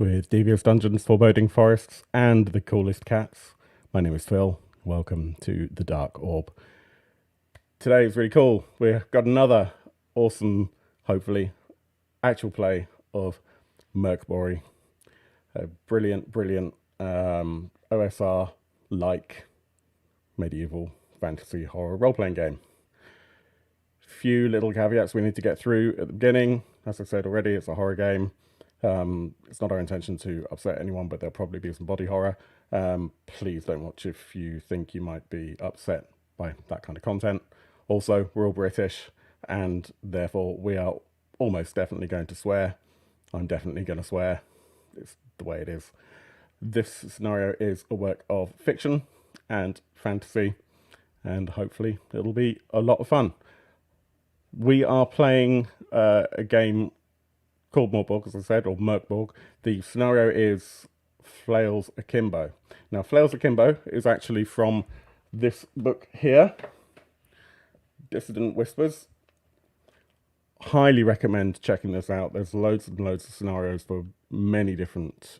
with devious dungeons, foreboding forests, and the coolest cats. My name is Phil. Welcome to the Dark Orb. Today is really cool. We've got another awesome, hopefully, actual play of Mörk Borg. A brilliant OSR-like medieval fantasy horror role-playing game. Few little caveats we need to get through at the beginning. As I said already, it's a horror game. It's not our intention to upset anyone, but there'll probably be some body horror. Please don't watch if you think you might be upset by that kind of content. Also, we're all British, and therefore we are almost definitely going to swear. I'm definitely going to swear. It's the way it is. This scenario is a work of fiction and fantasy, and hopefully it'll be a lot of fun. We are playing a game called Mörk Borg, as I said, or Mörk Borg. The scenario is Flails Akimbo. Now, Flails Akimbo is actually from this book here, Dissident Whispers. Highly recommend checking this out. There's loads and loads of scenarios for many different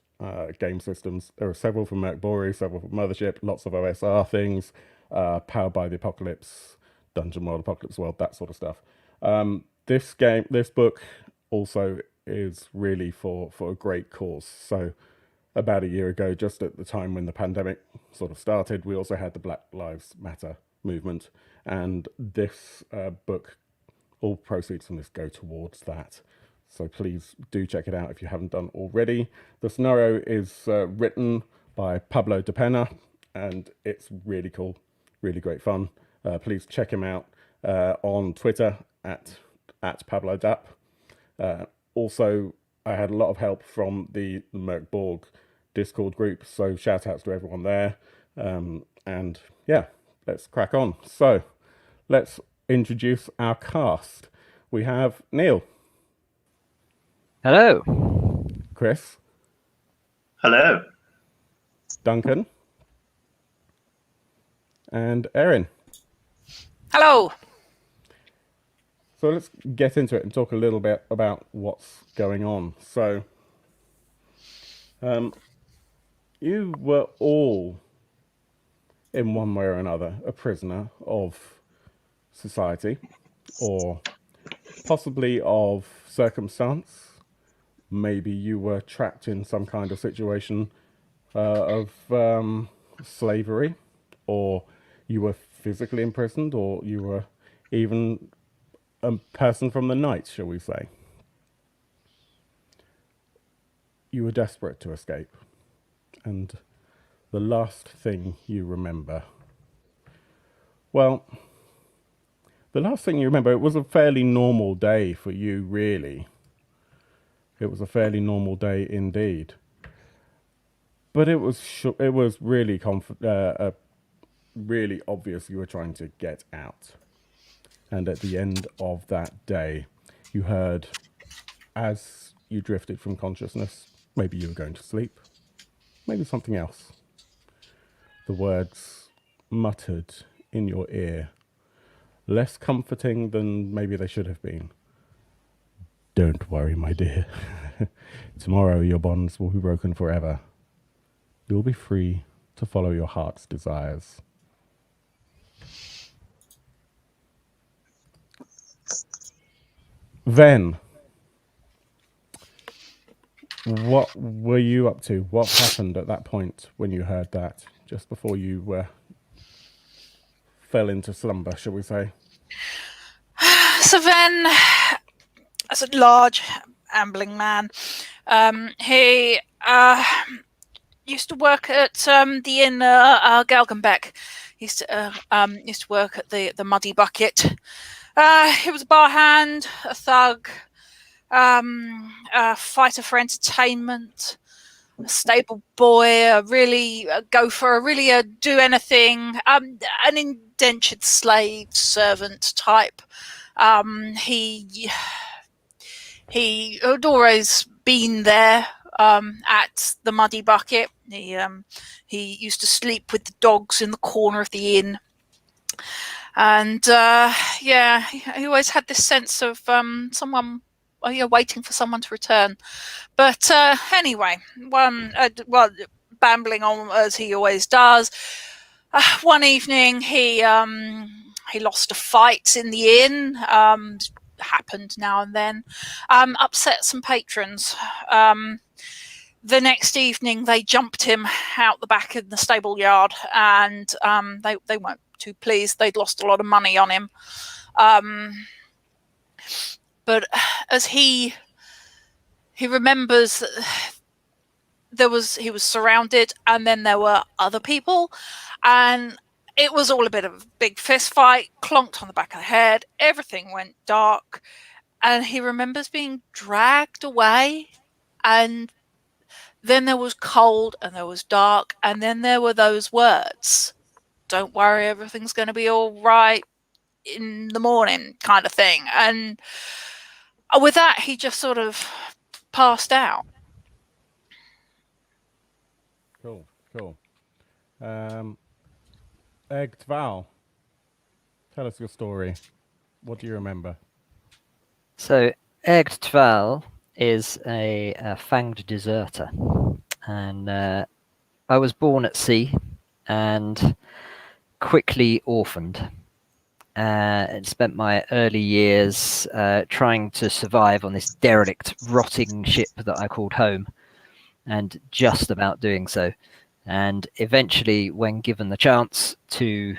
game systems. There are several from Mörk Borg, several from Mothership, lots of OSR things, Powered by the Apocalypse, Dungeon World, Apocalypse World, that sort of stuff. This book also is really for a great cause. So about a year ago, just at the time when the pandemic sort of started, we also had the Black Lives Matter movement, and this book, all proceeds from this go towards that. So please do check it out if you haven't done already. The scenario is written by Pablo de Pena, and it's really cool, really great fun. Please check him out on Twitter at PabloDap. Also, I had a lot of help from the Mörk Borg Discord group, so shout outs to everyone there. And yeah, let's crack on. So let's introduce our cast. We have Neil. Hello. Chris. Hello. Duncan. And Erin. Hello. So let's get into it and talk a little bit about what's going on. So, you were all, in one way or another, a prisoner of society, or possibly of circumstance. Maybe you were trapped in some kind of situation of slavery, or you were physically imprisoned, or you were even a person from the night, shall we say. You were desperate to escape, and the last thing you remember, well, the last thing you remember, it was a fairly normal day for you, really. It was a fairly normal day indeed. But it was really really obvious you were trying to get out. And at the end of that day, you heard, as you drifted from consciousness, maybe you were going to sleep, maybe something else, the words muttered in your ear, less comforting than maybe they should have been. Don't worry, my dear. Tomorrow your bonds will be broken forever. You'll be free to follow your heart's desires. Then, what were you up to? What happened at that point when you heard that, just before you fell into slumber, shall we say? So then, as a large, ambling man, he used to work at the inn Galgenbeck. He used to work at the Muddy Bucket. He was a bar hand, a thug, a fighter for entertainment, a stable boy, a really gopher, a really do anything, an indentured slave servant type. He had always been there at the Muddy Bucket. He used to sleep with the dogs in the corner of the inn. And he always had this sense of someone waiting for someone to return. But anyway, bambling on as he always does. One evening, he lost a fight in the inn. Happened now and then. Upset some patrons. The next evening, they jumped him out the back in the stable yard, and they weren't too pleased. They'd lost a lot of money on him. But as he remembers, he was surrounded, and then there were other people, and it was all a bit of a big fist fight, clonked on the back of the head, everything went dark, and he remembers being dragged away, and then there was cold, and there was dark, and then there were those words, "Don't worry, everything's going to be all right in the morning," kind of thing. And with that, he just sort of passed out. Cool. Egged Val, tell us your story. What do you remember? So, Egged Val is a fanged deserter, and I was born at sea and quickly orphaned. And spent my early years trying to survive on this derelict, rotting ship that I called home, and just about doing so. And eventually, when given the chance to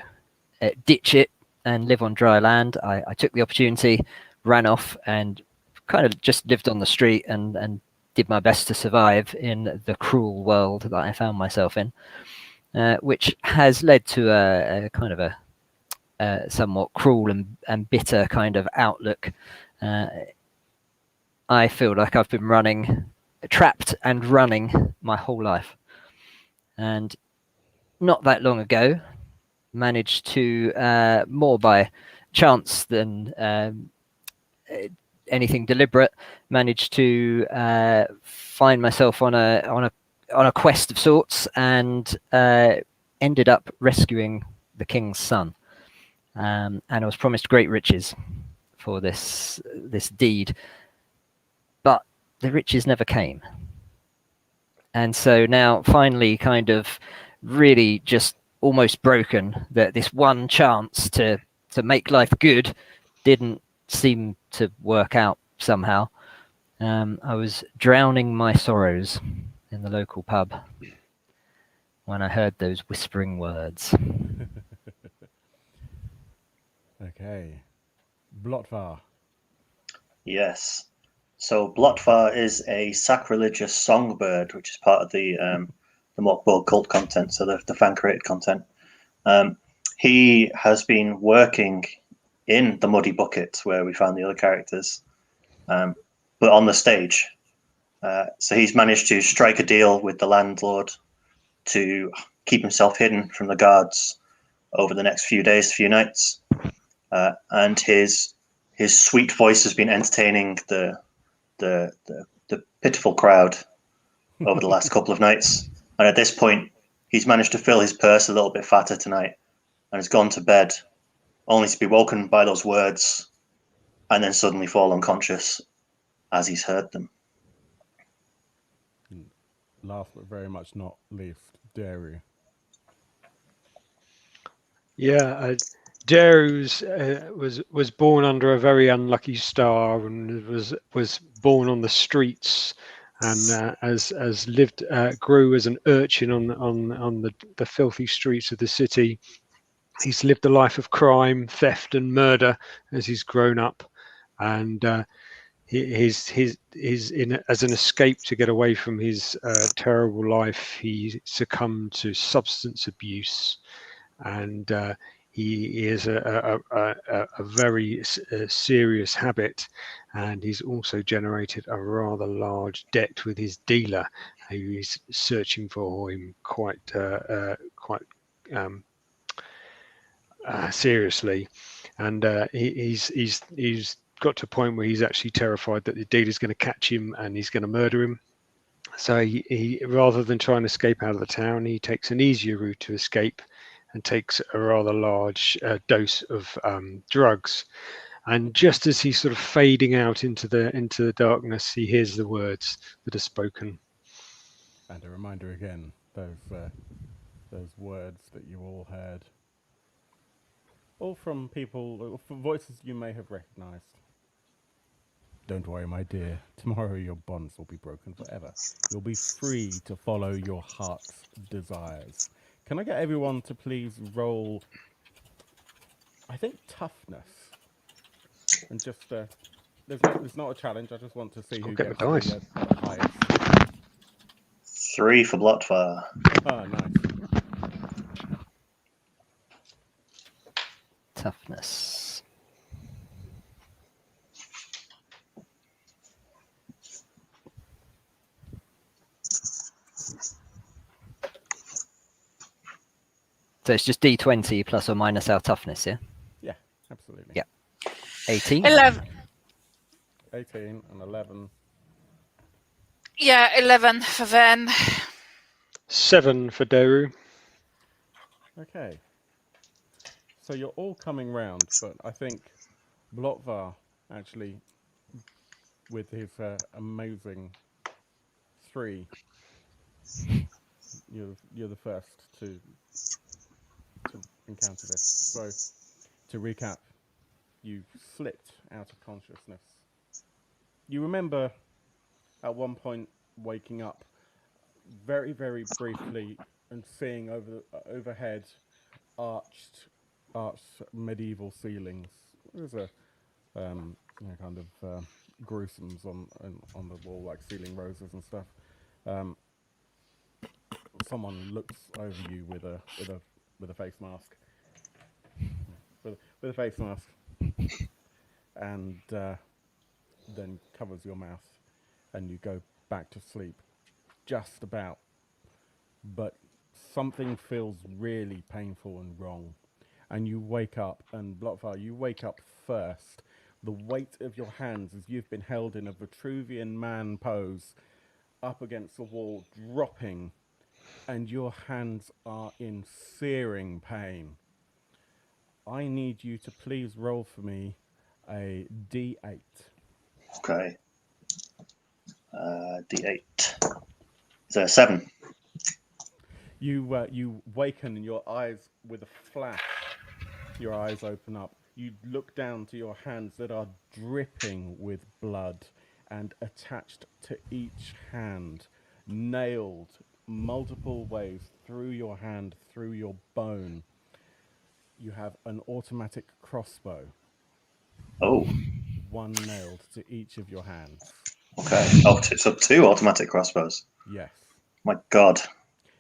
ditch it and live on dry land, I took the opportunity, ran off, and kind of just lived on the street and did my best to survive in the cruel world that I found myself in, which has led to a kind of a somewhat cruel and bitter kind of outlook. I feel like I've been trapped and running my whole life. And not that long ago, managed to, more by chance than anything deliberate, managed to find myself on a quest of sorts, and ended up rescuing the king's son. And I was promised great riches for this deed, but the riches never came. And so now, finally, kind of really just almost broken, that this one chance to make life good didn't seem to work out somehow. I was drowning my sorrows in the local pub when I heard those whispering words. Okay. Blotvar. Yes. So Blotvar is a sacrilegious songbird, which is part of the Mörk Borg cult content, so the fan-created content. He has been working in the Muddy Bucket, where we found the other characters, but on the stage. So he's managed to strike a deal with the landlord to keep himself hidden from the guards over the next few days, few nights. And his sweet voice has been entertaining the pitiful crowd over the last couple of nights. And at this point, he's managed to fill his purse a little bit fatter tonight and has gone to bed, only to be woken by those words and then suddenly fall unconscious as he's heard them. Last but very much not least, Daru. Yeah, Daru was born under a very unlucky star and was born on the streets, and grew as an urchin on the filthy streets of the city. He's lived a life of crime, theft, and murder as he's grown up, and as an escape to get away from his terrible life, he succumbed to substance abuse, and he is a very serious habit, and he's also generated a rather large debt with his dealer, who is searching for him quite seriously, and he's got to a point where he's actually terrified that the dealer's going to catch him and he's going to murder him. So he rather than try and escape out of the town, he takes an easier route to escape and takes a rather large dose of drugs. And just as he's sort of fading out into the darkness, he hears the words that are spoken. And a reminder again, those words that you all heard, all from people, from voices you may have recognised. Don't worry, my dear. Tomorrow your bonds will be broken forever. You'll be free to follow your heart's desires. Can I get everyone to please roll, I think, toughness? And just, there's not a challenge. I just want to see who get gets the dice. the highest. 3 for Blotfire. Oh, nice. Toughness. So it's just D20 plus or minus our toughness, yeah? Yeah, absolutely. Yeah. 18. 11. 18 and 11. Yeah, 11 for Ven. 7 for Deru. Okay. So you're all coming round, but I think Blotvar actually, with his amazing 3, you're the first to encounter this. So to recap, you slipped out of consciousness. You remember at one point waking up very, very briefly and seeing overhead arched medieval ceilings. There's a kind of gruesomes on the wall, like ceiling roses and stuff. Someone looks over you with a face mask, with a face mask, and then covers your mouth, and you go back to sleep, just about. But something feels really painful and wrong, and you wake up. And Blotfire, you wake up first. The weight of your hands, as you've been held in a Vitruvian man pose, up against the wall, dropping, and your hands are in searing pain. I need you to please roll for me a D8. Okay. D8. Is there a 7? You waken and your eyes, with a flash, your eyes open up. You look down to your hands that are dripping with blood, and attached to each hand, nailed multiple ways through your hand, through your bone. You have an automatic crossbow. Oh, One nailed to each of your hands. okay. Oh, so 2 automatic crossbows. Yes. My God.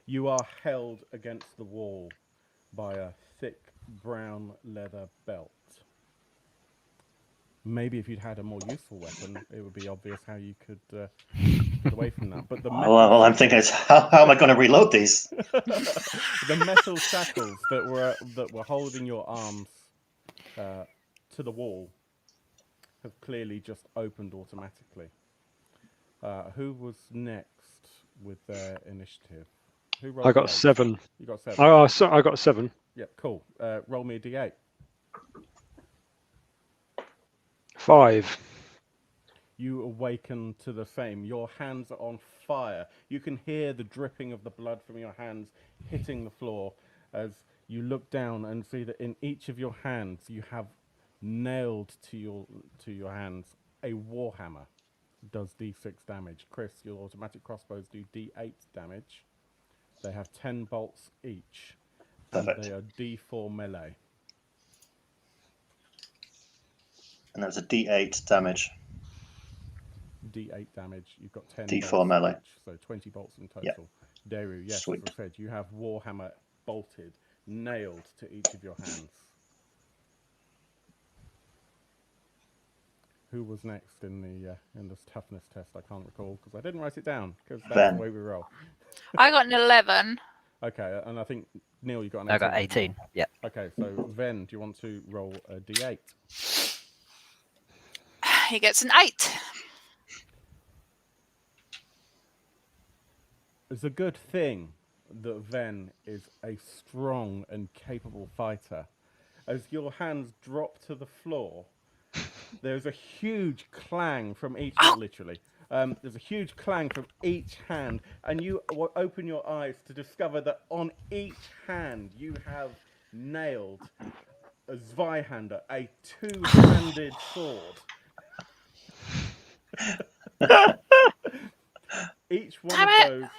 You are held against the wall by a thick brown leather belt. Maybe if you'd had a more useful weapon, it would be obvious how you could get away from that. But the metal Well, I'm thinking, how am I going to reload these? the metal shackles that were holding your arms to the wall have clearly just opened automatically. Who was next with their initiative? Who rolled I got eight? 7. You got 7. Oh, so I got 7. Yep, cool. Roll me a D8. 5. You awaken to the same. Your hands are on fire. You can hear the dripping of the blood from your hands hitting the floor as you look down and see that in each of your hands you have nailed to your hands a warhammer. It does D6 damage. Chris, your automatic crossbows do D8 damage. They have 10 bolts each. Perfect. And they are D4 melee. And that's a D8 damage. D8 damage. You've got 10 D4 bolts melee. each, so 20 bolts in total. Yep. Deru, yes, Sweet. as I said, you have warhammer bolted, nailed to each of your hands. Who was next in this toughness test? I can't recall because I didn't write it down because that's Ben. the way we roll. I got an 11. Okay, and I think Neil, you got an 18. I got 18. Yeah. Okay, so Ven, do you want to roll a D8? He gets an 8. It's a good thing that Ven is a strong and capable fighter. As your hands drop to the floor, there's a huge clang from each, not literally. There's a huge clang from each hand, and you open your eyes to discover that on each hand you have nailed a Zweihander, a two-handed sword. Each one of those,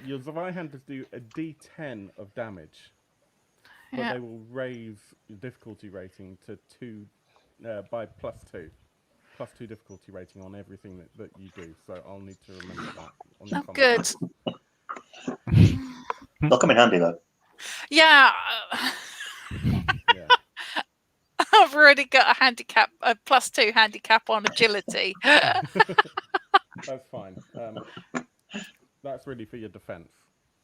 your Zweihanders do a D10 of damage, but they will raise your difficulty rating to 2 by +2. +2 difficulty rating on everything that you do. So I'll need to remember that. On your Good. They'll come in handy though. Yeah. Yeah. I've already got a handicap, a +2 handicap on agility. That's fine. That's really for your defense.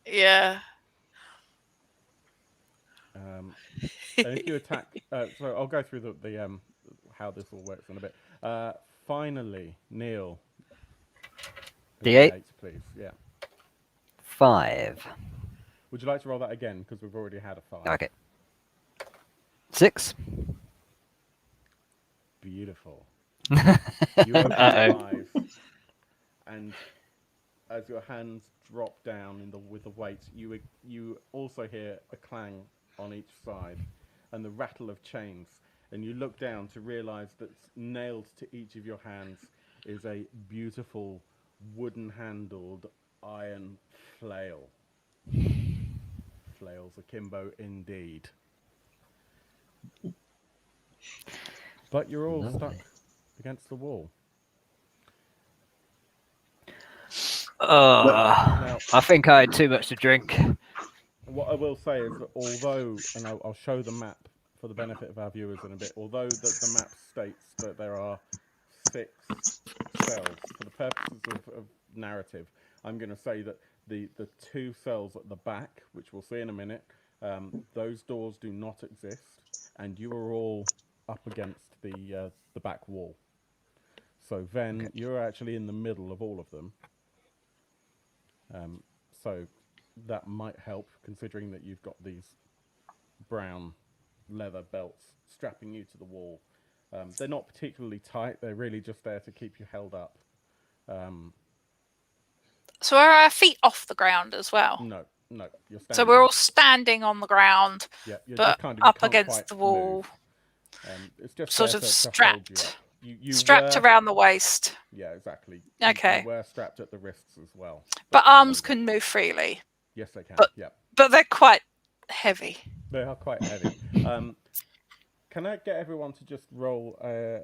Yeah. And if you attack, so I'll go through the how this all works in a bit. Finally, Neil. D8, please. Yeah. 5. Would you like to roll that again? Because we've already had a 5. Okay. 6. Beautiful. You open your Uh-oh. eyes, and as your hands drop down with the weight, you also hear a clang on each side, and the rattle of chains. And you look down to realise that nailed to each of your hands is a beautiful wooden-handled iron flail. Flails Akimbo indeed. But you're all stuck against the wall. Oh, Now, I think I had too much to drink. what I will say is that although, and I'll show the map for the benefit of our viewers in a bit, although the map states that there are 6 cells, for the purposes of narrative, I'm going to say that the 2 cells at the back, which we'll see in a minute, those doors do not exist, and you are all up against the back wall. So Ven, you're actually in the middle of all of them. So that might help, considering that you've got these brown leather belts strapping you to the wall. They're not particularly tight, they're really just there to keep you held up. So are our feet off the ground as well? No, you're standing. So we're all standing on the ground, yeah, you're but just kind of, you up can't against quite the wall, move. It's just sort there of to strapped. hold you up. You strapped were, around the waist. Yeah, exactly. Okay. You were strapped at the wrists as well. But no arms longer. can move freely. Yes, they can. But- Yeah. But they're quite heavy. They are quite heavy. Can I get everyone to just roll? I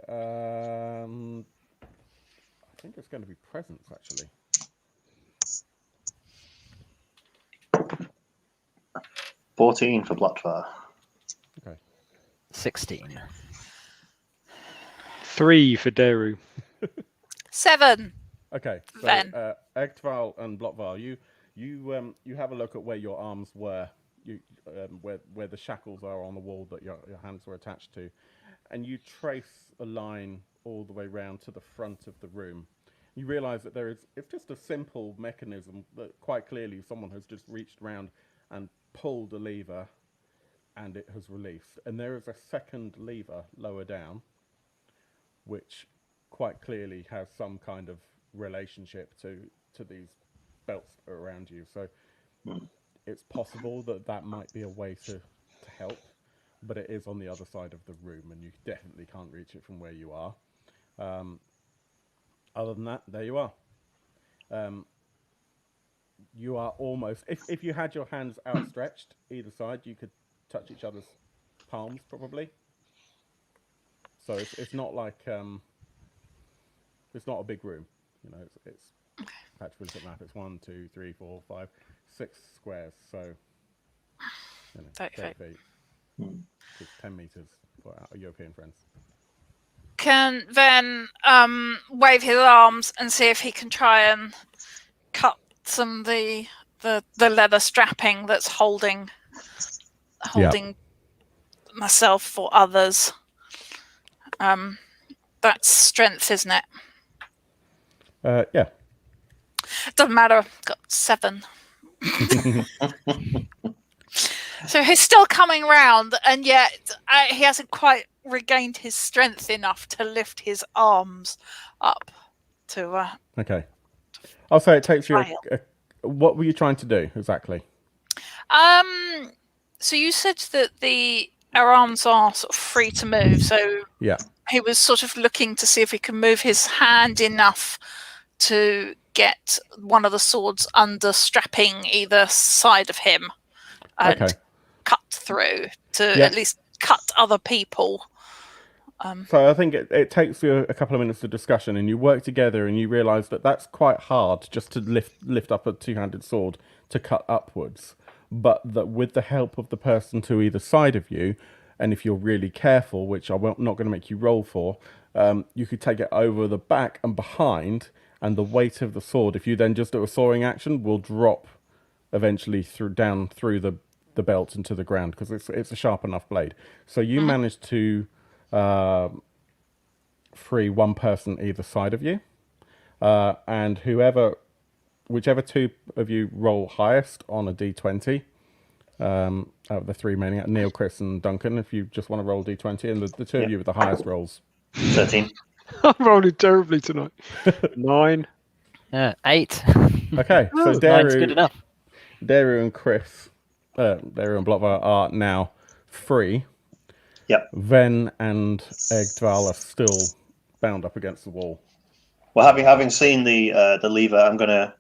think it's going to be presence, actually. $14 for Blockfire. Okay. 16. 3 for Deru. 7. Okay. So, Ven. Egtval and Blockval, you have a look at where your arms were, where the shackles are on the wall that your hands were attached to, and you trace a line all the way round to the front of the room. You realise that it's just a simple mechanism that quite clearly someone has just reached round and pulled a lever, and it has released. And there is a second lever lower down, which quite clearly has some kind of relationship to these belts around you. So it's possible that might be a way to help, but it is on the other side of the room, and you definitely can't reach it from where you are. Other than that, there you are. You are almost, if you had your hands outstretched either side, you could touch each other's palms probably. So it's not like it's not a big room, you know. It's actually look at map. It's 1, 2, 3, 4, 5, 6 squares. So 30 feet. It's 10 meters for our European friends. Can then wave his arms and see if he can try and cut some of the leather strapping that's holding myself or others. That's strength, isn't it? Yeah. Doesn't matter. I've got 7. So he's still coming round, and yet he hasn't quite regained his strength enough to lift his arms up to. Okay. I'll say it takes you. Flail. What were you trying to do exactly? So you said that our arms are sort of free to move. So Yeah. he was sort of looking to see if he could move his hand enough to get one of the swords under strapping either side of him and cut through to at least cut other people. So I think it takes you a couple of minutes of discussion, and you work together, and you realise that that's quite hard just to lift up a two-handed sword to cut upwards. But that with the help of the person to either side of you, and if you're really careful, which I'm not going to make you roll for, you could take it over the back and behind, and the weight of the sword, if you then just do a sawing action, will drop eventually down through the belt into the ground, because it's a sharp enough blade. So you managed to free one person either side of you, and whichever two of you roll highest on a d20, out of the three remaining, Neil, Chris, and Duncan, if you just want to roll d20, and the two of you with the highest rolls. 13. I'm rolling terribly tonight. 9. 8. Okay, so Nine's good enough. Daru and Chris, Daru and Blotvar are now free. Yep. Ven and Egdval are still bound up against the wall. Well, having seen the lever, I'm gonna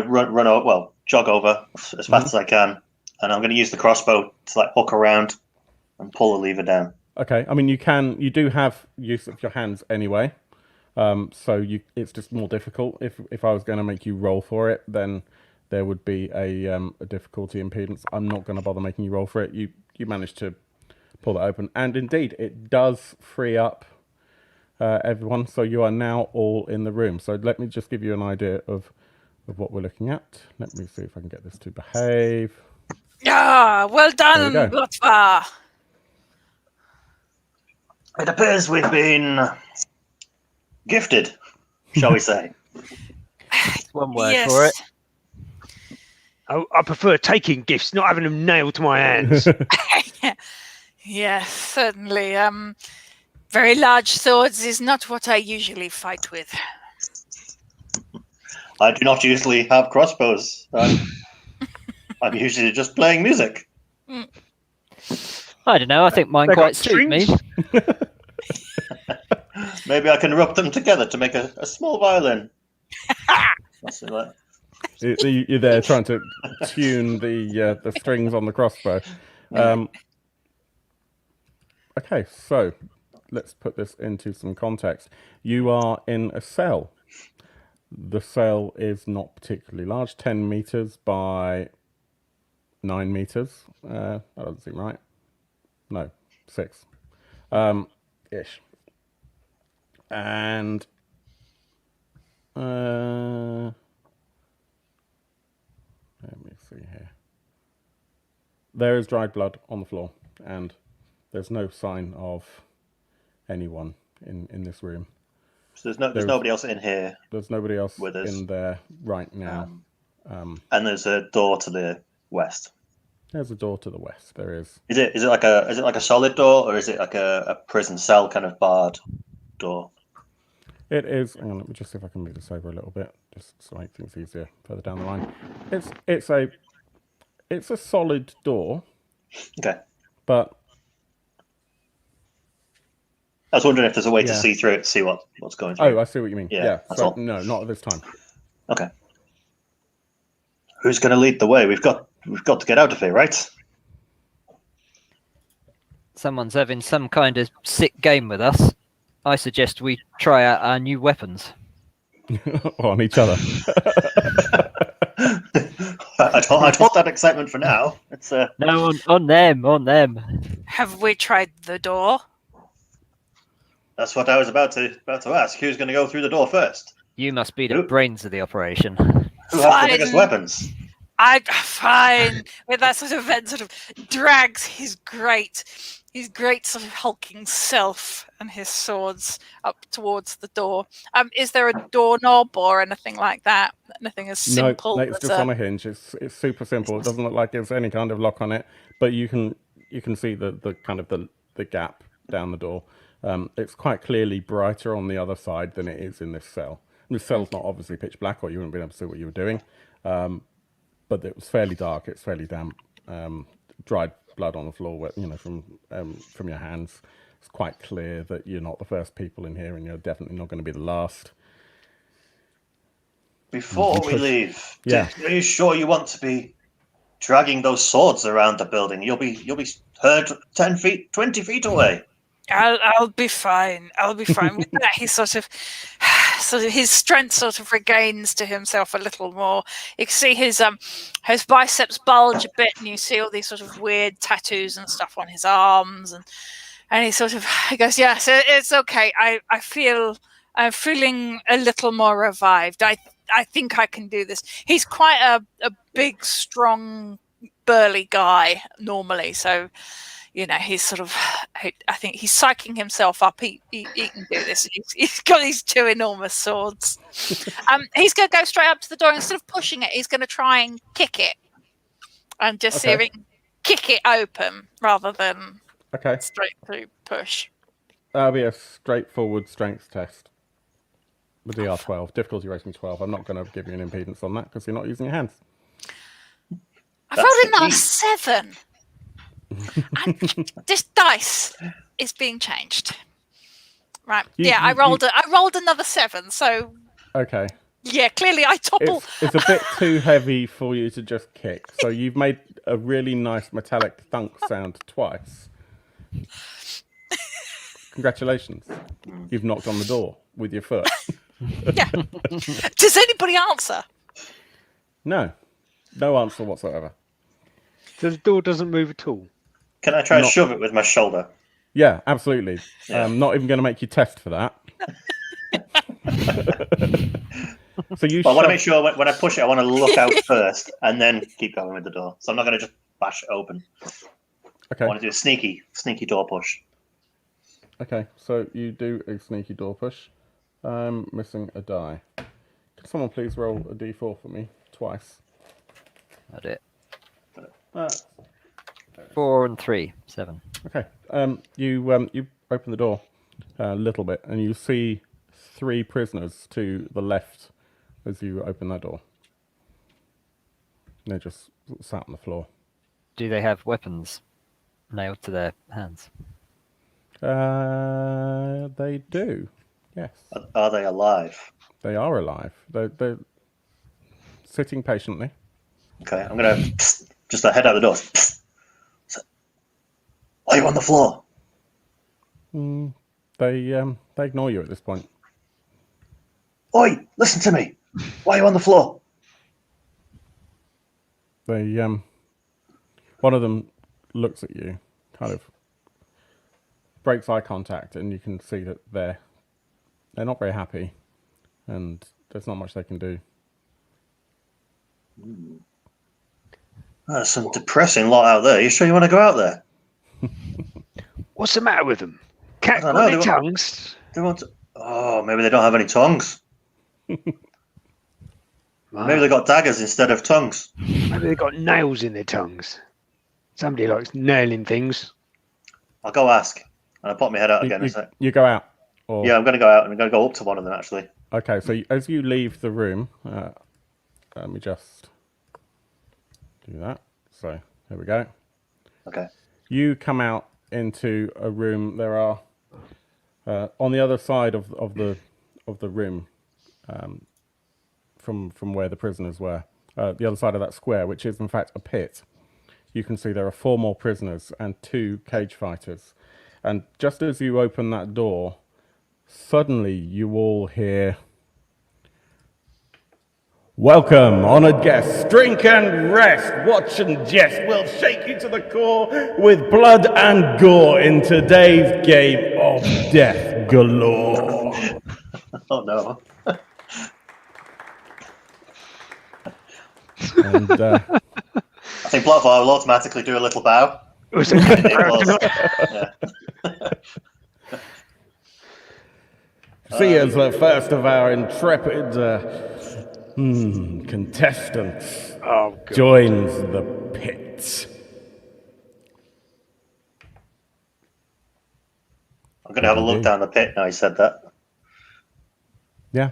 run over, well, jog over as fast as I can, and I'm gonna use the crossbow to like hook around and pull the lever down. Okay, I mean you do have use of your hands anyway, so it's just more difficult. If I was going to make you roll for it, then there would be a difficulty impedance. I'm not going to bother making you roll for it. You managed to pull that open, and indeed it does free up everyone, so you are now all in the room. So let me just give you an idea of what we're looking at. Let me see if I can get this to behave. Yeah, well done, There we go. Blotvar. It appears we've been gifted, shall we say? One word for it. I prefer taking gifts, not having them nailed to my hands. Yes, certainly. Very large swords is not what I usually fight with. I do not usually have crossbows. I'm usually just playing music. I don't know. I think mine They quite got suit me. strings? Maybe I can rub them together to make a small violin. Something like that. You're there trying to tune the strings on the crossbow. Okay, so let's put this into some context. You are in a cell. The cell is not particularly large, 10 meters by 9 meters. That doesn't seem right. No, 6. Ish. And let me see here. There is dried blood on the floor, and there's no sign of anyone in this room. So there's nobody else in here. There's nobody else with us. in there right now. And there's a door to the west. There's a door to the west. There is. Is it like a solid door, or is it like a prison cell kind of barred door? It is. Hang on, let me just see if I can move this over a little bit, just to make things easier further down the line. It's a solid door. Okay. But I was wondering if there's a way to see through it, see what's going through. Oh, I see what you mean. Yeah. that's So all. no, not at this time. Okay. Who's going to lead the way? We've got to get out of here, right? Someone's having some kind of sick game with us. I suggest we try out our new weapons. On each other. I'd hold that excitement for now. It's No, on them. Have we tried the door? That's what I was about to ask. Who's going to go through the door first? You must be the Who? brains of the operation. Who has the biggest weapons? Fine. With that sort of event, sort of drags his great his great sort of hulking self and his swords up towards the door. Is there a doorknob or anything like that? Anything as simple No, it's as just on a hinge. It's super simple. It doesn't look like there's any kind of lock on it, but you can see the kind of the gap down the door. It's quite clearly brighter on the other side than it is in this cell. And this cell's not obviously pitch black, or you wouldn't be able to see what you were doing. But it was fairly dark. It's fairly damp. Dried blood on the floor, from your hands. It's quite clear that you're not the first people in here, and you're definitely not going to be the last. Before we leave, Yeah. are you sure you want to be dragging those swords around the building? You'll be heard 10 feet, 20 feet away. I'll be fine. I'll be fine with that. He sort of his strength sort of regains to himself a little more. You can see his biceps bulge a bit, and you see all these sort of weird tattoos and stuff on his arms, and he goes, yes, it's okay. I'm feeling a little more revived. I think I can do this. He's quite a big, strong, burly guy normally, so he's sort of, I think he's psyching himself up. He can do this. He's got these two enormous swords. He's going to go straight up to the door. Instead of pushing it, he's going to try and kick it, and just see if he can kick it open rather than straight through push. That'll be a straightforward strength test with the R12. Difficulty rating 12. I'm not going to give you an impedance on that because you're not using your hands. I've rolled another 7. And this dice is being changed. Right. I rolled another 7. So. Okay. Yeah, clearly I topple. It's a bit too heavy for you to just kick. So you've made a really nice metallic thunk sound twice. Congratulations. You've knocked on the door with your foot. Yeah. Does anybody answer? No answer whatsoever. So the door doesn't move at all? Can I try and shove it with my shoulder? Yeah, absolutely. Yeah. Not even going to make you test for that. So you. I want to make sure when I push it, I want to look out first and then keep going with the door. So I'm not going to just bash it open. Okay. I want to do a sneaky door push. Okay, so you do a sneaky door push. I'm missing a die. Can someone please roll a d4 for me twice? I did. 4 and 3, 7. Okay. You open the door a little bit, and you see 3 prisoners to the left as you open that door. They're just sat on the floor. Do they have weapons nailed to their hands? They do. Yes. Are they alive? They are alive. They're sitting patiently. Okay, I'm gonna just head out the door. Why are you on the floor? They ignore you at this point. Oi, listen to me. Why are you on the floor? They one of them looks at you, kind of breaks eye contact, and you can see that they're not very happy, and there's not much they can do. That's some depressing lot out there. You sure you want to go out there? What's the matter with them? Cat I don't got know, their they want- tongues? They want to... Oh, maybe they don't have any tongues. Maybe they got daggers instead of tongues. Maybe they got nails in their tongues. Somebody likes nailing things. I'll go ask. And I pop my head out again. You go out? Or... Yeah, I'm going to go out and I'm going to go up to one of them, actually. Okay, so as you leave the room, let me just do that. So, there we go. Okay. You come out into a room. There are, on the other side of the room, from where the prisoners were, the other side of that square, which is in fact a pit, you can see there are 4 more prisoners and 2 cage fighters. And just as you open that door, suddenly you all hear, "Welcome, honoured guests. Drink and rest, watch and jest. We'll shake you to the core with blood and gore in today's game of death galore." Oh, no. And I think Bloodfire will automatically do a little bow. Was It was. Yeah. See, as the first of our intrepid contestants Oh, God. joins the pit. I'm going to have a What do you look do? down the pit now. You said that. Yeah,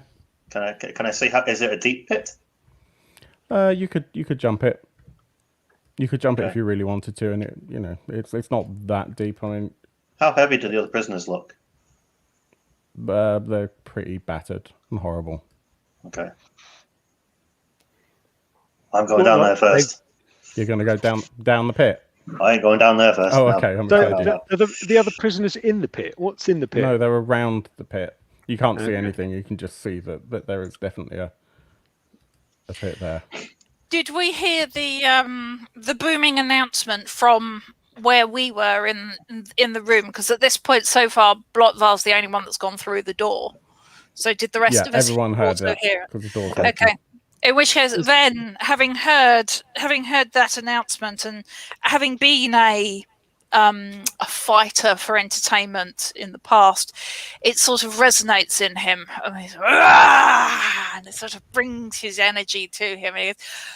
Can I see how? Is it a deep pit? you could jump it. You could jump it if Okay. you really wanted to, and it's not that deep. I mean, How heavy do the other prisoners look? they're pretty battered and horrible. Okay. I'm going down there first. You're going to go down the pit. I ain't going down there first. Oh, no. okay. I'm So afraid you. are the other prisoners in the pit? What's in the pit? No, they're around the pit. You can't see Okay. anything. You can just see that there is definitely a pit there. Did we hear the booming announcement from where we were in the room? Because at this point so far, Blotvar's the only one that's gone through the door. So did the rest Yeah, of us everyone heard also that hear it? because the door's open. Okay. In which case, then having heard that announcement and having been a fighter for entertainment in the past, it sort of resonates in him. And he's, "Ah!" and it sort of brings his energy to him. And he goes,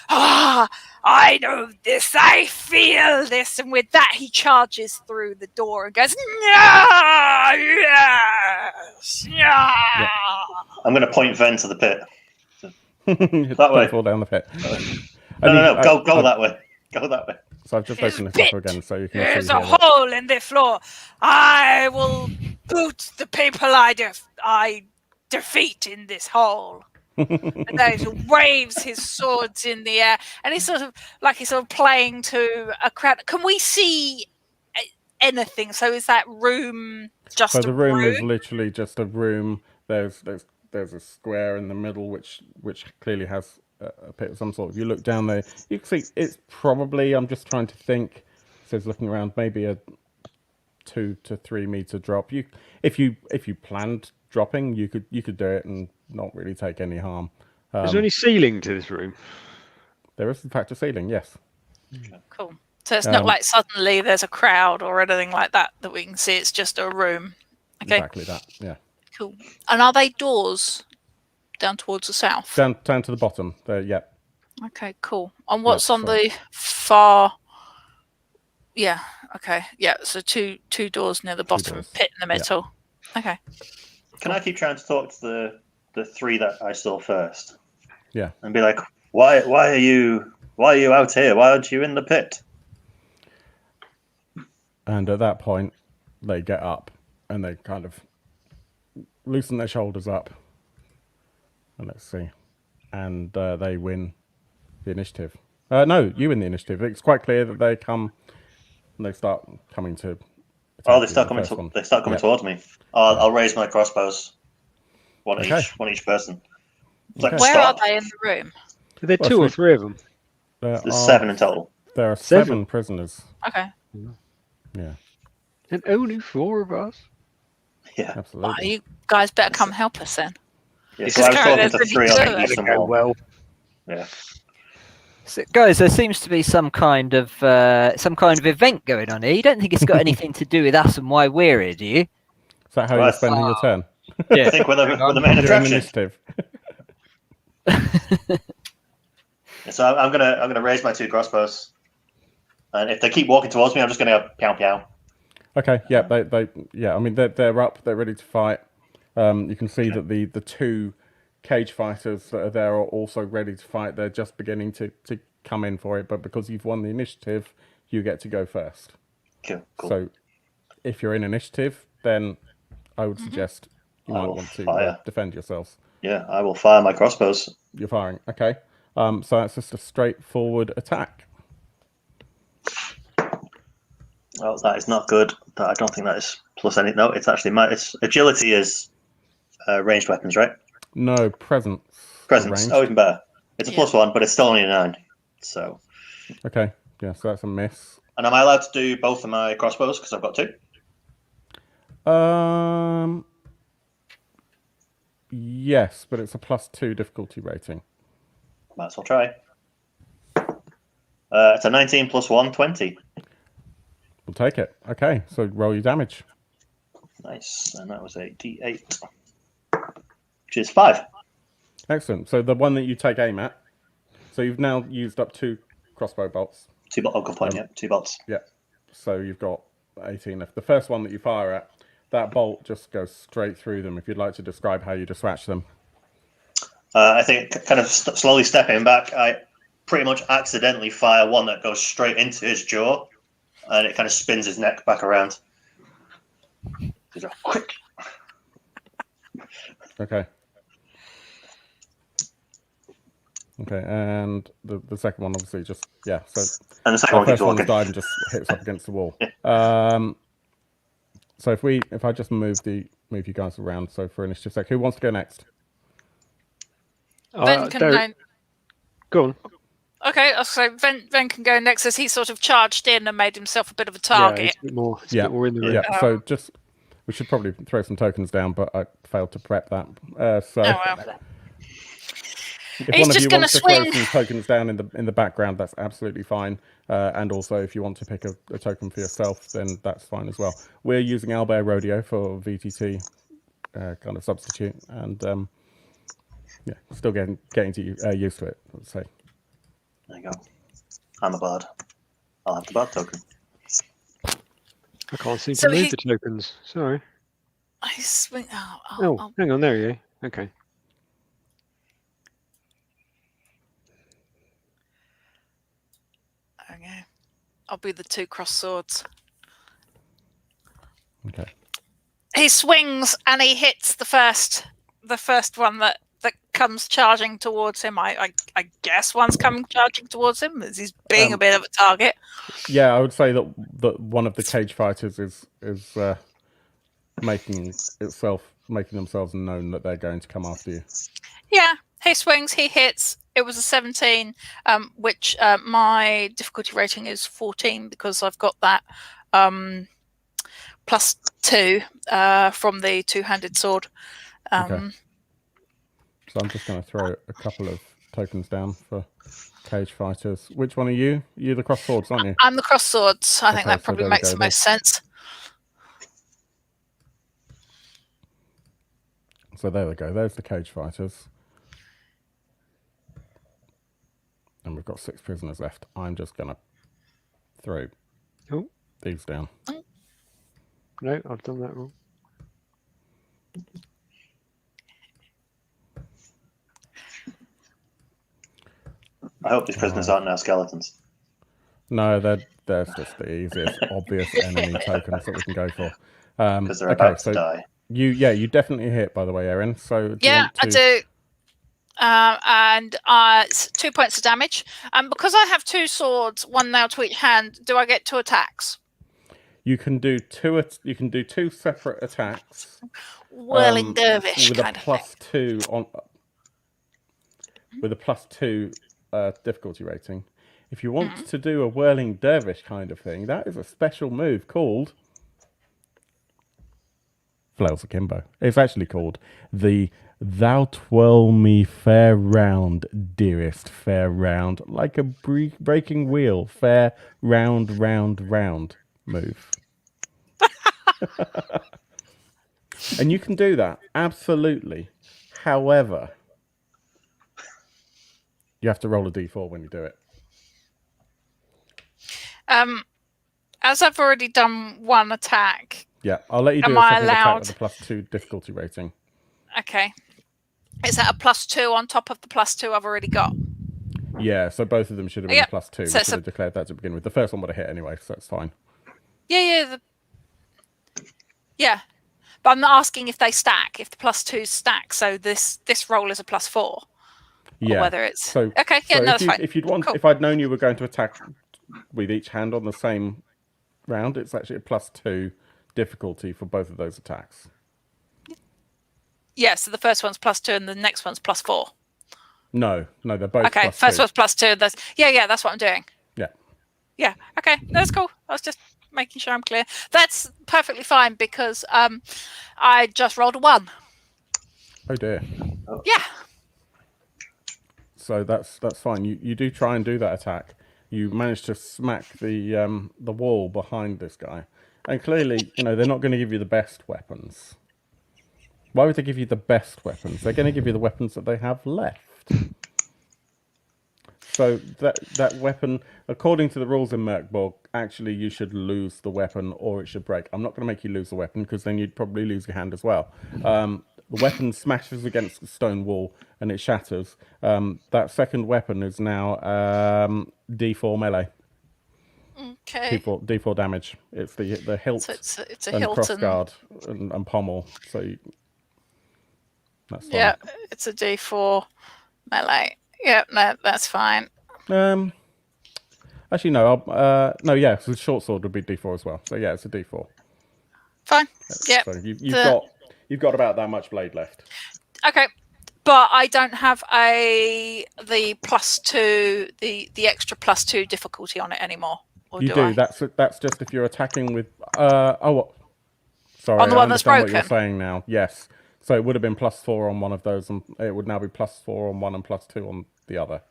"Ah, I know this. I feel this." And with that, he charges through the door and goes, "Yeah, yes, yeah." I'm going to point Ven to the pit. Don't way. fall down the pit. No. Go that way. Go that way. So I've just His opened this pit. up again so you can There's see a here that- hole in the floor. I will boot the people I defeat in this hole. And then he waves his swords in the air, and he's sort of playing to a crowd. Can we see anything? So is that room just So a the room is literally just a room. There's a square in the middle which clearly has a pit of some sort. If you look down there, you can see it's probably, I'm just trying to think, says looking around, maybe a 2 to 3 meter drop. If you planned dropping, you could do it and not really take any harm. Is there any ceiling to this room? There is in fact a ceiling, yes. cool? So it's not like suddenly there's a crowd or anything like that we can see. It's just a room. Okay, Exactly that, yeah. cool. And are they doors down towards the south? Down to the bottom there, yeah. Okay, cool. And what's Yep, on the far? Yeah. Okay. Yeah. So two doors near the bottom, doors. pit in the middle. Okay. Can I keep trying to talk to the three that I saw first? Yeah. And be like, why are you out here? Why aren't you in the pit? And at that point, they get up and they kind of loosen their shoulders up. And let's see. And they win the initiative. No, you win the initiative. It's quite clear that they come and they start coming to. Oh, they start coming towards me. I'll raise my crossbows. One each person. It's like, Okay. Where are stop. they in the room? Are there Well, 2 or 3 of them? There's 7 in total. There are 7? 7 prisoners. Okay. Yeah, And only 4 of us? Yeah. absolutely. Well, you guys better come help us then. Yeah, This so I was is talking kind to of 3 really on each Go more. well. Yeah. So, guys, there seems to be some kind of event going on here. You don't think it's got anything to do with us and why we're here, do you? Is that how Right. you're spending your turn? I think we're the main You're in attraction. initiative. So I'm gonna raise my 2 crossbows, and if they keep walking towards me, I'm just gonna go pow pow. Okay, yeah, I mean, they're up, they're ready to fight. You can see that the 2 cage fighters that are there are also ready to fight. They're just beginning to come in for it, but because you've won the initiative, you get to go first. Cool. So if you're in initiative, then I would suggest you might will want to fire. defend yourselves. Yeah, I will fire my crossbows. You're firing, okay. So that's just a straightforward attack. Oh, that is not good. I don't think that is plus any. No, it's actually it's agility is ranged weapons, right? No, presence. Presence. Ranged. Oh, even better. It's a Yeah. +1, but it's still only a 9. So, Okay, yeah, so that's a miss. and am I allowed to do both of my crossbows because I've got 2? Yes, but it's a +2 difficulty rating. Might as well try. It's a 19 + 1, 20. We'll take it. Okay, so roll your damage. Nice. And that was a D8, which is 5. Excellent. So the one that you take aim at. So you've now used up 2 crossbow bolts. 2 bolts. Oh, good point. Yeah, 2 bolts. Yeah. So you've got 18 left. The first one that you fire at, that bolt just goes straight through them. If you'd like to describe how you dispatch them. I think kind of slowly stepping back, I pretty much accidentally fire one that goes straight into his jaw, and it kind of spins his neck back around. He's like, quick. Okay. Okay, and the second one obviously just So And the second one the keeps first one's walking. died and just hits up against the wall. So if I just move you guys around. So for initiative sec, who wants to go next? Ven can go. Go on. Okay, so Ven can go next as he sort of charged in and made himself a bit of a target. It's a bit more in the room. Yeah. So we should probably throw some tokens down, but I failed to prep that. So. Oh, well. If He's one of just you gonna wants to swing. throw some tokens down in the background, that's absolutely fine. And also, if you want to pick a token for yourself, then that's fine as well. We're using Owlbear Rodeo for VTT kind of substitute, and still getting to used to it. Let's say. There you go. I'm a bard. I'll have the bard token. I can't seem So to move the tokens. Sorry. I swing. Oh, hang on. There you go. Okay. Okay. I'll be the 2 cross swords. Okay. He swings and he hits the first one that comes charging towards him. I guess one's coming charging towards him as he's being a bit of a target. Yeah, I would say that one of the cage fighters is making themselves known that they're going to come after you. Yeah, he swings, he hits. It was a 17, which my difficulty rating is 14 because I've got that +2 from the 2-handed sword. Okay. So I'm just going to throw a couple of tokens down for cage fighters. Which one are you? You're the cross swords, aren't you? I'm the cross swords. I think Okay, that so probably there we makes go. the most sense. So there we go. There's the cage fighters. And we've got 6 prisoners left. I'm just going to throw these down. No, I've done that wrong. I hope these prisoners aren't now skeletons. No, there's just the easiest, obvious enemy tokens that we can go for. Because they're about to die. You definitely hit, by the way, Erin. So do you want to... I do. And it's 2 points of damage. And because I have 2 swords, 1 now to each hand, do I get 2 attacks? You can do 2. You can do 2 separate attacks. Whirling dervish with kind a of thing. +2 on. With a +2 difficulty rating. If you want to do a whirling dervish kind of thing, that is a special move called Flails Akimbo. It's actually called the "Thou twirl me fair round, dearest fair round, like a breaking wheel, fair round, round, round" move. And you can do that, absolutely. However, you have to roll a d4 when you do it. As I've already done 1 attack. Yeah, I'll let you do Am a I second attack allowed? with a +2 difficulty rating. Okay. Is that a +2 on top of the +2 I've already got? Yeah, so both of them should have been Yep. a +2. So We should have declared that to begin with. The first one would have hit anyway, so that's fine. Yeah. But I'm not asking if they stack, if the +2s stack. So this roll is a +4. Yeah. Or whether it's So, okay. Yeah, so no, that's fine. if you'd want, Cool. if I'd known you were going to attack with each hand on the same round, it's actually a +2 difficulty for both of those attacks. Yeah, so the first one's +2 and the next one's +4. No, they're both Okay, +2. first one's +2. That's that's what I'm doing. Yeah. Yeah. Okay, that's cool. I was just making sure I'm clear. That's perfectly fine because I just rolled a 1. Oh dear. Yeah. So that's fine. You do try and do that attack. you manage to smack the wall behind this guy, and clearly, you know, they're not going to give you the best weapons. Why would they give you the best weapons? They're going to give you the weapons that they have left. So that weapon, according to the rules in Mörk Borg, actually you should lose the weapon or it should break. I'm not going to make you lose the weapon because then you'd probably lose your hand as well. The weapon smashes against the stone wall and it shatters. That second weapon is now D4 melee. Okay. D4 damage. It's the hilt So it's a and hilt crossguard and pommel. So that's fine. Yeah, it's a D4 melee. Yeah, no, that's fine. Actually, no. No, yeah. So the short sword would be D4 as well. So yeah, it's a D4. Fine. Yeah. So you've got about that much blade left. Okay, but I don't have the +2, the extra +2 difficulty on it anymore. Or You do. That's just if you're attacking with. Sorry, on the one that's broken. What you're saying now. Yes. So it would have been +4 on one of those, and it would now be +4 on one and +2 on the other.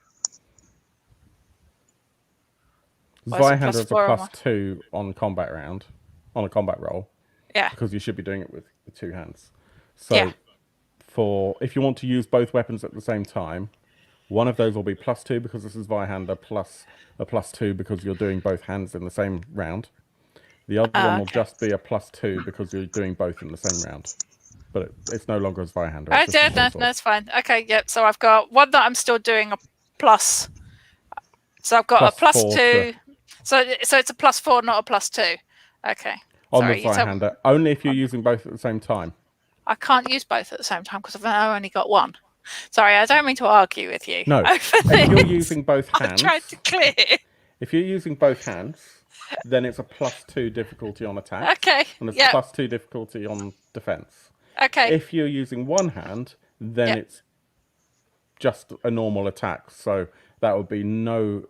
Zweihander is a +2 on combat round, on a combat roll. Yeah. Because you should be doing it with two hands. So if you want to use both weapons at the same time, one of those will be +2 because this is Zweihander plus a +2 because you're doing both hands in the same round. The other one will just be a +2 because you're doing both in the same round. But it's no longer as Zweihander. No, that's fine. Okay, yep. So I've got one that I'm still doing a plus. So I've got a +2. So it's a +4, not a +2. Okay. On the Zweihander, only if you're using both at the same time. I can't use both at the same time because I've only got one. Sorry, I don't mean to argue with you. No, if you're using both hands. I'm trying to clear. If you're using both hands, then it's a +2 difficulty on attack. Okay. And it's +2 difficulty on defense. Okay. If you're using one hand, then it's just a normal attack. So that would be no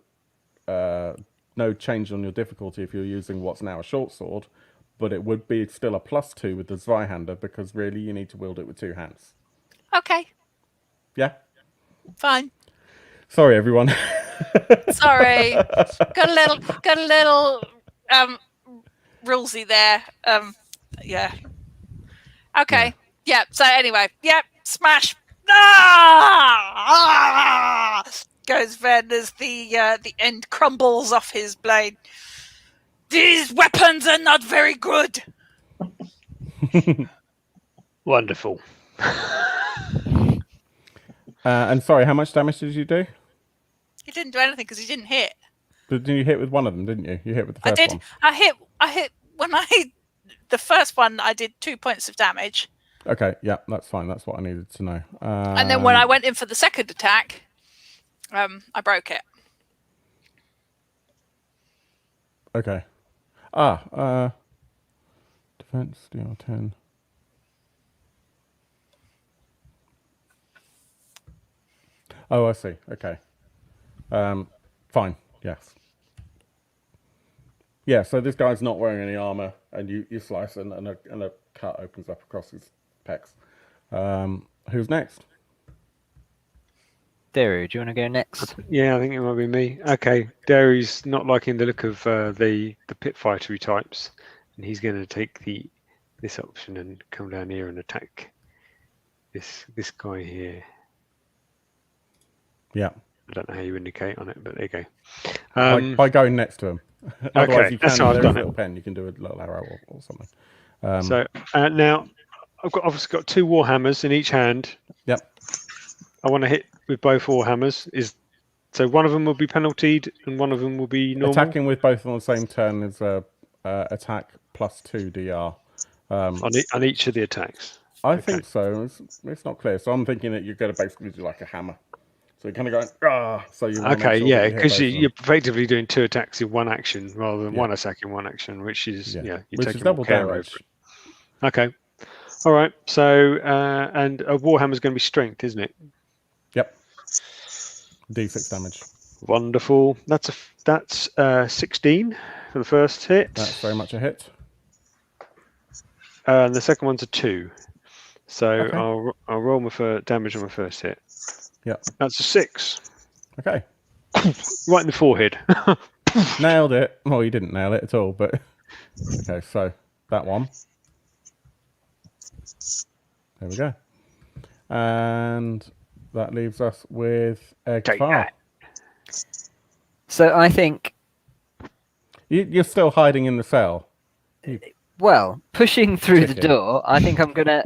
change on your difficulty if you're using what's now a short sword, but it would be still a +2 with the Zweihander because really you need to wield it with two hands. Okay. Yeah? Fine. Sorry, everyone. Sorry. Got a little rulesy there. Yeah. Okay. Yeah. So anyway, smash. Goes Ven as the end crumbles off his blade. These weapons are not very good. Wonderful. And sorry, how much damage did you do? He didn't do anything because he didn't hit. But you hit with one of them, didn't you? You hit with the first one. I hit when the first one. I did 2 points of damage. Okay, yeah, that's fine. That's what I needed to know. And then when I went in for the second attack, I broke it. Okay. Defense, DR10. Oh, I see. Okay. Fine. Yes. Yeah, so this guy's not wearing any armor, and you slice, and a cut opens up across his pecs. Who's next? Daru, do you want to go next? Yeah, I think it might be me. Okay, Daru's not liking the look of the pit fightery types, and he's going to take this option and come down here and attack this guy here. Yeah. I don't know how you indicate on it, but there you go. By going next to him. Okay, that's how I've done it. Pen, you can do a little arrow or something. So now I've obviously got two warhammers in each hand. Yep. I want to hit with both warhammers. So one of them will be penaltied and one of them will be normal. Attacking with both on the same turn is attack +2 DR. On each of the attacks. I think so. It's not clear. So I'm thinking that you're going to basically do like a hammer. So you're kind of going, so you because you're effectively doing two attacks in one action rather than one attack in one action, which is you're taking double care damage. Okay, all right. So and a warhammer is going to be strength, isn't it? Yep. D6 damage. Wonderful. That's 16 for the first hit. That's very much a hit. And the second one's a 2. So okay. I'll roll my damage on my first hit. Yeah. That's a 6. Okay. Right in the forehead. Nailed it. Well, you didn't nail it at all, but okay. So that one. There we go. And that leaves us with egg Take file. that. So I think, You're still hiding in the cell. well, pushing through the Chicken. door, I think I'm gonna.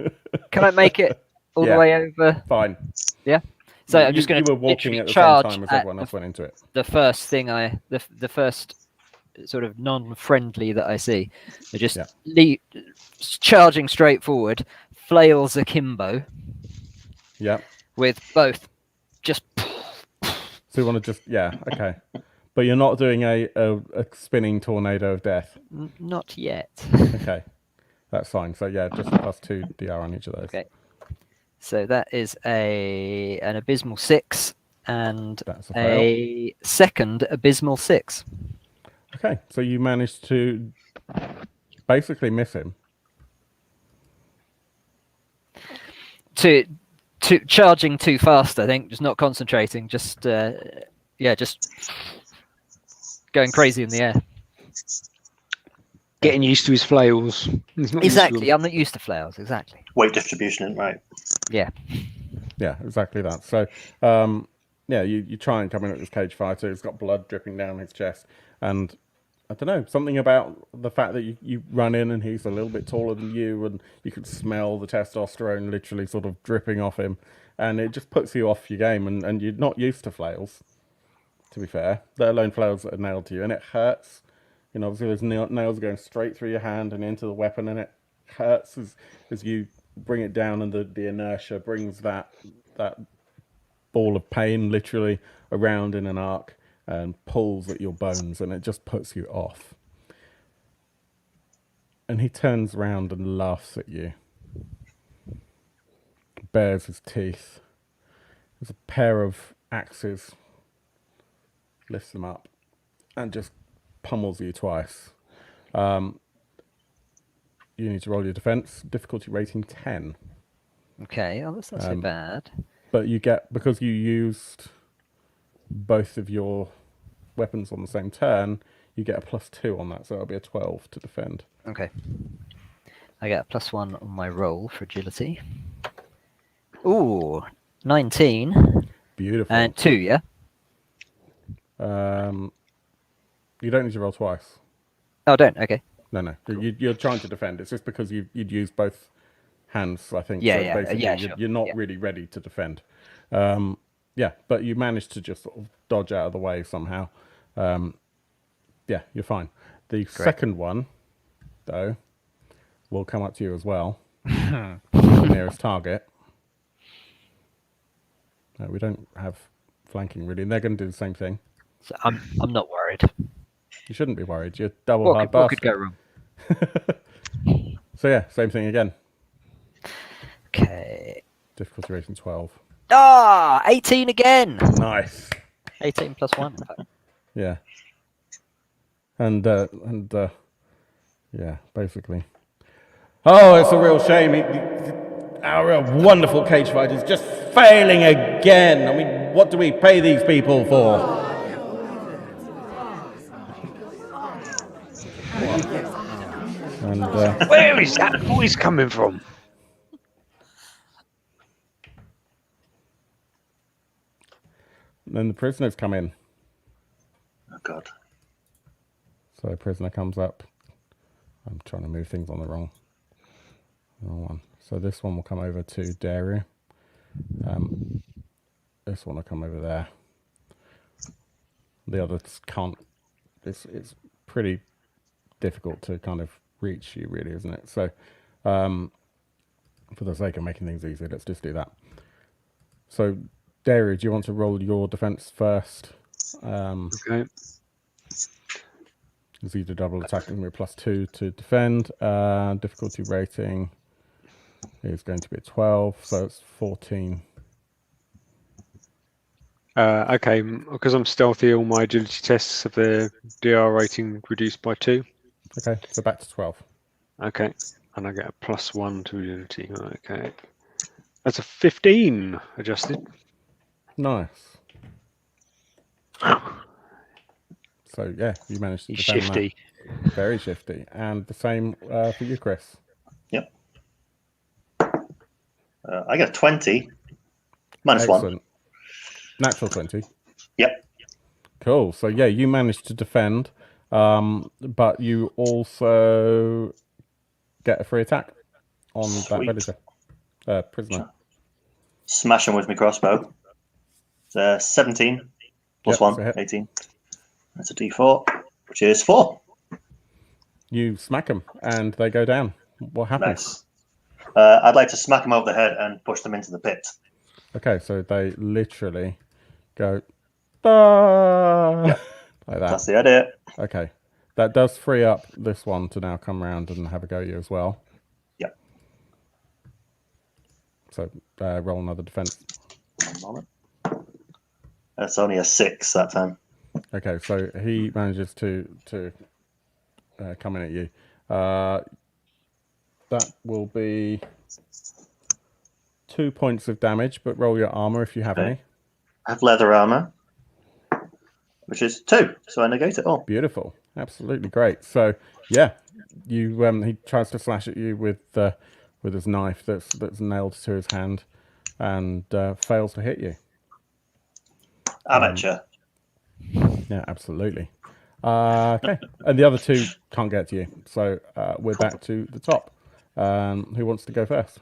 Can I make it all Yeah. the way over? Fine. Yeah. So I'm just You gonna were walking literally at the same charge time as at everyone else went into it. the first thing the first sort of non-friendly that I see. They're just charging straight forward. Flails Akimbo Yeah. with both just. So you want to just okay. But you're not doing a spinning tornado of death. Not yet. Okay. That's fine. So yeah, just +2 DR on each of those. Okay. So that is an abysmal 6 and That's a fail. a second abysmal 6. Okay, so you managed to basically miss him. To charging too fast, I think, just not concentrating, just just going crazy in the air. Getting used to his flails. He's not used to Exactly, them. I'm not used to flails. Exactly. Weight distribution isn't right. Yeah. Yeah, exactly that. So, you try and come in at this cage fighter. He's got blood dripping down his chest, and I don't know, something about the fact that you run in and he's a little bit taller than you, and you could smell the testosterone literally sort of dripping off him, and it just puts you off your game, and you're not used to flails, to be fair, let alone flails that are nailed to you, and it hurts. You know, obviously there's nails going straight through your hand and into the weapon, and it hurts as you bring it down, and the inertia brings that ball of pain literally around in an arc and pulls at your bones, and it just puts you off. And he turns around and laughs at you, bares his teeth. There's a pair of axes, lifts them up, and just pummels you twice. You need to roll your defense, difficulty rating 10. Okay, oh, that's not so bad. But you get, because you used both of your weapons on the same turn, you get a +2 on that, so it'll be a 12 to defend. Okay. I get a +1 on my roll for agility. Ooh, 19. Beautiful. And 2, yeah? You don't need to roll twice. Oh, I don't, okay. No. You're trying to defend. It's just because you'd used both hands, I think. Yeah, so yeah, basically yeah, sure. you're not really ready to defend. But you managed to just sort of dodge out of the way somehow. You're fine. The second one, though, will come up to you as well. The nearest target. No, we don't have flanking really, and they're going to do the same thing. So I'm not worried. You shouldn't be worried. You're double What hard could bastard. go wrong? So yeah, same thing again. Okay. Difficulty rating 12. 18 again. Nice. 18 +1. In fact. Yeah. And basically. Oh, it's a real shame. Our wonderful cage fighter is just failing again. I mean, what do we pay these people for? And Where is that voice coming from? then the prisoners come in. Oh God. So a prisoner comes up. I'm trying to move things on the wrong one. So this one will come over to Daru. This one will come over there. The others can't. It's pretty difficult to kind of reach you, really, isn't it? So for the sake of making things easy, let's just do that. So Daru, do you want to roll your defense first? Okay. It's either double attacking with +2 to defend. Difficulty rating is going to be a 12, so it's 14. Okay, because I'm stealthy, all my agility tests have their DR rating reduced by 2. Okay, so back to 12. Okay, and I get a +1 to agility. Okay, that's a 15 adjusted. Nice. So yeah, you managed to He's defend shifty. that. Very shifty. And the same for you, Chris. Yep. I got 20. -1. Excellent. Natural 20. Yep. Cool. So yeah, you managed to defend, but you also get a free attack on that Sweet. villager, prisoner. Smash him with my crossbow. It's 17 plus Yep, 1, it's a hit. 18. That's a D4, which is 4. You smack them, and they go down. What happens? Nice. I'd like to smack them over the head and push them into the pit. Okay, so they literally go, "Ah!" Yep. like that. That's the idea. Okay, that does free up this one to now come around and have a go at you as well. Yep. So roll another defense. 1 moment. That's only a 6 that time. Okay, so he manages to come in at you. That will be 2 points of damage, but roll your armor if you have Okay. any. I have leather armor, which is 2, so I negate it all. Beautiful, absolutely great. So yeah, you he tries to slash at you with his knife that's nailed to his hand, and fails to hit you. Amateur. Yeah, absolutely. Okay, and the other two can't get to you. So we're back to the top. Who wants to go first?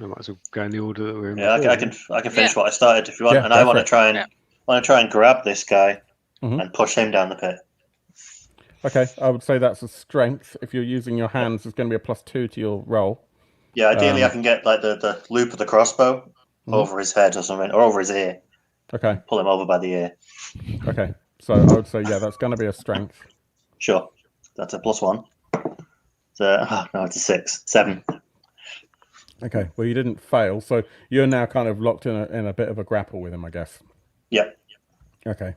I might as well go in the order that we're in. Yeah, before. I can finish Yeah. what I started if you want, Yeah, and I go want for to try and grab this guy Mhm. and push him down the pit. Okay, I would say that's a strength. If you're using your hands, it's going to be a +2 to your roll. Yeah, ideally I can get like the loop of the crossbow over his head or something, or over his ear. Okay, Pull him over by the ear. okay. So I would say, yeah, that's going to be a strength. Sure, that's a +1. No, it's a 6, 7. Okay, well, you didn't fail, so you're now kind of locked in a bit of a grapple with him, I guess. Yep. Okay.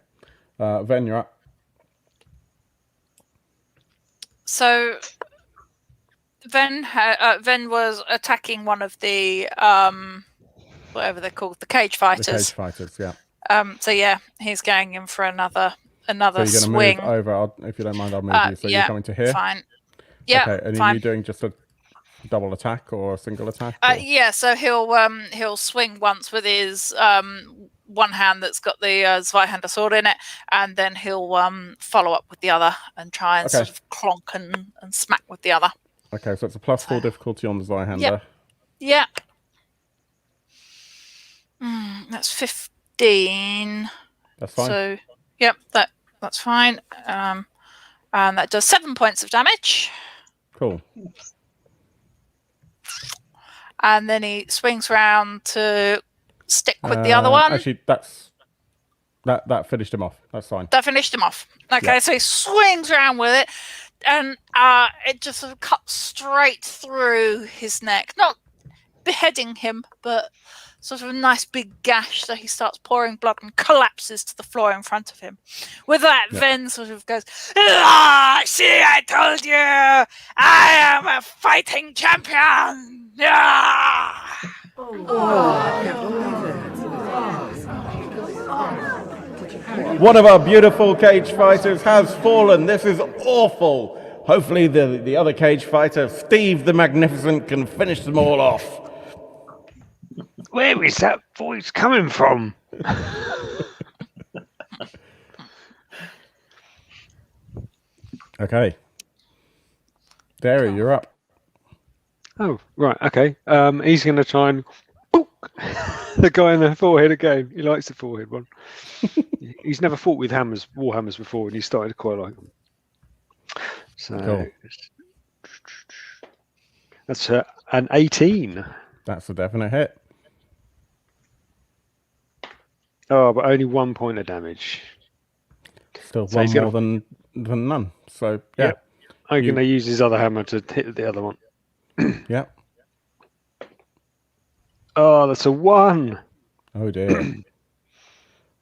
Ven, you're up. So Ven was attacking one of the whatever they're called, the cage The fighters. cage fighters, yeah. So yeah, he's going in for another So you're going to swing. move over. If you don't mind, I'll move you. So yeah, you're coming to here? Fine. Yeah, Okay, and are fine. you doing just a double attack or a single attack? Yeah, so he'll swing once with his one hand that's got the Zweihander sword in it, and then he'll follow up with the other and try and sort of clonk and smack with the other. Okay, so it's a +4 difficulty on the Zweihander. Yeah. That's 15. That's fine. So, yep, that's fine. And that does 7 points of damage. Cool. And then he swings round to stick with the other one. Actually, that finished him off. That's fine. That finished him off. Okay, Yeah. so he swings around with it, and it just sort of cuts straight through his neck. Not beheading him, but sort of a nice big gash, so he starts pouring blood and collapses to the floor in front of him. With that, Ven sort of goes, "Ah, see, I told you! I am a fighting champion! Ah!" One of our beautiful cage fighters has fallen. This is awful. Hopefully the other cage fighter, Steve the Magnificent, can finish them all off. Where is that voice coming from? Okay. Derry, you're up. Oh, right, okay. He's going to try and book the guy in the forehead again. He likes the forehead one. He's never fought with warhammers before, and he started to quite like them. So Cool. That's an 18. That's a definite hit. Oh, but only 1 point of damage. Still So one he's more gonna- than none. So yeah. Yep. I'm going to use his other hammer to hit the other one. Yeah. Oh, that's a 1. Oh dear.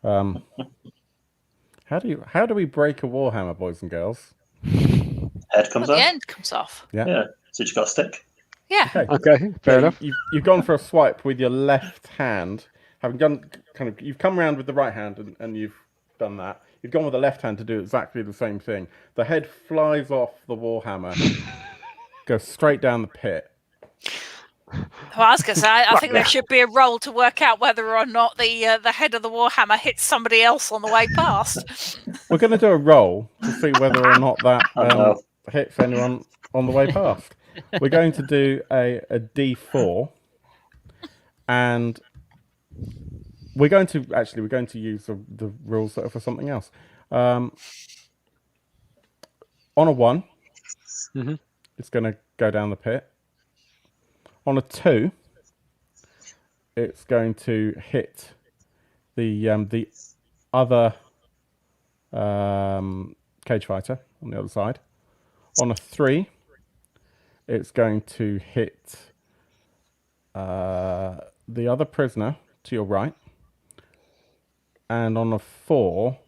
How do we break a warhammer, boys and girls? Head comes The out. end comes off. Yeah. So you just got a stick. Yeah. Okay, fair enough. You've gone for a swipe with your left hand. You've come around with the right hand, and you've done that. You've gone with the left hand to do exactly the same thing. The head flies off the warhammer, goes straight down the pit. Well, I was going to say, I think there should be a roll to work out whether or not the head of the warhammer hits somebody else on the way past. We're going to do a roll to see whether or not that hits anyone on the way past. We're going to do a D4, and we're going to use the rules that are for something else. On a 1, it's going to go down the pit. On a 2, it's going to hit the other cage fighter on the other side. On a 3, it's going to hit the other prisoner to your right. And on a 4,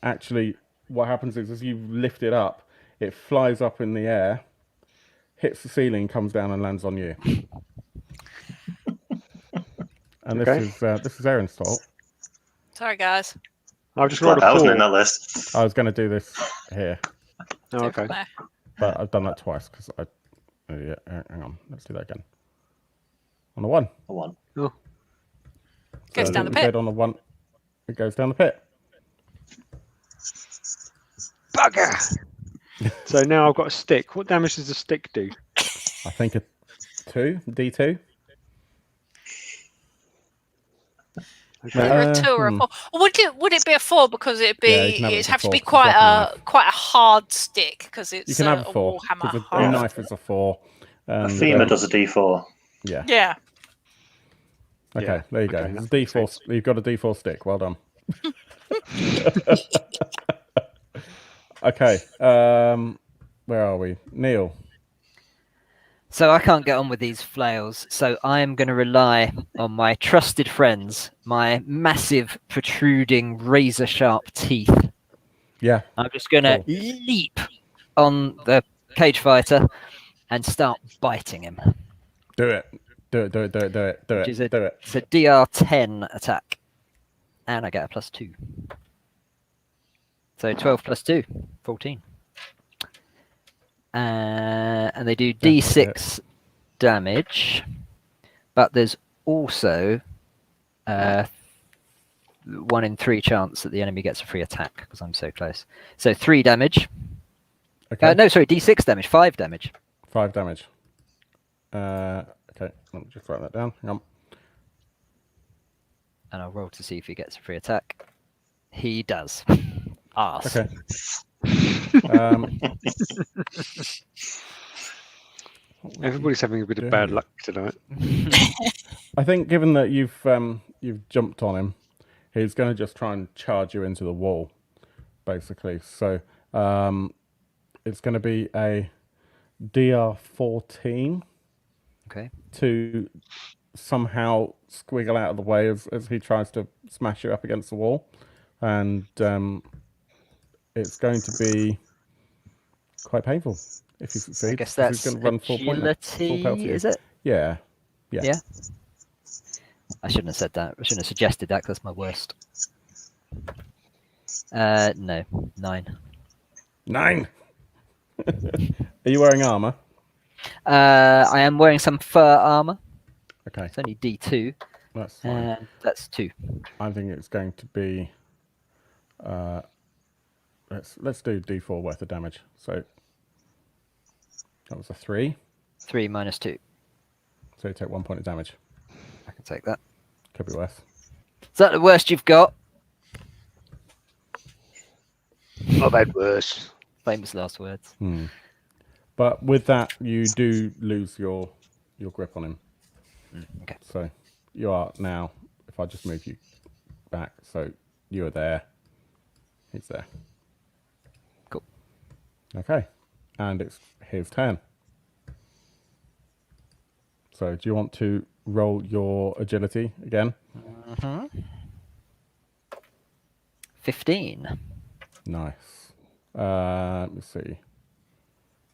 actually, what happens is as you lift it up, it flies up in the air, hits the ceiling, comes down and lands on you. And this is Aaron's fault. Sorry, guys. I've just rolled a That wasn't 4. in that list. I was going to do this here, Oh, okay. but I've done that twice because I. Yeah, hang on, let's do that again. On a 1. A 1. Oh. Goes down the pit. Dead on a 1. It goes down the pit. Bugger! So now I've got a stick. What damage does the stick do? I think a 2, D2. Okay. Either a 2 or a 4. Or would it be a 4 because it'd have to be four. quite It's a hard stick because it's You can have a 4. Warhammer A hard. knife is a 4. A femur does a D4. Yeah. Yeah. Okay, Yeah, there you go. okay, It's that makes D4. sense. You've got a D4 stick. Well done. Okay. Where are we? Neil. So I can't get on with these flails, so I am going to rely on my trusted friends, my massive, protruding, razor-sharp teeth. Yeah. I'm just going to leap on the cage fighter and start biting him. Do it. Do it. Which is Do it. It's a DR10 attack, and I get a +2. So 12 + 2, 14. And they do D6 damage, but there's also 1 in 3 chance that the enemy gets a free attack because I'm so close. So 3 damage. Okay. No, sorry, D6 damage, 5 damage. 5 damage. Okay. Let me just write that down. Hang on. And I'll roll to see if he gets a free attack. He does. Arse. Okay. Everybody's having a bit of bad luck tonight. I think given that you've jumped on him, he's going to just try and charge you into the wall, basically. So it's going to be a DR14 Okay. to somehow squiggle out of the way as he tries to smash you up against the wall. And it's going to be quite painful if you succeed. I guess 'cause that's he's going to run full agility, penalty. is it? Yeah. Yeah. I shouldn't have said that. I shouldn't have suggested that 'cause that's my worst. No, 9. 9. Are you wearing armor? I am wearing some fur armor. Okay, It's only D2. that's fine. That's 2. I think it's going to be. Let's do D4 worth of damage. So that was a 3. 3 minus 2. So you take 1 point of damage. I can take that. Could be worse. Is that the worst you've got? I've had worse. Famous last words. But with that, you do lose your grip on him. Okay. So you are now. If I just move you back, so you are there. He's there. Cool. Okay, and it's his turn. So do you want to roll your agility again? 15. Nice. Let me see.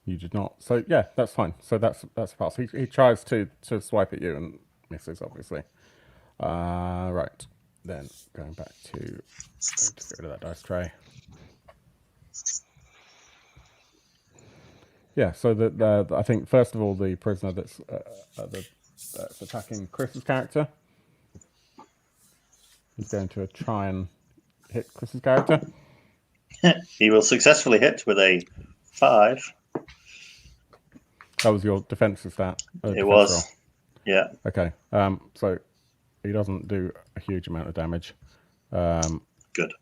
You did not. So yeah, that's fine. So that's a pass. He tries to swipe at you and misses, obviously. Right. then going back to just get rid of that dice tray. Yeah, so I think first of all the prisoner that's attacking Chris's character is going to try and hit Chris's character. He will successfully hit with a 5. That was your defensive stat. It was. Roll. Yeah. Okay. So he doesn't do a huge amount of damage. Good.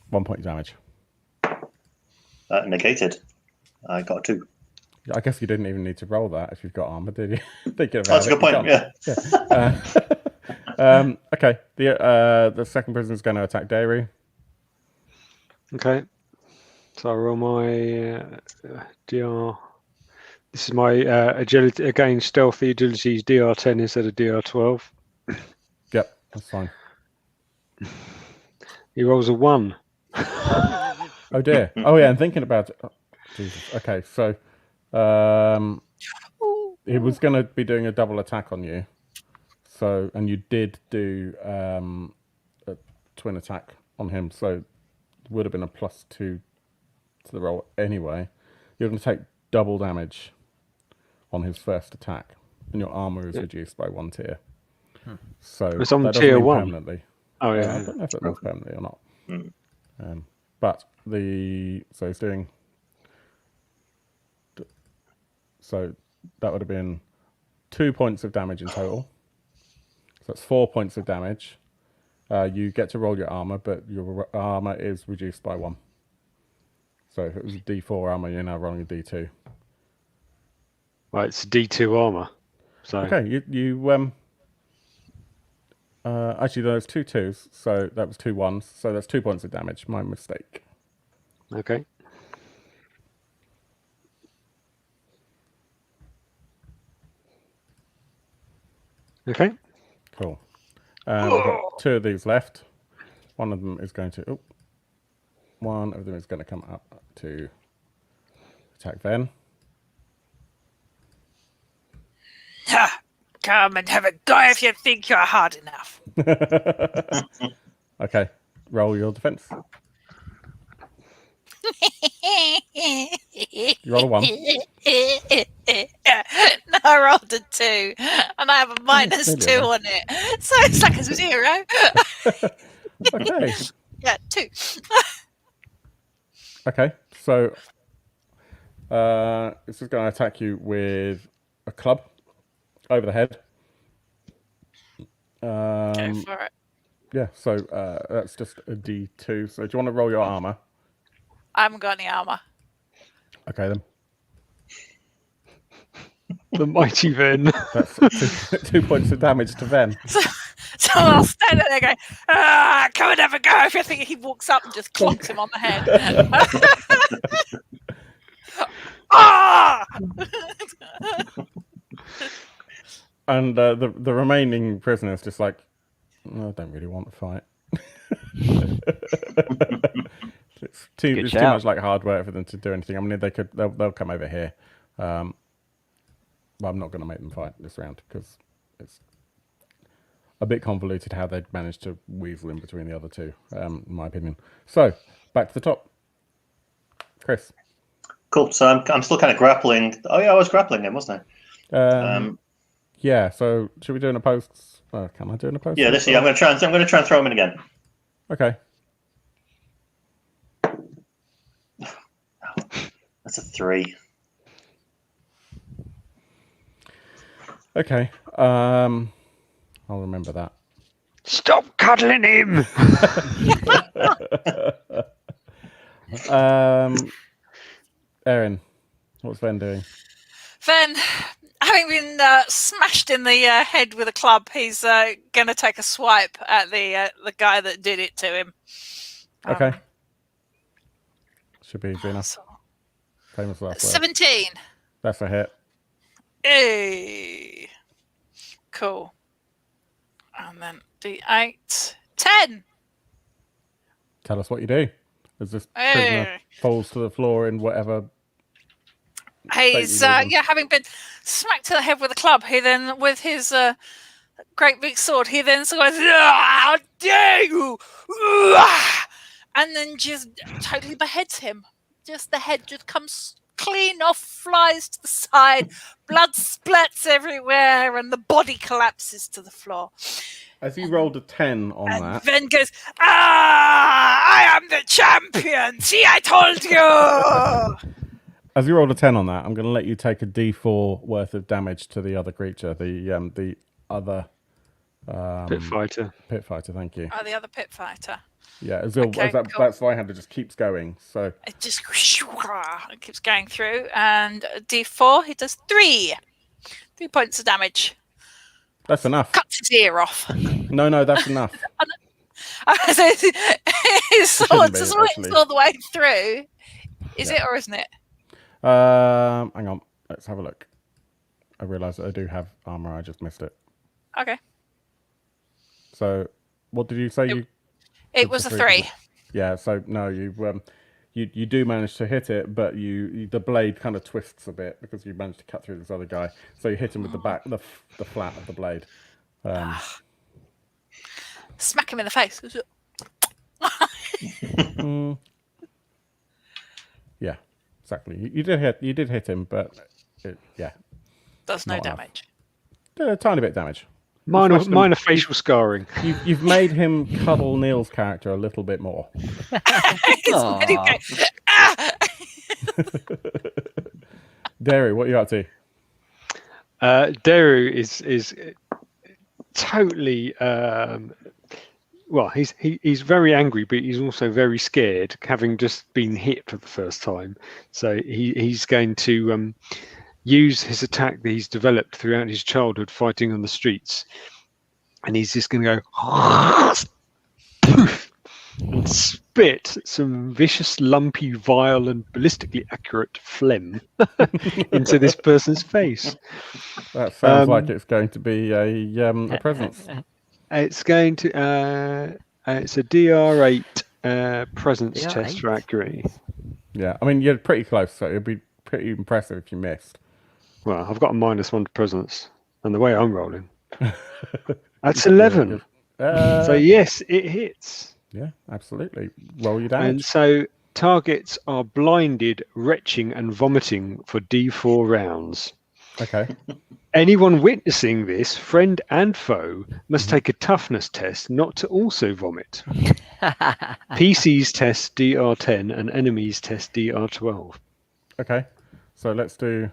1 point damage. Negated. I got a 2. I guess you didn't even need to roll that if you've got armor, did you? Thinking about That's a good point. Yeah. Okay. The second prisoner is going to attack Daru. Okay. So I roll my DR. This is my agility again. Stealthy agility is DR10 instead of DR12. Yep, that's fine. He rolls a 1. Oh dear. Oh yeah, I'm thinking about it. Oh, Jesus. Okay, so he was going to be doing a double attack on you. So, and you did do a twin attack on him, so it would have been a +2 to the roll anyway. You're going to take double damage on his first attack, and your armor is reduced by 1 tier. So it's on that tier doesn't mean 1. Permanently. Oh yeah. I don't know if it means permanently or not. But so he's doing. So that would have been 2 points of damage in total. So that's 4 points of damage. You get to roll your armor, but your armor is reduced by 1. So if it was a D4 armor, you're now rolling a D2. Right, it's D2 armor. So okay, you actually there's 2 2s, so that was 2 1s, so that's 2 points of damage. My mistake. Okay. Okay. Cool. We've got 2 of these left. One of them is going to. One of them is going to come up to attack Ven. Come and have a go if you think you're hard enough. Okay, roll your defense. You roll a 1. No, I rolled a 2, and I have a -2 on it, so it's like a 0. Okay. Yeah, 2. Okay, so this is going to attack you with a club over the head. Go for it. Yeah, so that's just a D2. So do you want to roll your armor? I haven't got any armor. Okay, then. The mighty Ven. That's 2 points of damage to Ven. So I'll stand there going, come and have a go if you think he walks up and just clonks him on the head. Ah! And the remaining prisoners just like, I don't really want to fight. It's too much like hard work for them to do anything. I mean, they'll come over here. But I'm not going to make them fight this round because it's a bit convoluted how they'd managed to weasel in between the other two, in my opinion. So back to the top, Chris. Cool. So I'm still kind of grappling. Oh yeah, I was grappling him, wasn't I? Yeah. So should we do an opposed? Can I do an opposed? Yeah. This year I'm going to try and throw him in again. Okay. That's a 3. Okay. I'll remember that. Stop cuddling him. Erin, what's Ven doing? Ven, having been smashed in the head with a club, he's going to take a swipe at the guy that did it to him. Okay. Should be easy enough. Famous last word. 17. That's a hit. Hey. Cool. And then D8. 10. Tell us what you do. As this prisoner falls to the floor in whatever. He's having been smacked to the head with a club, he then, with his great big sword, he then goes, "How dare you!" And then just totally beheads him. Just the head just comes clean off, flies to the side, blood splats everywhere, and the body collapses to the floor. As you rolled a 10 on And that, then goes, I am the champion! See, I told you! as you rolled a 10 on that, I'm going to let you take a D4 worth of damage to the other creature, the other Pit fighter. pit fighter. Thank you. Oh, the other pit fighter. Yeah, as Okay, that cool. Zweihander just keeps going. So It just it keeps going through. And D4, he does 3 points of damage. that's enough. Cuts his ear off. No, that's enough. So his sword be, just actually. swings all the way through. Is it or isn't it? Hang on, let's have a look. I realise that I do have armor. I just missed it. Okay. So, what did you say? It was a 3. Yeah. So no, you do manage to hit it, but the blade kind of twists a bit because you managed to cut through this other guy. So you hit him with the flat of the blade. Smack him in the face. Yeah, exactly. You did hit him, but Does no Not enough. damage. a tiny bit of damage. Minor facial scarring. You've made him cuddle Neil's character a little bit more. Derry, what are you up to? Deru is totally well. He's very angry, but he's also very scared, having just been hit for the first time. So he's going to use his attack that he's developed throughout his childhood fighting on the streets, and he's just going to go poof, and spit some vicious, lumpy, vile, and ballistically accurate phlegm into this person's face. That sounds like it's going to be a presence. It's going to it's a DR8 presence DR8? test for accuracy. Yeah, I mean you're pretty close, so it'd be pretty impressive if you missed. Well, I've got a -1 to presence, and the way I'm rolling, that's 11. So yes, it hits. Yeah, absolutely. Roll your And damage. so targets are blinded, retching, and vomiting for D4 rounds. Okay. Anyone witnessing this, friend and foe, must take a toughness test not to also vomit. PCs test DR10 and enemies test DR12. Okay. So let's do.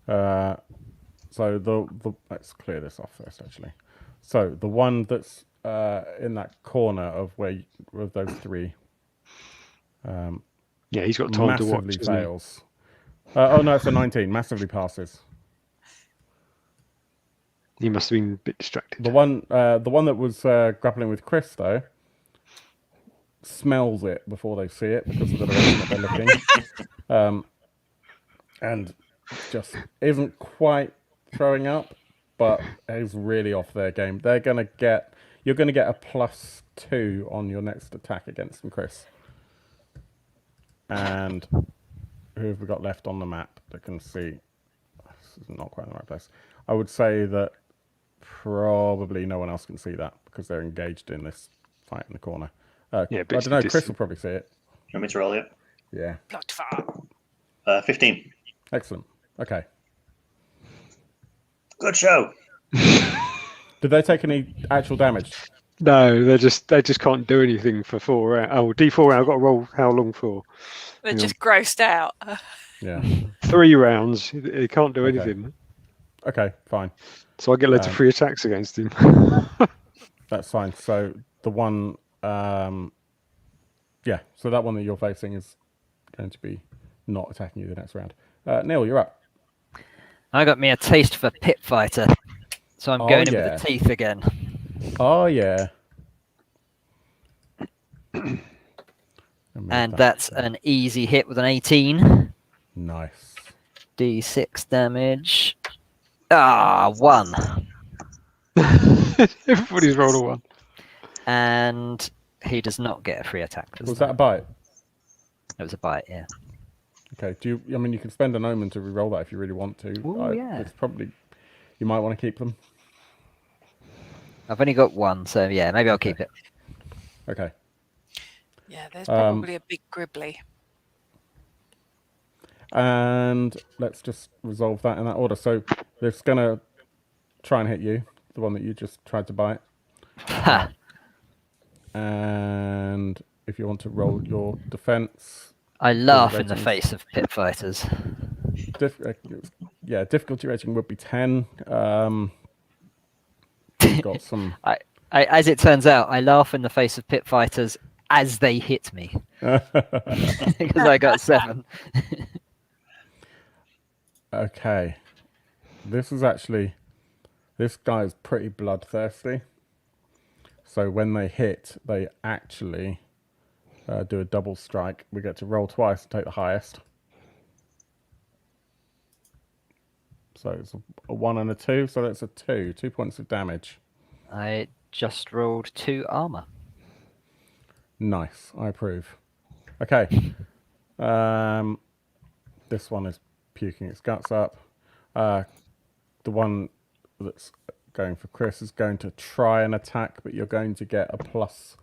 So the let's clear this off first, actually. So the one that's in that corner of of those 3. Yeah, he's got time to watch. Massively Isn't he? fails. Oh no, it's a 19. Massively passes. He must have been a bit distracted. The one that was grappling with Chris though smells it before they see it because of the direction that they're looking, and just isn't quite throwing up, but is really off their game. You're gonna get a +2 on your next attack against them, Chris. And who have we got left on the map that can see? This is not quite in the right place. I would say that probably no one else can see that because they're engaged in this fight in the corner. Yeah, I but don't know. Chris will probably see it. You want me to roll it? Yeah. Blood fart. 15. Excellent. Okay. Good show. Did they take any actual damage? No, they just can't do anything for 4 rounds. Oh, D4 round. I've got to roll how long for? They're just grossed out. Yeah. 3 rounds. He can't do anything. Okay, fine. So I get loads of free attacks against him. That's fine. So the one, so that one that you're facing is going to be not attacking you the next round. Neil, you're up. I got me a taste for pit fighter, so I'm going in yeah. with the teeth again. Oh yeah. And that's an easy hit with an 18. Nice. D6 damage. 1. Everybody's rolled a 1. And he does not get a free attack. Was that a bite? It was a bite, yeah. Okay. You can spend an omen to re-roll that if you really want to. Ooh, yeah. It's probably you might want to keep them. I've only got one, so yeah, maybe I'll keep it. Okay. Yeah, there's probably a big gribbly. And let's just resolve that in that order. So it's going to try and hit you, the one that you just tried to bite. And if you want to roll your defense. I laugh in the face of pit fighters. Difficulty rating would be 10. You've got some. As it turns out, I laugh in the face of pit fighters as they hit me. Because I got 7. Okay. This guy is pretty bloodthirsty. So when they hit, they actually do a double strike. We get to roll twice and take the highest. So it's a 1 and a 2, so that's a 2. 2 points of damage. I just rolled 2 armor. Nice, I approve. Okay. This one is puking its guts up. The one that's going for Chris is going to try and attack, but you're going to get a plus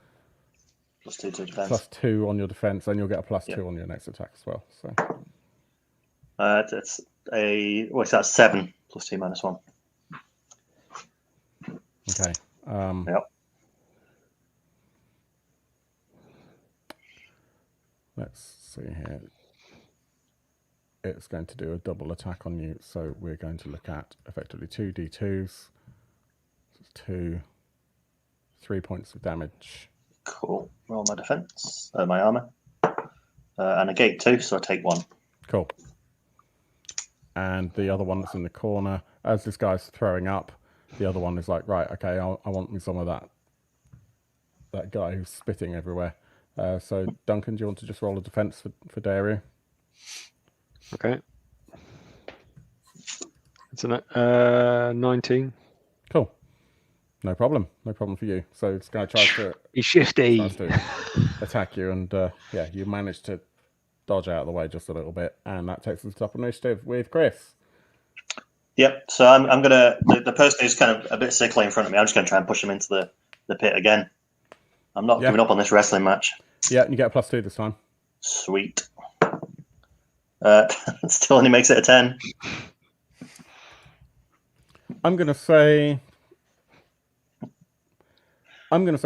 2 to defense. plus 2 on your defense, and you'll get a plus 2 on your next attack as well. So it's that's 7 plus 2 minus 1. okay. Yep. Let's see here. It's going to do a double attack on you, so we're going to look at effectively 2 d2s. 2, 3 points of damage. Cool. Roll my defense, my armor, and a gate 2, so I take 1. Cool. And the other one that's in the corner, as this guy's throwing up, the other one is like, right, okay, I want me some of that guy who's spitting everywhere. So Duncan, do you want to just roll a defense for Dario? Okay. It's a 19. Cool. No problem. No problem for you. So this guy tries to He's shifty. attack you, and you manage to dodge out of the way just a little bit, and that takes us to top initiative with Chris. Yep. So I'm gonna the person who's kind of a bit sickly in front of me. I'm just gonna try and push him into the pit again. I'm not giving up on this wrestling match. Yeah, and you get a plus 2 this time. Sweet. Still only makes it a 10. I'm gonna say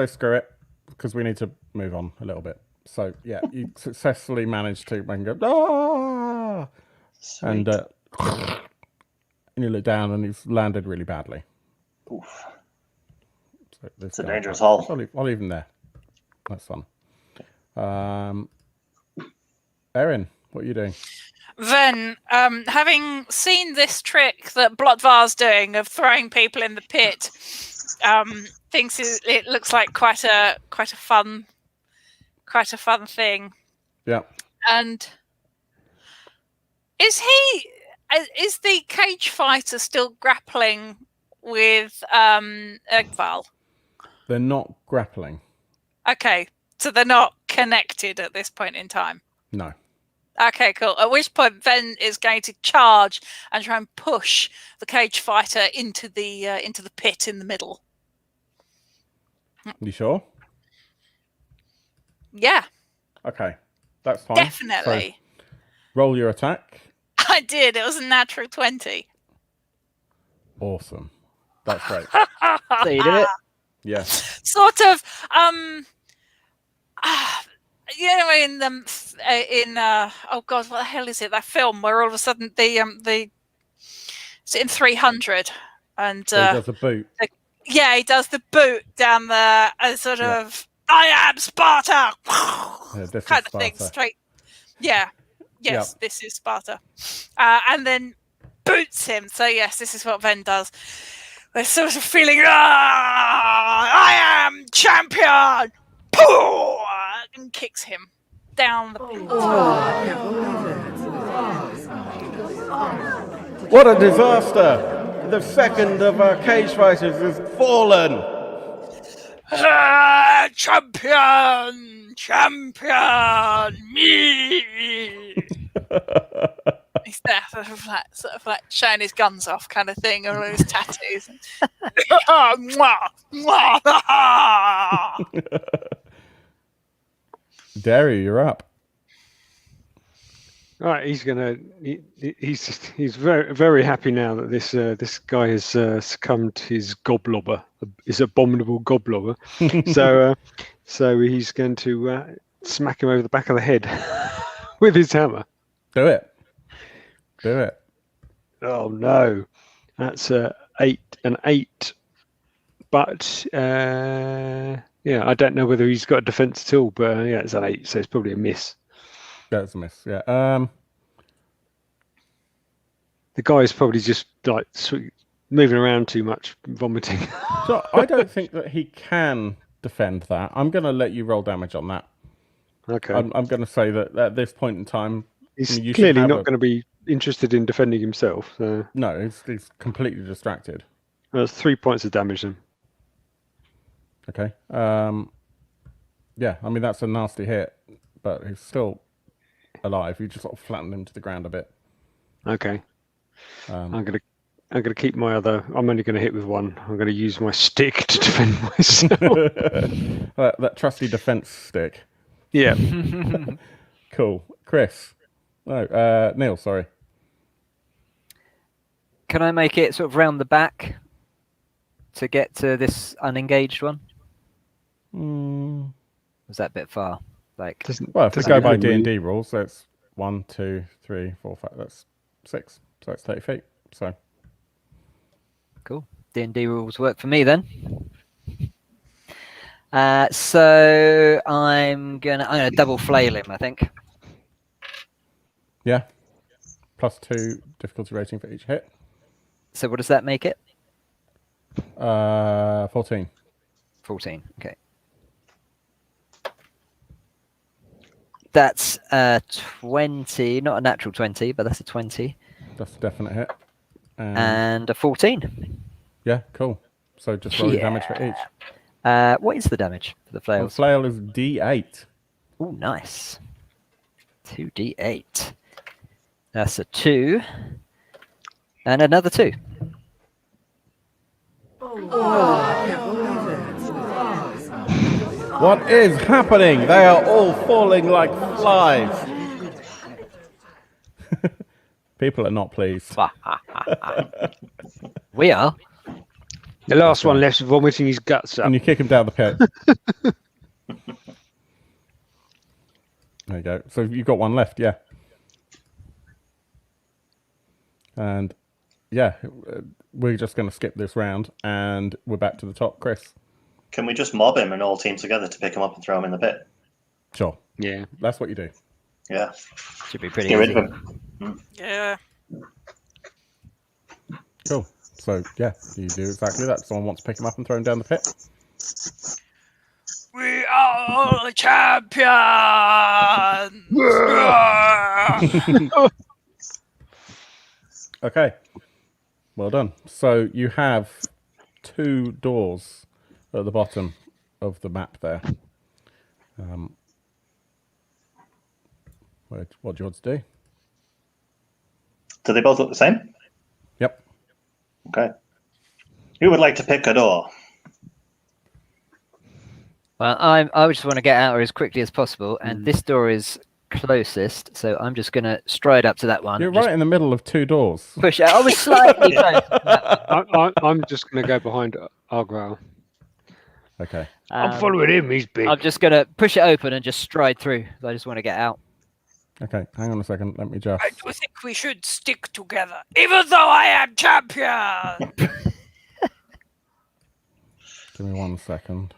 screw it, because we need to move on a little bit. So yeah, you successfully managed to make him go and you look down and he's landed really badly. Oof. So it's a dangerous haul. I'll leave him there. That's fun. Erin, what are you doing? Then, having seen this trick that Blotvar's doing of throwing people in the pit, thinks it looks like quite a fun thing. Yeah. And is the cage fighter still grappling with Egval? They're not grappling. Okay, so they're not connected at this point in time. No. Okay, cool. At which point, Ven is going to charge and try and push the cage fighter into the pit in the middle. You sure? Yeah. Okay, that's fine. Definitely. So, roll your attack. I did. It was a natural 20. Awesome. That's great. So you did it? Yes. Sort of. In oh god, what the hell is it? That film where all of a sudden it's in 300 and So he does a boot. he does the boot down there and sort of I am Sparta kind of thing straight. Yeah. Yes, this is Sparta. And then boots him. So yes, this is what Ven does. We're sort of feeling I am champion. And kicks him down the pit. What a disaster! The second of our cage fighters has fallen! Champion! Me! He's there sort of like showing his guns off kind of thing, or his tattoos. Derry, you're up. Right, he's very very happy now that this guy has succumbed to his his abominable goblobber. So he's going to smack him over the back of the head with his hammer. Do it. Oh no, that's an 8. But yeah, I don't know whether he's got a defense at all. But yeah, it's an 8, so it's probably a miss. That's a miss. Yeah. The guy's probably just like moving around too much, vomiting. So I don't think that he can defend that. I'm going to let you roll damage on that. Okay. I'm going to say that at this point in time, He's you should clearly have not going to be interested in defending himself. So No, he's completely distracted. that's 3 points of damage then. Okay. Yeah, I mean that's a nasty hit, but he's still alive. You just sort of flatten him to the ground a bit. Okay. I'm gonna keep my other. I'm only gonna hit with one. I'm gonna use my stick to defend myself. that trusty defense stick. Yeah. Cool. Chris. No, Neil, sorry. Can I make it sort of round the back to get to this unengaged one? Was that a bit far? Like, Well, if we go by D&D rules, that's 1, 2, 3, 4, 5. That's 6. So that's 30 feet. So cool. D&D rules work for me then. So I'm gonna double flail him, I think. yeah, +2 difficulty rating for each hit. So what does that make it? 14. 14. Okay. That's 20, not a natural 20, but that's a 20. That's a definite hit. And a 14. Yeah, cool. So just roll your damage for each. What is the damage for the The flails? flail is D8. Oh, nice. 2d8. That's a 2. And another 2. What is happening? They are all falling like flies. People are not pleased. We are. The last one left vomiting his guts up. And you kick him down the pit. There you go. So you've got one left, yeah. And yeah, we're just going to skip this round and we're back to the top. Chris. Can we just mob him and all team together to pick him up and throw him in the pit? Sure. Yeah. That's what you do. Yeah. Should be pretty Get rid easy. of him. Yeah. Cool. So yeah, you do exactly that. Someone wants to pick him up and throw him down the pit. We are all the champions! Okay. Well done. So you have 2 doors at the bottom of the map there. What do you want to do? Do they both look the same? Yep. Okay. Who would like to pick a door? Well, I just want to get out as quickly as possible, and this door is closest, so I'm just going to stride up to that one. You're and just right in the middle of 2 doors. push it. I was slightly close. I'm just going to go behind Argyle. Okay. I'm following him. He's big. I'm just going to push it open and just stride through. I just want to get out. Okay. Hang on a second. Let me just. I do think we should stick together, even though I am champion! Give me 1 second.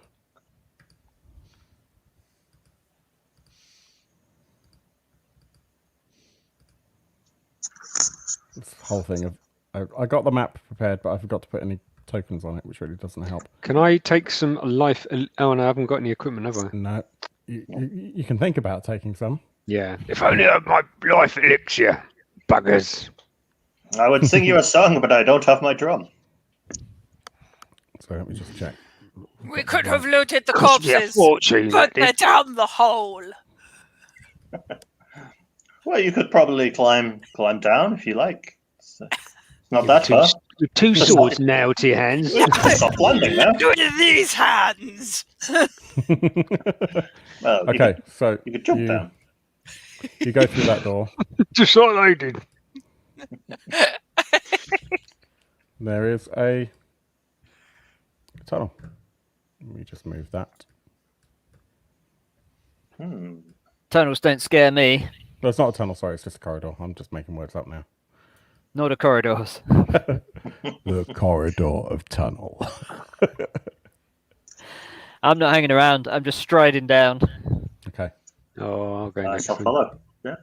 This whole thing of I got the map prepared, but I forgot to put any tokens on it, which really doesn't help. Can I take some life? Oh, no, I haven't got any equipment, have I? No, you can think about taking some. Yeah. If only I had my life elixir, buggers. I would sing you a song, but I don't have my drum. So let me just check. We could have looted the Cost me a corpses, fortune. but that they're did. down the hole. Well, you could probably climb down if you like. It's not that far. With two swords now to your hands. It's soft landing now. Do it with these hands. Well, Okay, so you could jump down. You go through that door. Just like I did. There is a tunnel. Let me just move that. Tunnels don't scare me. No, it's not a tunnel, sorry, it's just a corridor. I'm just making words up now. Nor the corridors. The corridor of tunnel. I'm not hanging around. I'm just striding down. Okay, Oh, I'll go next. I'll follow. Yeah.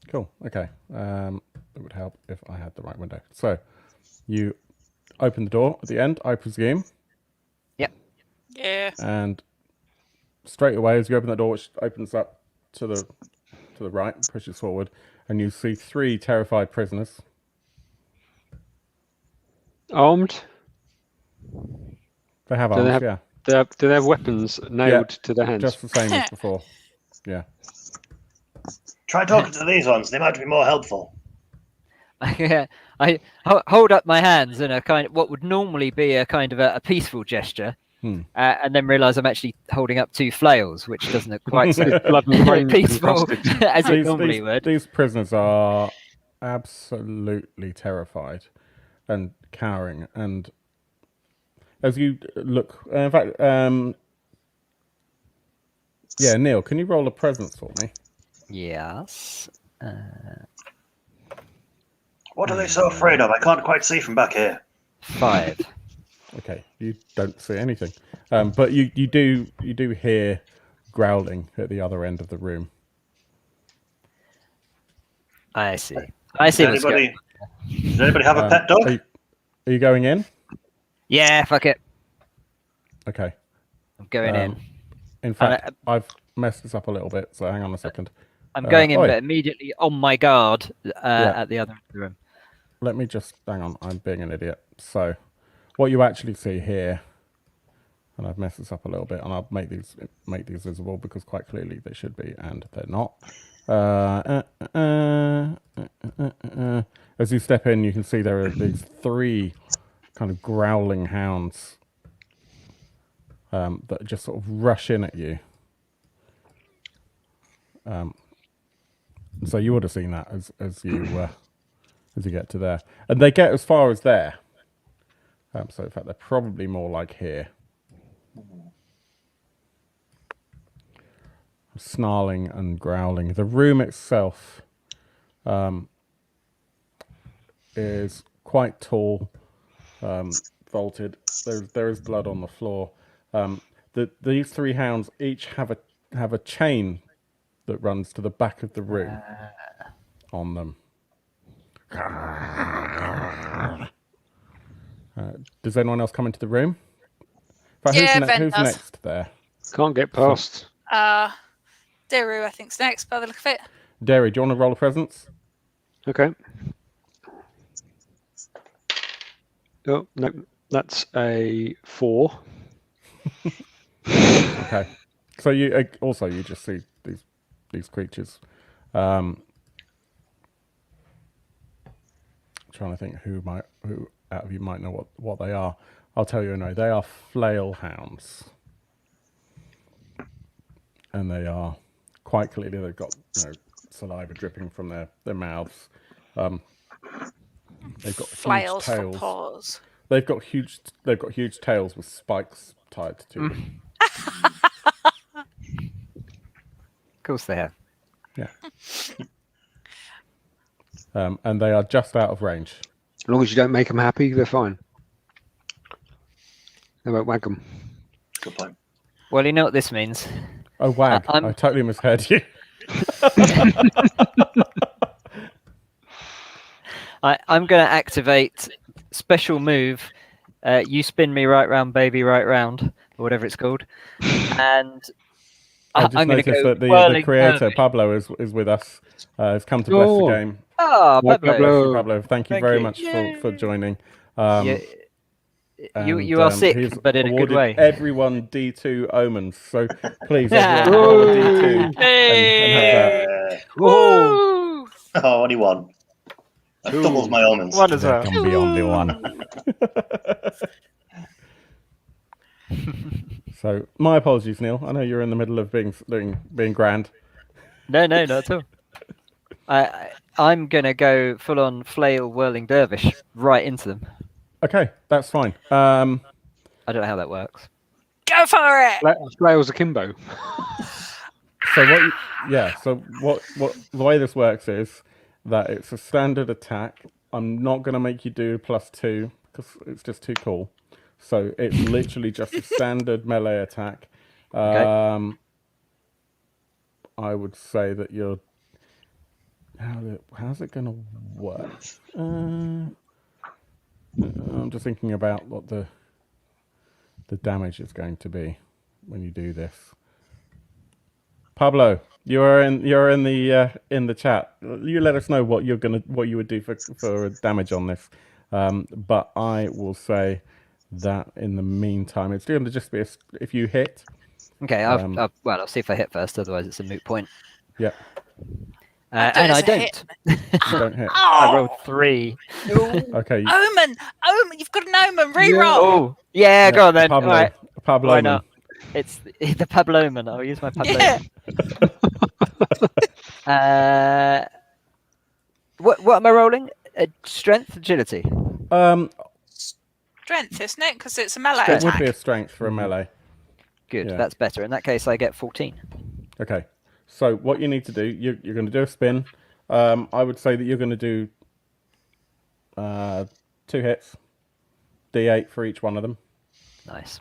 cool. Okay, it would help if I had the right window. So, you open the door at the end, I presume. Yeah. And straight away, as you open that door, which opens up to the right, pushes forward, and you see 3 terrified prisoners. Armed? They have Do arms, they have- yeah, Do they have weapons nailed to their hands? just the same as before. Yeah. Try talking to these ones. They might be more helpful. I hold up my hands in a kind of what would normally be a kind of a peaceful gesture, and then realise I'm actually holding up 2 flails, which doesn't look quite so Blood and brain peaceful encrusted. as it normally would. These prisoners are absolutely terrified and cowering. And as you look, in fact, yeah, Neil, can you roll a presence for me? Yes. What are they so afraid of? I can't quite see from back here. 5. Okay, you don't see anything, but you do hear growling at the other end of the room. I see. I see what's going on. Does anybody have a pet dog? Are you going in? Yeah, fuck it. Okay. I'm going in. In fact, I've messed this up a little bit, so hang on a second. I'm going in, oi. but immediately on my guard at the other end of the room. Let me just hang on. I'm being an idiot. So, what you actually see here, and I've messed this up a little bit, and I'll make these visible because quite clearly they should be, and they're not. As you step in, you can see there are these 3 kind of growling hounds that just sort of rush in at you. So you would have seen that as you get to there, and they get as far as there. So in fact, they're probably more like here, snarling and growling. The room itself is quite tall, vaulted. There is blood on the floor. These 3 hounds each have a chain that runs to the back of the room on them. Does anyone else come into the room? But Yeah, who's Ben does. next there? Can't get past. Deru, I think's next by the look of it. Derry, do you want to roll a presence? Okay. Oh, no. That's a 4. Okay. So you just see these creatures. Trying to think who out of you might know what they are. I'll tell you anyway. They are flail hounds, and they are quite clearly they've got saliva dripping from their mouths. They've got Flails huge for tails. paws. They've got huge tails with spikes tied to them. Of course they have. Yeah. And they are just out of range. As long as you don't make them happy, they're fine. They won't whack them. Good point. Well, you know what this means. Oh, wag. I'm- I totally misheard you. I'm going to activate special move. You spin me right round, baby, right round, or whatever it's called. And I just I'm going to noticed go that the whirling creator, derby. Pablo, is with us. Has come to bless Oh. the game. Oh, Well, Pablo. Pablo. Pablo, thank you Thank very you. much for joining. You are sick, he's but in a good awarded way. Everyone D2 omens. So please, everyone, roll a D2 and have that. Yeah. Oh, Woo! Oh, only one. That Cool. doubles my omens. One as There well. can be only one. So my apologies, Neil. I know you're in the middle of being grand. No, not at all. I'm gonna go full on flail whirling dervish right into them. Okay, that's fine. I don't know how that works. Go for it! Flails Akimbo. So what the way this works is that it's a standard attack. I'm not going to make you do +2 because it's just too cool. So it's literally just a standard melee attack. Okay. I would say that you're. How's it going to work? I'm just thinking about what the damage is going to be when you do this. Pablo, you're in the chat. You let us know what you would do for damage on this. But I will say that in the meantime, it's going to just be if you hit. Okay. I'll see if I hit first. Otherwise, it's a moot point. Yeah. And I don't. hit. You don't hit. I Oh, rolled 3. Okay. omen! You've got an omen. Reroll. Oh, yeah. Go on then. Pablo. All right. Pablo. Why not? It's the Pabloman. I'll use my Pabloman. Yeah. What am I rolling? Strength, agility. Strength, isn't it? Because it's a melee It would attack. be a strength for a melee. Good. Yeah. That's better. In that case, I get 14. Okay. So what you need to do, you're going to do a spin. I would say that you're going to do 2 hits, D8 for each one of them. Nice.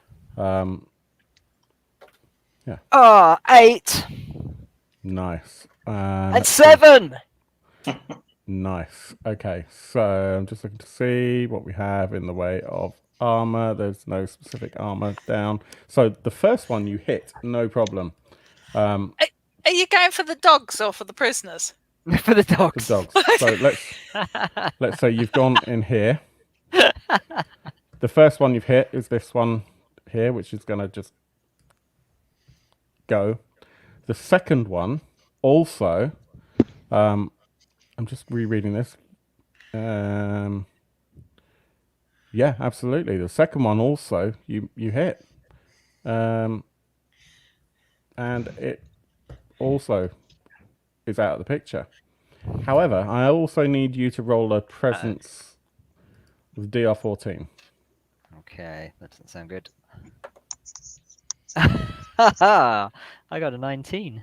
Yeah. Oh, 8 Nice. and 7. Nice. Okay, so I'm just looking to see what we have in the way of armor. There's no specific armor down. So the first one you hit, no problem. Are you going for the dogs or for the prisoners? For the dogs. The dogs. So let's say you've gone in here. The first one you've hit is this one here, which is going to just go. The second one also, I'm just rereading this. Yeah, absolutely. The second one also you hit, and it also is out of the picture. However, I also need you to roll a presence with DR14. Okay, that doesn't sound good. I got a 19.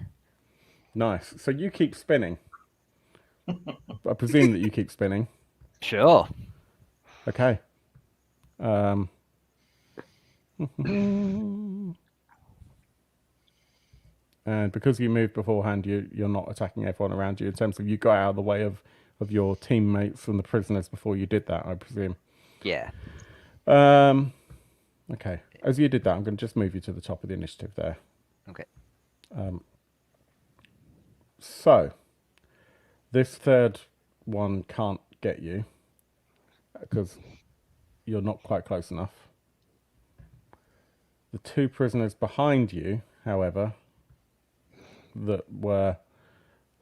Nice. So you keep spinning. I presume that you keep spinning. Sure. Okay. And because you moved beforehand, you're not attacking everyone around you. In terms of you got out of the way of your teammates and the prisoners before you did that, I presume. Yeah. Okay. As you did that, I'm going to just move you to the top of the initiative there. Okay. So, this third one can't get you because you're not quite close enough. The 2 prisoners behind you, however, that were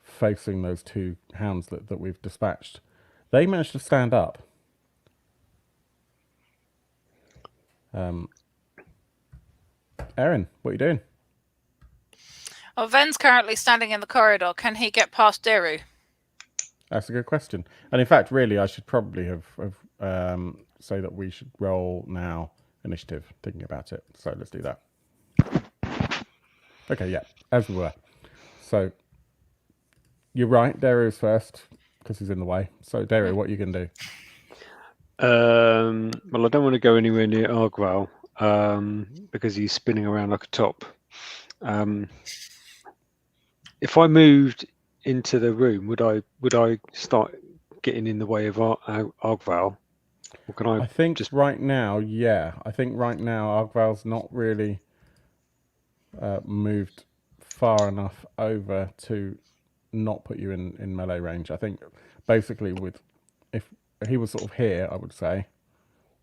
facing those 2 hounds that we've dispatched, they managed to stand up. Erin, what are you doing? Well, Ven's currently standing in the corridor. Can he get past Deru? That's a good question. And in fact, really, I should probably have say that we should roll now initiative, thinking about it. So let's do that. Okay, yeah, as we were. So you're right, Deru's first because he's in the way. So Deru, what are you going to do? Well, I don't want to go anywhere near Argval because he's spinning around like a top. If I moved into the room, would I start getting in the way of Argval? Or can I think just right now, yeah. I think right now Argval's not really moved far enough over to not put you in melee range. I think basically if he was sort of here, I would say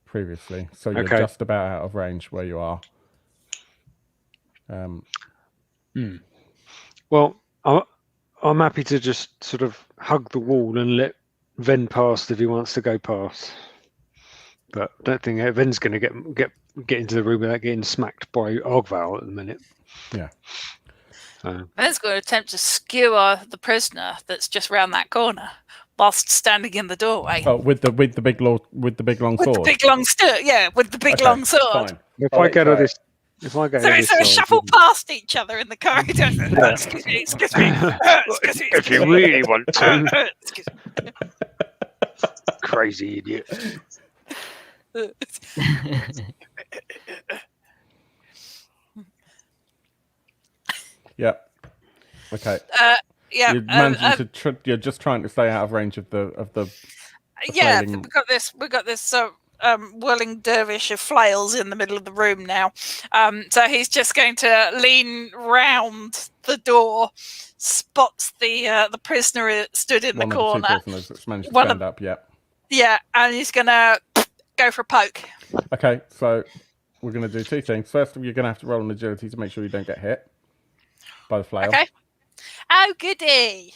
previously, so you're Okay. just about out of range where you are. Well, I'm happy to just sort of hug the wall and let Ven past if he wants to go past. But I don't think Ven's going to get into the room without getting smacked by Ogval at the minute. Yeah. So. Ben's going to attempt to skewer the prisoner that's just round that corner, whilst standing in the doorway. Oh, with the big long sword. With the big long with the big long sword. Fine. If I go to this So we shuffle past each other in the corridor. Excuse me. If you really want to. Crazy idiot. Yeah. Okay. Yeah. You're managing to. You're just trying to stay out of range of the. Yeah, flailing. we got this whirling dervish of flails in the middle of the room now. So he's just going to lean round the door, spots the prisoner stood in the corner. One of the two prisoners that's managed to stand up. Yeah. Yeah, and he's gonna go for a poke. Okay, so we're going to do two things. First, you're going to have to roll an agility to make sure you don't get hit by the flail. Okay. Oh, goody.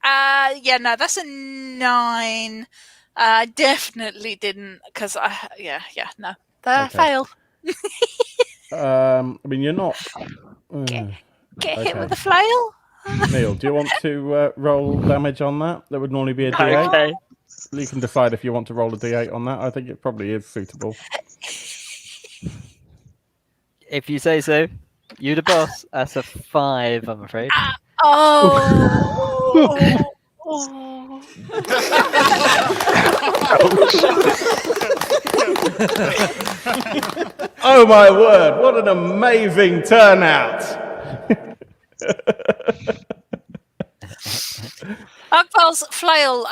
Yeah, no, that's a 9. Definitely didn't, because no, fail. I mean, you're not. Get hit with a flail. Neil, do you want to roll damage on that? That would normally be a D8. Okay. You can decide if you want to roll a D8 on that. I think it probably is suitable. If you say so. You the boss. That's a 5, I'm afraid. Oh. Oh my word, what an amazing turnout! Akbal's flail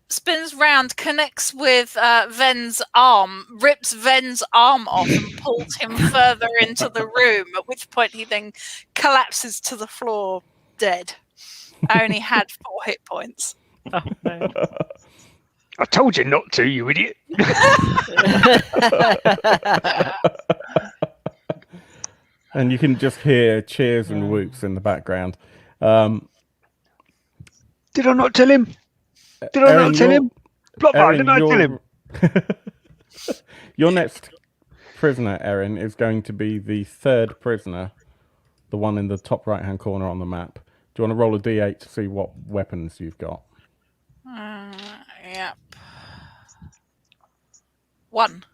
spins round, connects with Ven's arm, rips Ven's arm off and pulls him further into the room, at which point he then collapses to the floor dead. I only had 4 hit points. Oh, no. I told you not to, you idiot. And you can just hear cheers and whoops in the background. Did I not tell him? Did I not tell him? Blockbar, did I tell him? Your next prisoner, Erin, is going to be the 3rd prisoner, the one in the top right-hand corner on the map. Do you want to roll a d8 to see what weapons you've got? Yep. 1.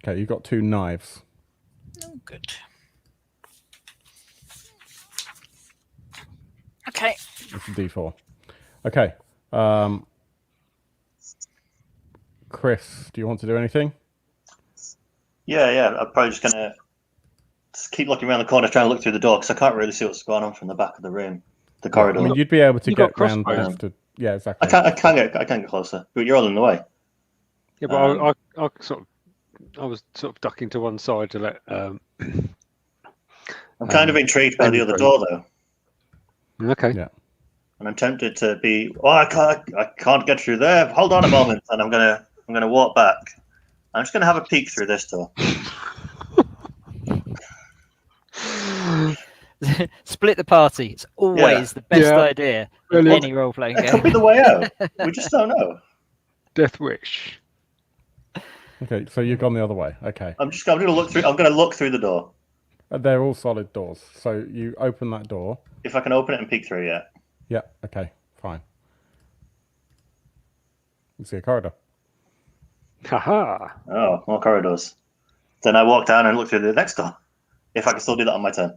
Okay, you've got 2 knives. Oh, good. Okay. It's a d4. Okay. Chris, do you want to do anything? Yeah. I'm probably just gonna keep looking around the corner, trying to look through the door because I can't really see what's going on from the back of the room, the corridor. I mean, you'd be able to You've get got round crossbows. past to. Yeah, exactly. I can't get closer, but you're all in the way. Yeah, but I was sort of ducking to one side to let. I'm kind of intrigued by the other door, though, Okay. Yeah. and I'm tempted to be. Oh, I can't get through there. Hold on a moment, and I'm gonna walk back. I'm just gonna have a peek through this door. Split the party. It's always the best idea in Brilliant. any role-playing That could be game. the way out. We just don't know. Death wish. Okay, so you've gone the other way. Okay. I'm gonna look through. I'm gonna look through the door. They're all solid doors. So you open that door. If I can open it and peek through, yeah. Yeah, okay, fine. You see a corridor. Haha. Oh, more corridors. Then I walk down and look through the next door. If I can still do that on my turn.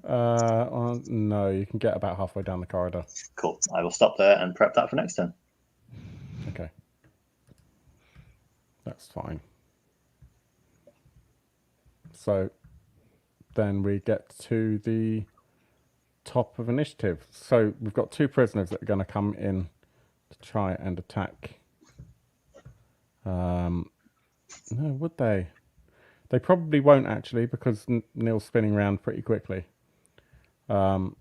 No, you can get about halfway down the corridor. Cool. I will stop there and prep that for next turn. Okay. That's fine. So then we get to the top of initiative. So we've got 2 prisoners that are going to come in to try and attack. No, would they? They probably won't actually, because Neil's spinning around pretty quickly. So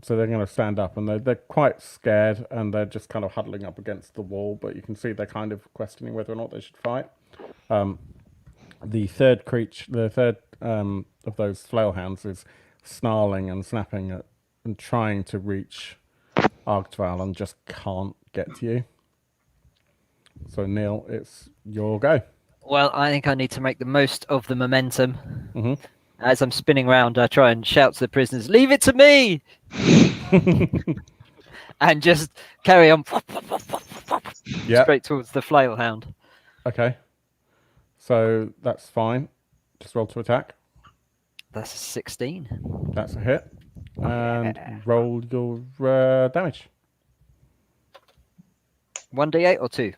they're going to stand up, and they're quite scared, and they're just kind of huddling up against the wall. But you can see they're kind of questioning whether or not they should fight. The third of those flail hounds is snarling and snapping at, and trying to reach Argtval and just can't get to you. So Neil, it's your go. Well, I think I need to make the most of the momentum. Mhm. As I'm spinning round, I try and shout to the prisoners, "Leave it to me!" and just carry on Yeah. straight towards the flail hound. Okay. So that's fine. Just roll to attack. That's a 16. That's a hit. And roll your damage. 1d8 or 2?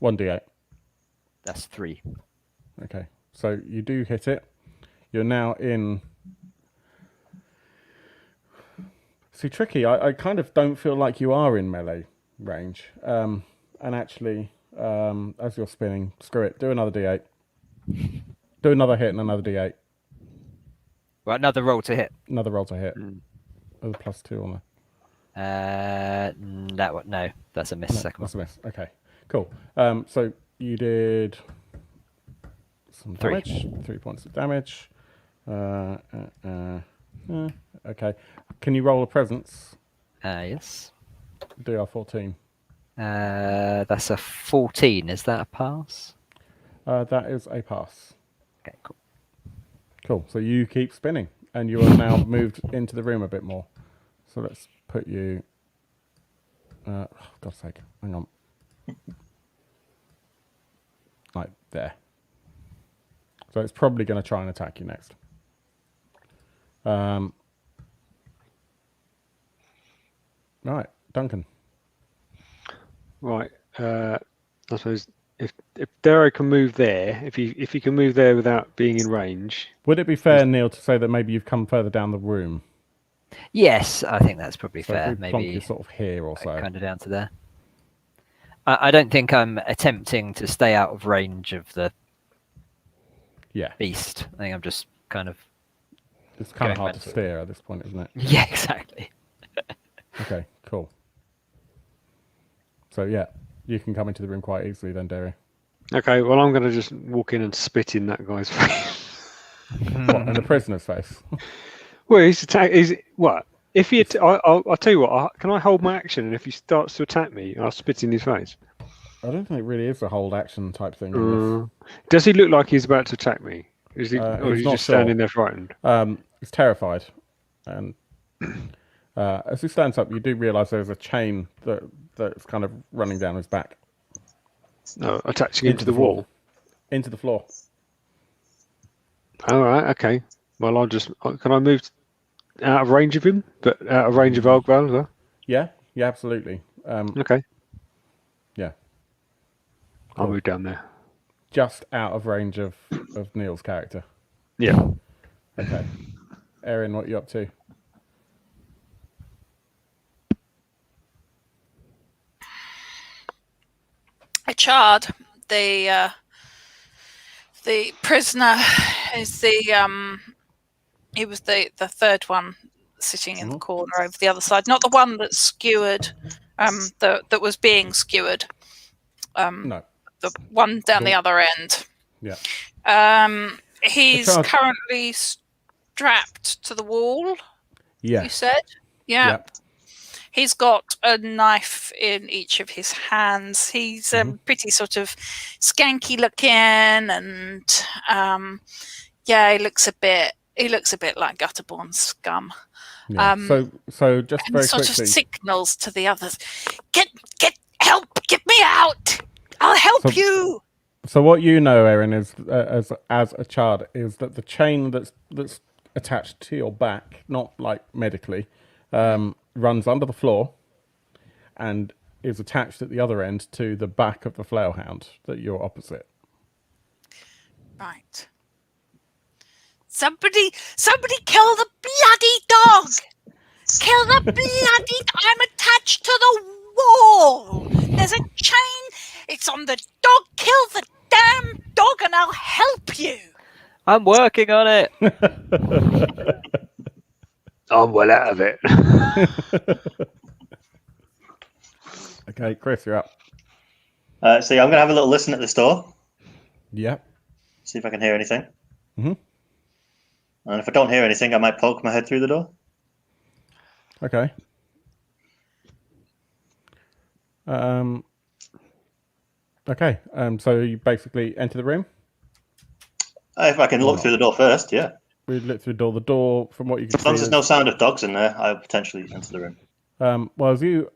1d8. That's 3. Okay. So you do hit it. You're now in... See, tricky. I kind of don't feel like you are in melee range. And actually, as you're spinning, screw it. Do another d8. Do another hit and another d8. Well, another roll to hit. Another roll to hit. With a +2 on there. That one, no, that's a miss. No, Second that's one. a miss. Okay, cool. So you did some 3. damage. 3 points of damage. Okay. Can you roll a presence? Yes. DR 14. That's a 14. Is that a pass? That is a pass. Okay, cool. Cool. So you keep spinning, and you are now moved into the room a bit more. So let's put you. Oh, God's sake! Hang on. Like there. So it's probably going to try and attack you next. Right, Duncan. Right. I suppose if Darrow can move there, if he can move there without being in range. Would it be fair, Neil, to say that maybe you've come further down the room? Yes, I think that's probably So fair. if we plonk you Maybe sort of here or so. kind of down to there. I don't think I'm attempting to stay out of range of the Yeah, beast. I think I'm just kind of... it's kind of Going hard to mental. steer at this point, isn't it? Yeah, exactly. Okay, cool. So yeah, you can come into the room quite easily then, Derry. Okay. Well, I'm going to just walk in and spit in that guy's face. What, in the prisoner's face? Well, he's attack. Is what? If he, I'll tell you what. Can I hold my action, and if he starts to attack me, I'll spit in his face. I don't think it really is a hold action type thing. In Does he look like he's about to attack me? Is he, or he's is he not just standing sure. there frightened? He's terrified, and as he stands up, you do realise there's a chain that's kind of running down his back. No, attaching him to the floor. wall. Into the floor. All right. Okay. Well, I'll just. Can I move out of range of him, but out of range of Argval as well? Yeah, absolutely. Okay. Yeah, I'll Cool. move down there. just out of range of Neil's character. Yeah. Okay. Erin, what are you up to? I charred. The prisoner is he was the third one sitting in the corner over the other side, not the one that's skewered, that was being skewered. No. The one down the other end. Yeah. He's charred. currently strapped to the wall. Yeah. You said, yeah. He's got a knife in each of his hands. He's pretty sort of skanky looking, and he looks a bit like Gutterborn scum. Yeah. So just And very sort quickly. of signals to the others, get help, get me out. I'll help you. So what you know, Erin, is as a child, is that the chain that's attached to your back, not like medically, runs under the floor and is attached at the other end to the back of the flail hound that you're opposite. Right. Somebody kill the bloody dog. Kill the bloody... I'm attached to the wall. There's a chain. It's on the dog. Kill the damn dog and I'll help you. I'm working on it. I'm well out of it. Okay, Chris, you're up. So yeah, I'm going to have a little listen at this door. Yep. See if I can hear anything. And if I don't hear anything, I might poke my head through the door. Okay. Okay. So you basically enter the room. If I can look through the door first, yeah. We look through the door. The door, from what you can As long as see, there's no sound of dogs in there, I'll potentially enter the room. well, as you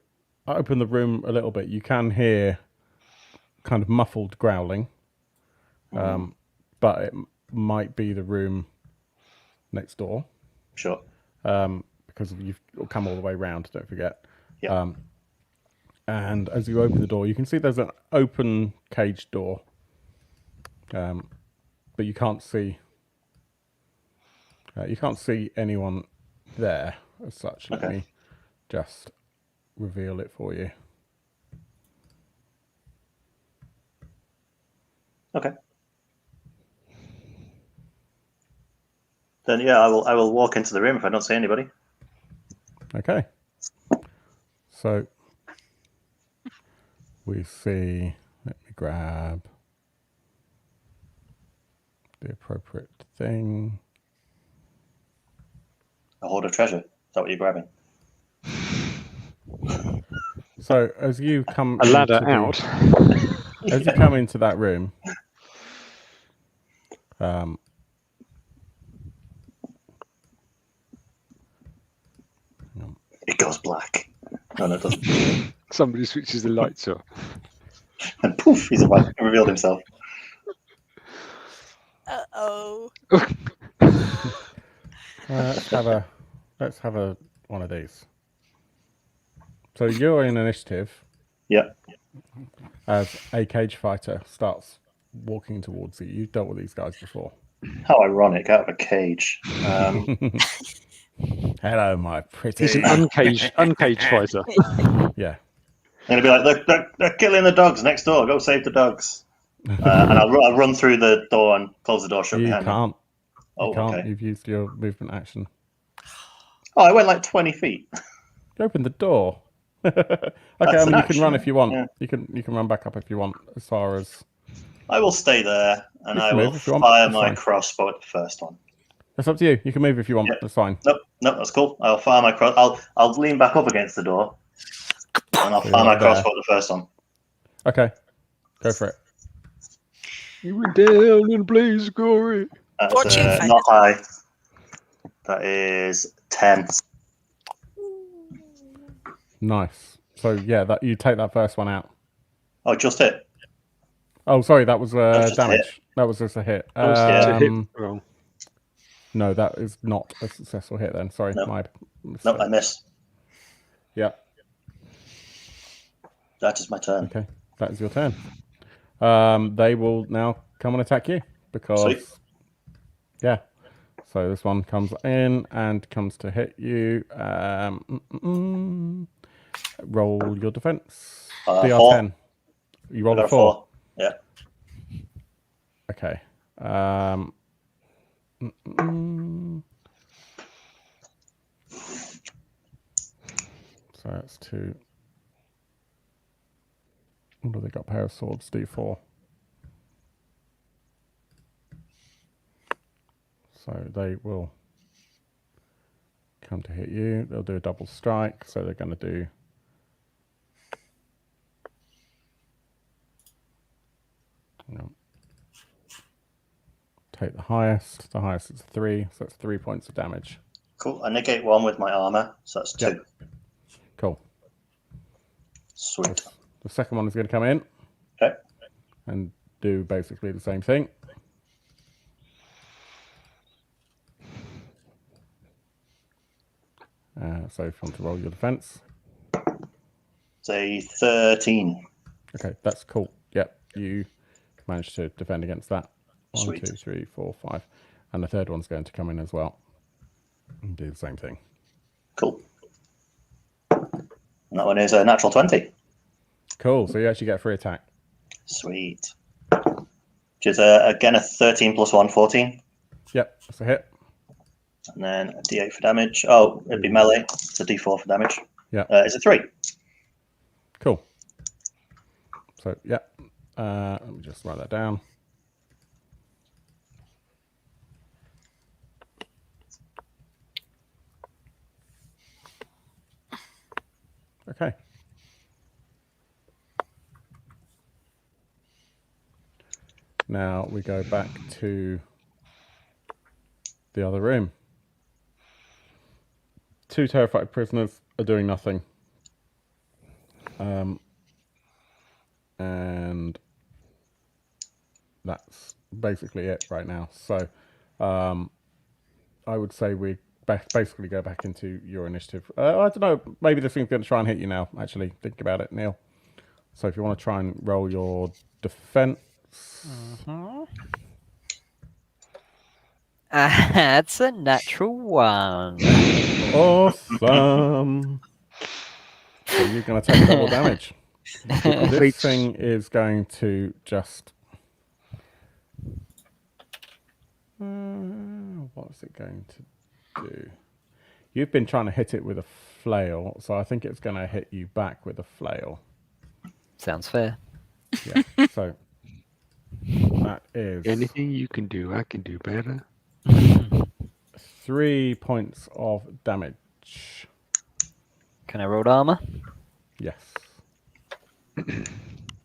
open the room a little bit, you can hear kind of muffled growling, but it might be the room next door. Sure. Because you've come all the way round, don't forget. Yeah. And as you open the door, you can see there's an open cage door, but you can't see anyone there as such. Let me just reveal it for you. Okay. Then yeah, I will walk into the room if I don't see anybody. Okay. So we see. Let me grab the appropriate thing. A hoard of treasure. Is that what you're grabbing? So as you come A ladder into out. as you come into that room, It goes black. No, it doesn't. Somebody switches the lights off. And poof, he's revealed himself. Uh-oh. let's have a one of these. So you're in initiative. Yeah. As a cage fighter starts walking towards you. You've dealt with these guys before. How ironic, out of a cage. Hello, my pretty. He's an uncaged fighter. Yeah. I'm going to be like, they're killing the dogs next door. Go save the dogs. And I'll run through the door and close the door shut You behind me. can't. Oh, You can't. okay. You've used your movement action. Oh, I went like 20 feet. You opened the door. Okay, That's an you can run action, if you want. yeah. You can run back up if you want. As far as I will stay there and You I can will move if you want, fire that's my fine. crossbow at the first one. that's up to you. You can move if you want. Yeah. That's fine. Nope, that's cool. I'll fire my I'll lean back up against the door and I'll So fire you're my there. crossbow at the first one. Okay, go for it. You went down in a blaze of glory. That's Watch your face. not high. That is 10. Nice. So yeah, that you take that first one out. Oh, just hit. Oh, sorry, that was just a damage. hit. That was just a hit. That was to hit wrong. No, that is not a successful hit. Then sorry, No. my Nope, mistake. I miss. Yeah. That is my turn. Okay, that is your turn. They will now come and attack you because, Sweet. yeah. So this one comes in and comes to hit you. Roll your defense. DR10. 4. You rolled I a got 4. Yeah. Okay. So that's 2. What have they got? Pair of swords, D4. So they will come to hit you. They'll do a double strike. So they're going to do. Take the highest. The highest is 3. So that's 3 points of damage. Cool. I negate 1 with my armor, so that's 2. Yep. Cool. Sweet. The second one is going to come in. Okay. And do basically the same thing. So if you want to roll your defense. Say 13. Okay, that's cool. Yep, you managed to defend against that. 1, Sweet. 2, 3, 4, 5. And the third one's going to come in as well. And do the same thing. Cool. And that one is a natural 20. Cool, so you actually get a free attack. Sweet. Which is again a 13 plus 1, 14. Yep, that's a hit. And then a d8 for damage. Oh, it'd be melee. It's a d4 for damage. Yeah. It's a 3. Cool. So, yeah. Let me just write that down. Okay. Now we go back to the other room. 2 terrified prisoners are doing nothing. And that's basically it right now. So I would say we basically go back into your initiative. I don't know, maybe this thing's going to try and hit you now, actually. Think about it, Neil. So if you want to try and roll your defense. That's a natural 1. Awesome. So you're going to take double damage. This thing is going to just... what is it going to do? You've been trying to hit it with a flail, so I think it's going to hit you back with a flail. Sounds fair. Yeah, so that is... Anything you can do, I can do better. 3 points of damage. Can I roll armor? Yes.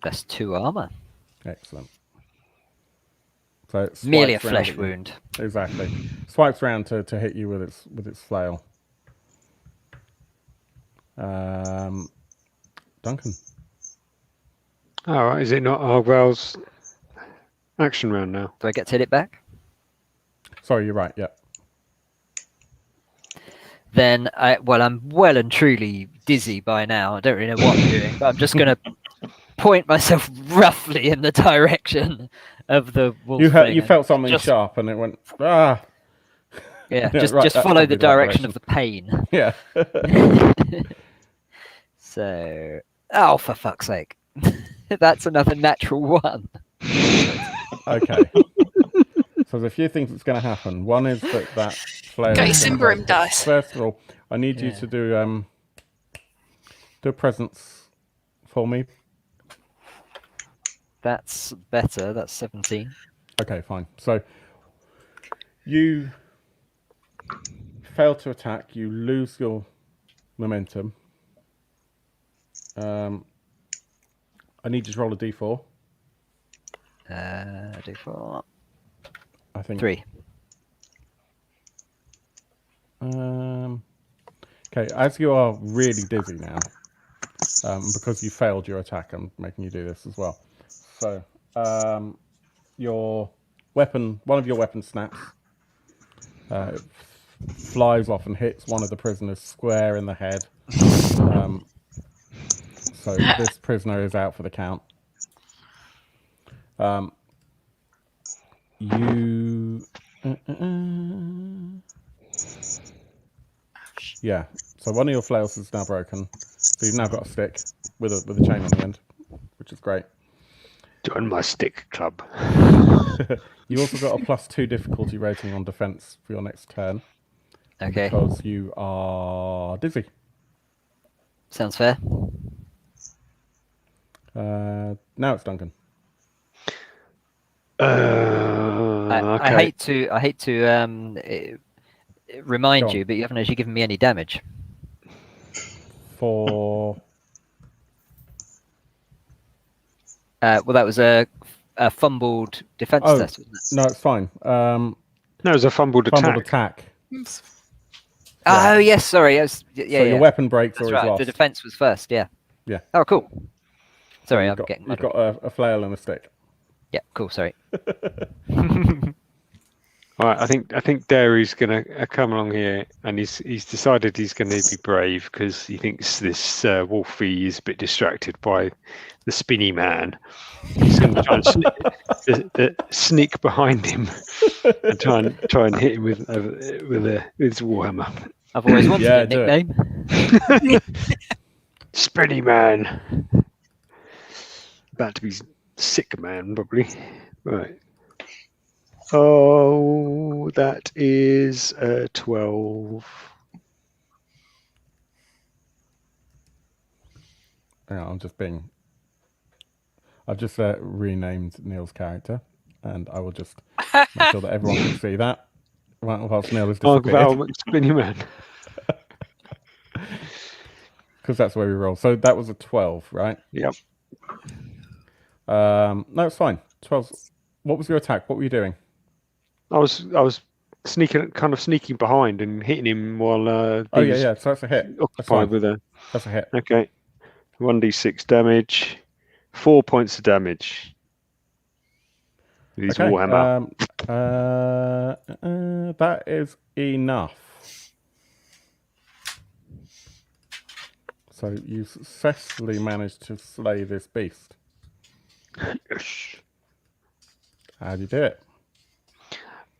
That's 2 armor. Excellent. So it Merely a swipes round flesh at you. wound. Exactly. Swipes round to hit you with its flail. Duncan. All right, is it not Argwell's action round now? Do I get to hit it back? Sorry, you're right. Yeah. Then I'm well and truly dizzy by now. I don't really know what I'm doing, but I'm just going to point myself roughly in the direction of the wolf. You felt something sharp, and it went Yeah, yeah, right, just that's follow probably the the right direction of the pain. Yeah. So, for fuck's sake, that's another natural 1. Okay. So there's a few things that's going to happen. One is that flail. Got your Simbrim dice. First of all, I need you to do a presence for me. That's better. That's 17. Okay, fine. So you fail to attack. You lose your momentum. I need you to roll a d4. D4. I think 3. Okay, as you are really dizzy now, because you failed your attack, I'm making you do this as well. So, your weapon, one of your weapons snaps, it flies off and hits one of the prisoners square in the head. So this prisoner is out for the count. Yeah, so one of your flails is now broken. So you've now got a stick with a chain on the end, which is great. Join my stick club. You also got a +2 difficulty rating on defense for your next turn. Okay. Because you are dizzy. Sounds fair. Now it's Duncan. I Okay. hate to remind you, but you haven't actually given me any damage. For Well, that was a fumbled defense test, wasn't it? no, it's fine. No, it was a fumbled attack. Oh yes, sorry. Yeah, So your weapon breaks That's or is right. lost. The defense was first. Yeah. Yeah. Oh, cool. Sorry, You've I'm got a flail and a stick. Yeah, cool. Sorry. All right, I think Dary's going to come along here, and he's decided he's going to be brave because he thinks this Wolfie is a bit distracted by the spinny man. He's going to try and sneak behind him and try and hit him with his warhammer. I've always wanted a do it. nickname. Spinny man. About to be sick man, probably. Right. Oh, that is 12. Yeah, I've just renamed Neil's character, and I will just make sure that everyone can see that whilst Neil has disappeared. Spinny man. because that's where we roll. So that was a 12, right? Yep. No, it's fine. 12. What was your attack? What were you doing? I was sneaking behind and hitting him while Oh he was yeah. So that's a hit. That's occupied fine. with a. That's a hit. Okay. 1d6 damage. 4 points of damage. His Okay. warhammer. That is enough. So you successfully managed to slay this beast. Yes. How do you do it?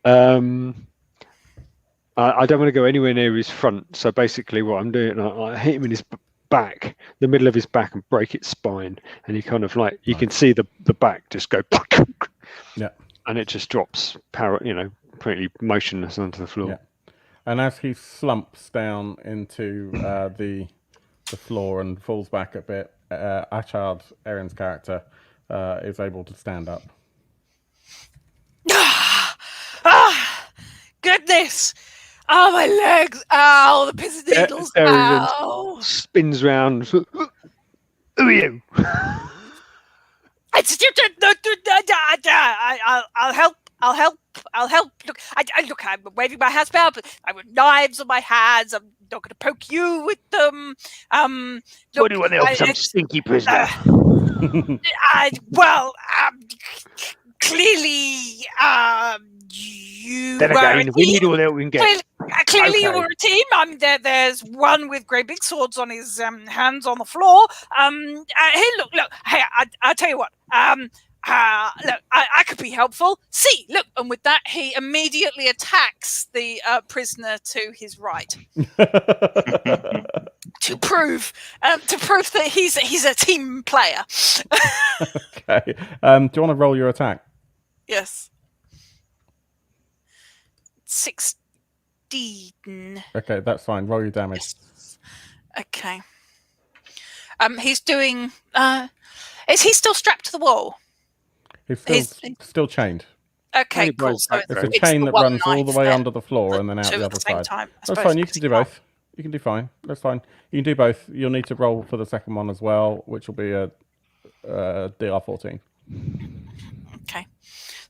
I don't want to go anywhere near his front. So basically, what I'm doing, I hit him in his back, the middle of his back, and break its spine. And he kind of like you can see the back just go. Yeah. And it just drops, completely motionless onto the floor. Yeah. And as he slumps down into the floor and falls back a bit, Achard, Erin's character, is able to stand up. Goodness! Oh, my legs! Ow, the pins and needles! Ow! Spins round. Who are you? I'll help. Look, I'm waving my hands about, but I have knives on my hands. I'm not going to poke you with them. What do you want to help some stinky prisoner? Clearly, you Then again, we need all the help we can get. Clearly, you're a team. There's one with great big swords on his hands on the floor. Hey, look. Hey, I'll tell you what. Look, I could be helpful. See, look, and with that, he immediately attacks the prisoner to his right to prove that he's a team player. Okay. Do you want to roll your attack? Yes. 16. Okay, that's fine. Roll your damage. Yes. Okay. He's doing. Is he still strapped to the wall? He's still chained. Okay, cool. So It's a chain that runs all the way under the floor and then out two the at other the same side. time. That's fine. You can do both. You can do fine. That's fine. You can do both. You'll need to roll for the second one as well, which will be a DR14. Okay.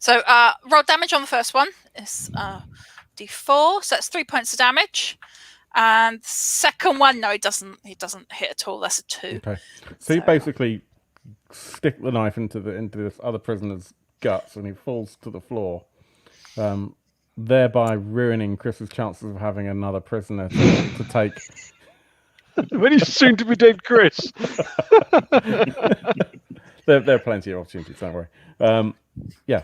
So roll damage on the first one is D4. So that's 3 points of damage. And the second one, no, he doesn't hit at all. That's a 2. Okay. So you basically stick the knife into this other prisoner's guts, and he falls to the floor, thereby ruining Chris's chances of having another prisoner to take. When he's soon to be dead, Chris. There are plenty of opportunities. Don't worry. Yeah,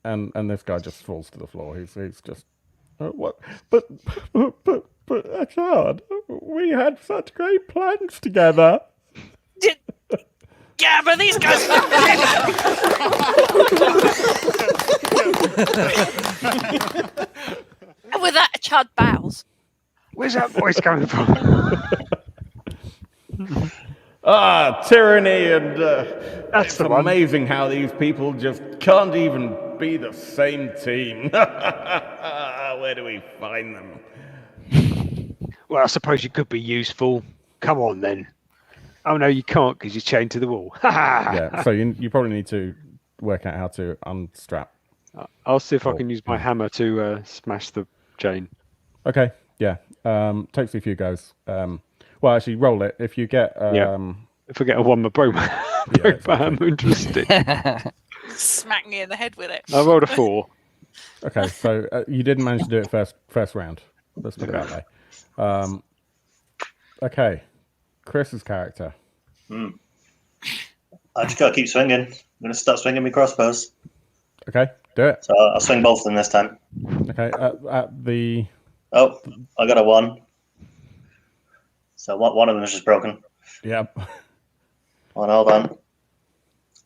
and this guy just falls to the floor. He's just what? But Achard, we had such great plans together. Yeah, but these guys. And with that, Achard bows. Where's that voice coming from? Tyranny and That's it's the one. amazing how these people just can't even be the same team. Where do we find them? Well, I suppose you could be useful. Come on, then. Oh, no, you can't because you're chained to the wall. Yeah, so you probably need to work out how to unstrap. I'll see if I can use my hammer to smash the chain. Okay, yeah. Takes you a few goes. Well, actually, roll it. If you get... If I get a one, my broke my hammer interesting. Smack me in the head with it. I rolled a 4. Okay, so you didn't manage to do it first round. Let's put it that way. Okay, Chris's character. I just gotta keep swinging. I'm gonna start swinging my crossbows. Okay, do it. So I'll swing both of them this time. Okay, at the... Oh, I got a 1. So one of them is just broken. Yep. One, hold on.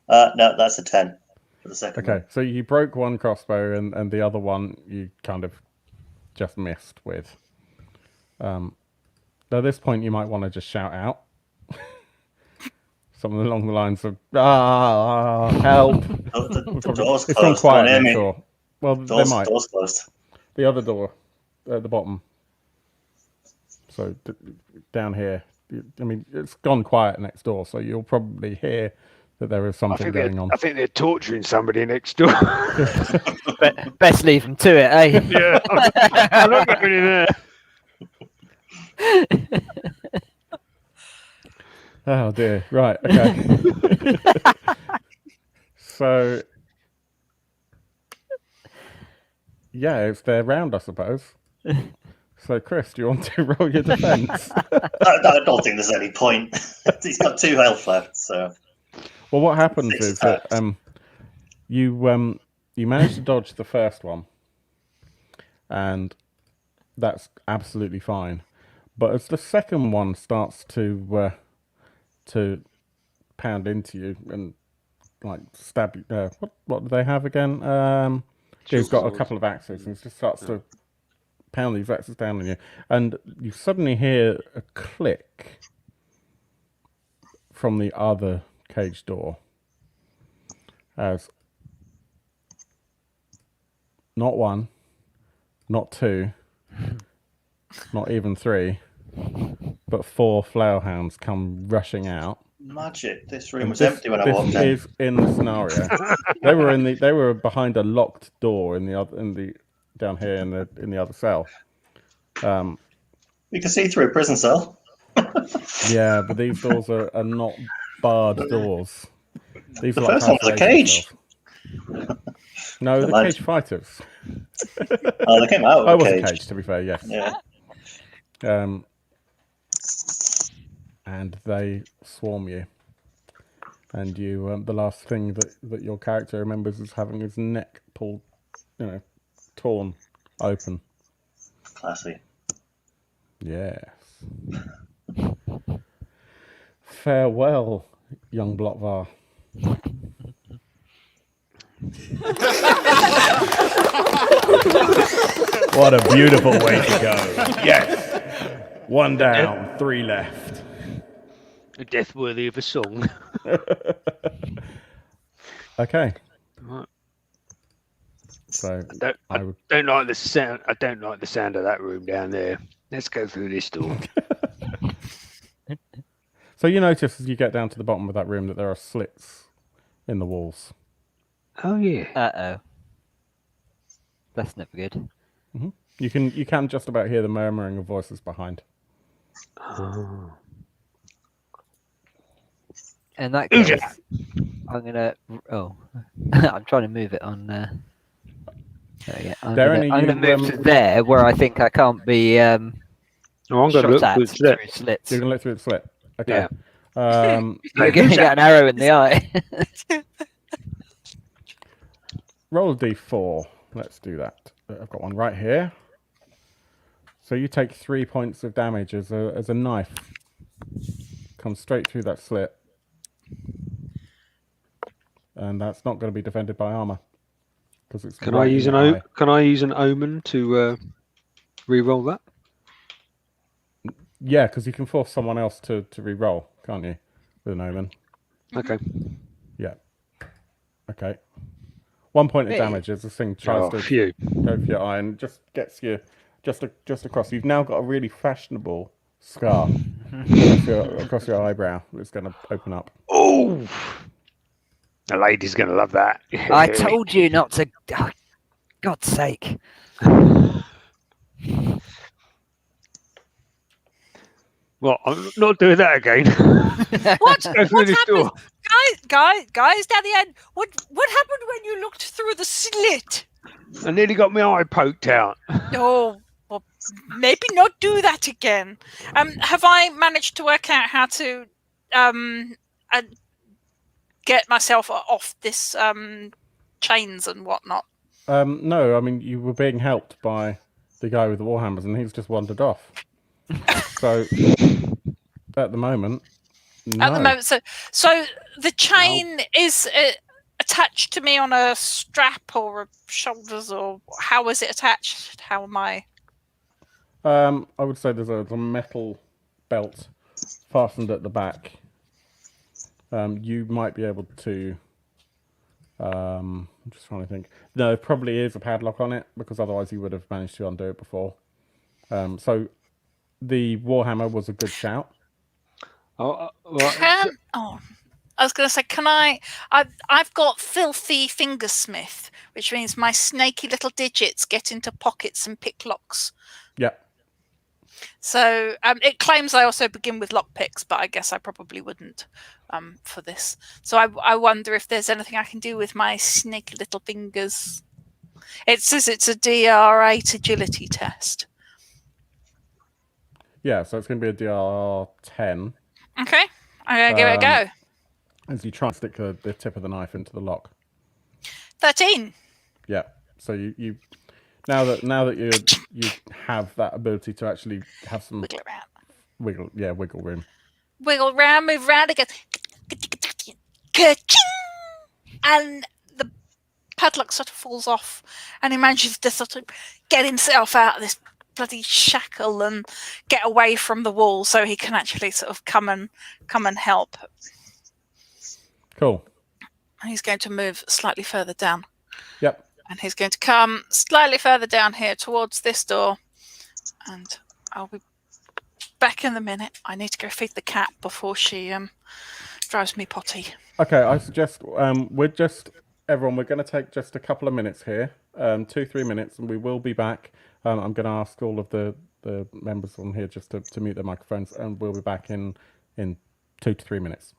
No, that's a 10 for the second one. Okay, so you broke one crossbow and the other one you kind of just missed with. At this point, you might want to just shout out. Something along the lines of, help. The door's It's gone closed. quiet Don't hear next me. door. Well, they might. Door's closed. The other door at the bottom. So down here, I mean, it's gone quiet next door, so you'll probably hear that there is something going on. I think they're torturing somebody next door. Best leave them to it, eh? Yeah, I'm not going in there. Oh dear. Right. Okay. So, yeah, it's their round, I suppose. So, Chris, do you want to roll your defense? I don't think there's any point. He's got 2 health left, so. Well, what happens is that you manage to dodge the first one, and that's absolutely fine. But as the second one starts to pound into you and like stab you, what do they have again? He's got a couple of axes and just starts to pound these axes down on you, and you suddenly hear a click from the other cage door as not 1, not 2, not even 3, but 4 flail hounds come rushing out. Magic! This room was empty when I walked in. This is in the scenario. They were behind a locked door down here in the other cell. We can see through a prison cell. Yeah, but these doors are not barred doors. These The are like first one was a cage. No, the cage fighters. Oh, they came out I of a was cage. a cage, to be fair. Yes. Yeah. And they swarm you. And you, the last thing that your character remembers is having his neck pulled, torn open. Classy. Yes. Farewell, young Blotvar. What a beautiful way to go. Yes. 1 down, 3 left. A death worthy of a song. Okay. Right. So I don't like the sound. I don't like the sound of that room down there. Let's go through this door. So you notice as you get down to the bottom of that room that there are slits in the walls. Oh yeah. Uh-oh. That's never good. Mm-hmm. You can just about hear the murmuring of voices behind. Oh. In that case, I'm gonna. Oh, I'm trying to move it on. There we go. I'm gonna move to there where I think I can't be. I'm gonna look through slits. You're gonna look through the slit. Okay. Yeah. You're gonna get an arrow in the eye. Roll a d4. Let's do that. I've got one right here. So you take 3 points of damage as a knife comes straight through that slit, and that's not going to be defended by armor because it's. Can I use an omen to re-roll that? Yeah, because you can force someone else to re-roll, can't you, with an omen? Okay. Yeah. Okay. 1 point of damage as this thing tries to go for your eye and just gets you just across. You've now got a really fashionable scar across your eyebrow that's going to open up. Oh, the lady's going to love that. I told you not to. Oh, God's sake. Well, I'm not doing that again. What? Go through this door. Guys, down the end. What happened when you looked through the slit? I nearly got my eye poked out. Oh, well, maybe not do that again. Have I managed to work out how to get myself off this chains and whatnot? No, I mean you were being helped by the guy with the warhammers, and he's just wandered off. So at the moment, no. At the moment, so the chain is attached to me on a strap or a shoulders, or how is it attached? How am I? I would say there's a metal belt fastened at the back. You might be able to. I'm just trying to think. No, there probably is a padlock on it because otherwise you would have managed to undo it before. So the warhammer was a good shout. Well, I was going to say, I've got filthy fingersmith, which means my snaky little digits get into pockets and pick locks. Yeah. So it claims I also begin with lockpicks, but I guess I probably wouldn't for this. So I wonder if there's anything I can do with my snaky little fingers. It says it's a DR8 agility test. Yeah, so it's going to be a DR10 Okay, I'm going to give it a go. as you try and stick the tip of the knife into the lock. 13. Yeah. So you now that you have that ability to actually have some Wiggle around. wiggle room. Wiggle around, move around again. Ka-ching! And the padlock sort of falls off, and he manages to sort of get himself out of this bloody shackle and get away from the wall, so he can actually sort of come and help. Cool. And he's going to move slightly further down. Yep. And he's going to come slightly further down here towards this door, and I'll be back in a minute. I need to go feed the cat before she drives me potty. Okay, I suggest we're going to take just a couple of minutes here, 2-3 minutes, and we will be back. I'm going to ask all of the members on here just to mute their microphones, and we'll be back in 2 to 3 minutes.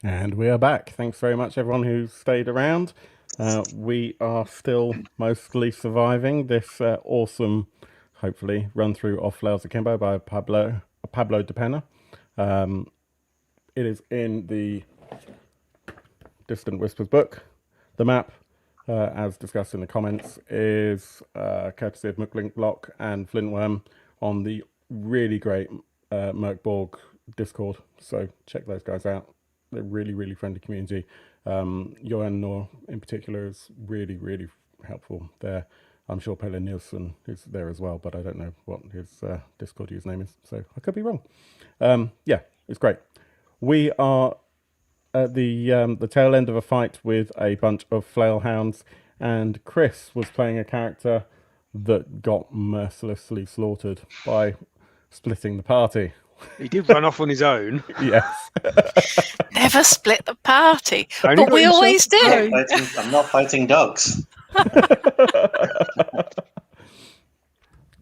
And we are back. Thanks very much, everyone who stayed around. We are still mostly surviving this awesome, hopefully, run-through of Flails Akimbo by Pablo de Pena. It is in the Distant Whispers book. The map, as discussed in the comments, is courtesy of Mörk Block and Flintworm on the really great Mörk Borg Discord. So check those guys out. They're really, really friendly community. Johan Nor in particular is really, really helpful there. I'm sure Pelle Nielsen is there as well, but I don't know what his Discord username is, so I could be wrong. Yeah, it's great. We are at the tail end of a fight with a bunch of flail hounds, and Chris was playing a character that got mercilessly slaughtered by splitting the party. He did run off on his own. Yes. Never split the party, Only but we got always himself do. I'm not fighting dogs.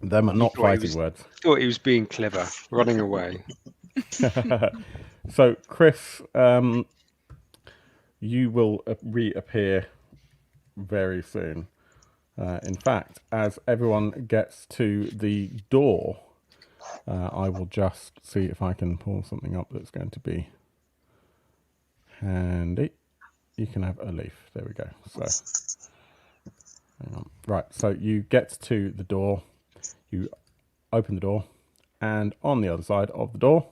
Them are not thought he fighting was- words. Thought he was being clever, running away. So, Chris, you will reappear very soon. In fact, as everyone gets to the door, I will just see if I can pull something up that's going to be handy. You can have a leaf. There we go. So, hang on. Right, so you get to the door, you open the door, and on the other side of the door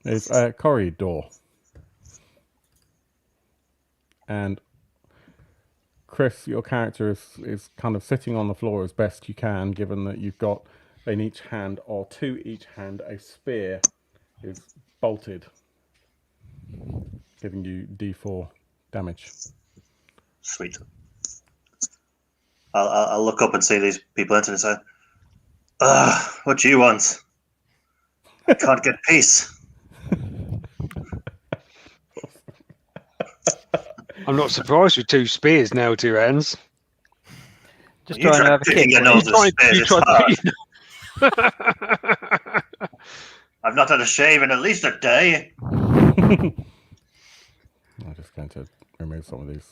is a corridor. And Chris, your character is kind of sitting on the floor as best you can, given that you've got in each hand, or to each hand, a spear is bolted, giving you D4 damage. Sweet. I'll look up and see these people enter and say, what do you want? I can't get peace. I'm not surprised with 2 spears now to your hands. Just You trying to tried have a picking kick. your nose You tried- with spears, you it's tried- hard. I've not had a shave in at least a day. I'm just going to remove some of these.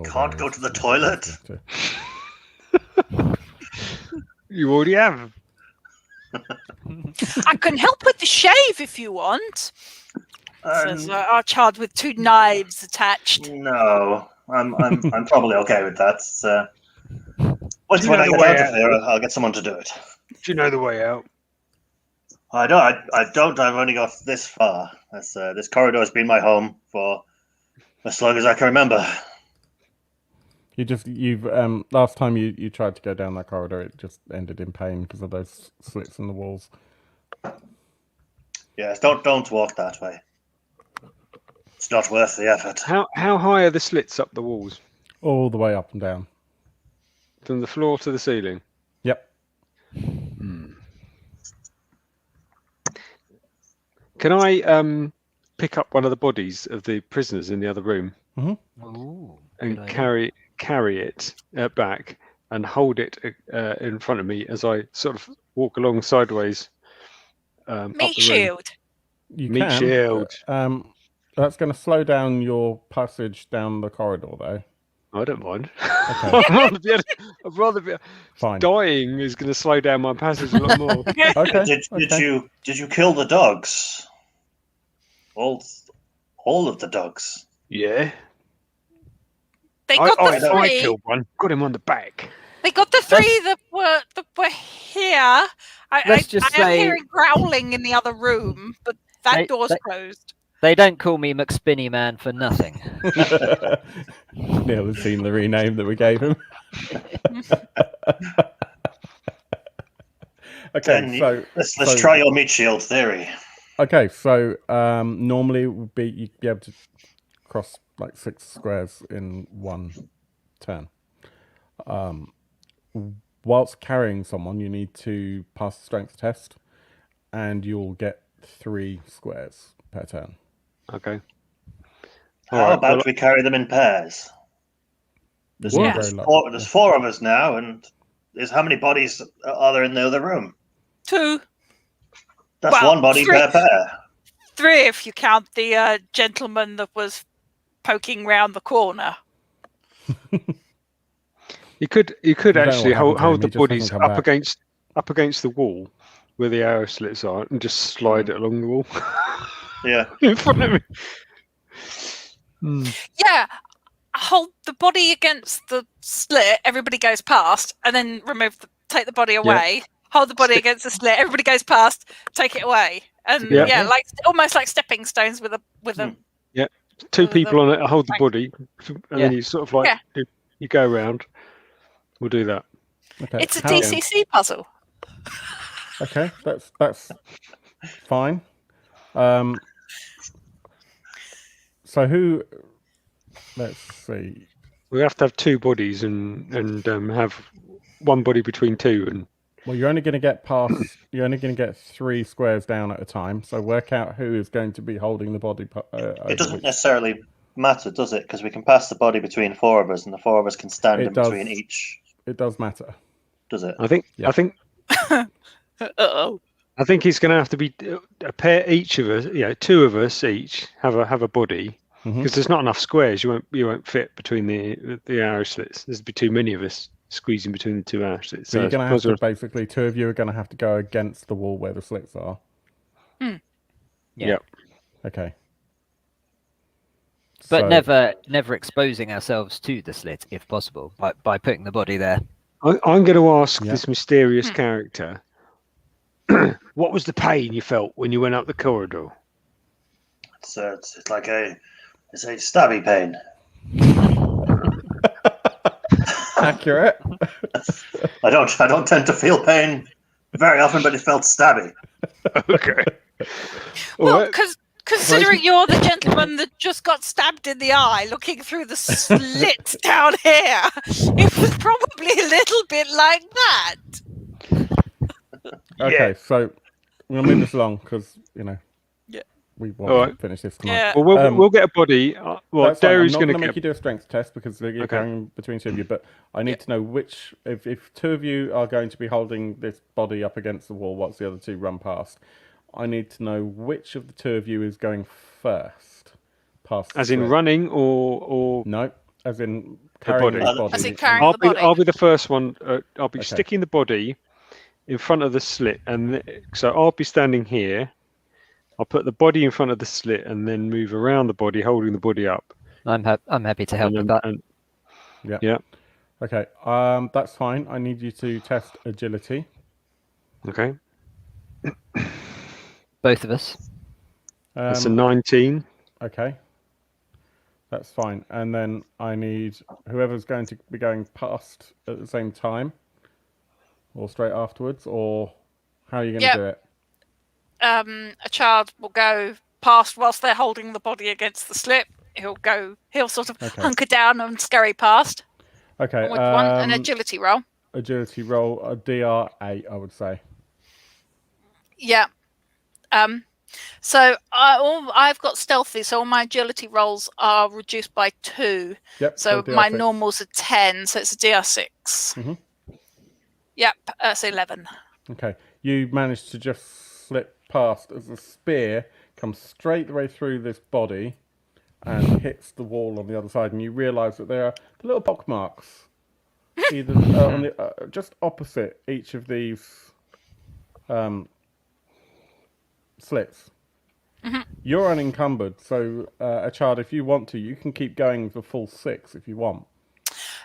Can't go to the toilet. You already have. I can help with the shave if you want. Says our child with 2 knives attached. No, I'm probably okay with that. Once Do you when know I the get way out of out? there, I'll get someone to do it. Do you know the way out? I don't. I've only got this far. This corridor has been my home for as long as I can remember. You've last time you tried to go down that corridor, it just ended in pain because of those slits in the walls. Yes, don't walk that way. It's not worth the effort. How high are the slits up the walls? All the way up and down. From the floor to the ceiling? Yep. Can I pick up one of the bodies of the prisoners in the other room Ooh, and good idea. carry it back and hold it in front of me as I sort of walk along sideways? Up Meat the room? shield. You Meat can. shield. That's going to slow down your passage down the corridor, though. I don't mind. Okay. I'd rather be. Fine. Dying is going to slow down my passage a lot more. Okay. Did you kill the dogs? All of the dogs. Yeah. They got I the 3. killed one. Got him on the back. They got the 3 that were here. Let's just I am say- hearing growling in the other room, but that door's closed. They don't call me McSpinny Man for nothing. Neil has seen the rename that we gave him. Okay, Then so let's try your meat shield theory. Okay, so normally it would be you'd be able to cross like 6 squares in one turn. Whilst carrying someone, you need to pass the strength test, and you'll get 3 squares per turn. Okay. How about we carry them in pairs? There's, What? there's 4 of us now, and there's how many bodies are there in the other room? 2. That's Well, 1 body 3. per pair. 3 if you count the gentleman that was poking round the corner. You could don't know actually what happened to him, hold he the just hasn't bodies come up back. against the wall where the arrow slits are, and just slide it along the wall Yeah. in front of me. Hmm. Yeah, hold the body against the slit. Everybody goes past, and then take the body away. Hold the body against the slit. Everybody goes past. Take it away, and Yeah. yeah, like almost like stepping stones with a Two people on it, hold the body, and Yeah. then you sort of like you go around. We'll do that. Okay. It's a how- DCC puzzle. Okay, that's fine. So who? Let's see. We have to have 2 bodies and have one body between 2. And Well, you're only going to get past. You're only going to get 3 squares down at a time. So work out who is going to be holding the body. It doesn't necessarily matter, does it? Because we can pass the body between 4 of us, and the 4 of us can stand It in does. between each. It does matter. Does it? I think Yeah. Uh-oh. I think it's going to have to be a pair each of us. 2 of us each have a body, because there's not enough squares. You won't fit between the arrow slits. There's be too many of us squeezing between the 2 arrow slits. So you're I going to have suppose to basically 2 of you are going to have to go against the wall where the slits are. Yeah. Okay. But So- never exposing ourselves to the slit if possible by putting the body there. I'm going to ask Yeah. this mysterious character, what was the pain you felt when you went up the corridor? It's like it's a stabby pain. Accurate. I don't tend to feel pain very often, but it felt stabby. Okay. Well, All right. because considering you're the gentleman that just got stabbed in the eye, looking through the slits down here, it was probably a little bit like that. Okay, so we'll move this along because Yeah. we want All to right. finish this tonight. Yeah. Well, we'll get a body. Well, That's fine. I'm Dary's not going going to to make you do a strength test because you're Okay. going between 2 of you. But I need to know which, if 2 of you are going to be holding this body up against the wall, once the other 2 run past, I need to know which of the 2 of you is going first. Past. As the in slit. running or No, as in carrying body. the body. As in carrying the body. I'll be the first one. I'll be Okay. sticking the body in front of the slit, and so I'll be standing here. I'll put the body in front of the slit and then move around the body, holding the body up. I'm happy to help with that. Yeah. Okay. That's fine. I need you to test agility. Okay. Both of us. That's a 19. Okay. That's fine. And then I need whoever's going to be going past at the same time or straight afterwards, or how are you going to do it? A child will go past whilst they're holding the body against the slit. He'll sort of hunker down and scurry past. Okay. With an agility roll. Agility roll, a DR8, I would say. Yeah. So I've got stealthy, so all my agility rolls are reduced by 2. Yep. So DR6. my normal's a 10, so it's a DR6. Mhm. Yep, that's 11. Okay. You managed to just slip past as the spear comes straight the way through this body and hits the wall on the other side, and you realise that there are the little pock marks either on the, just opposite each of these slits. You're unencumbered, so a child, if you want to, you can keep going the full 6 if you want.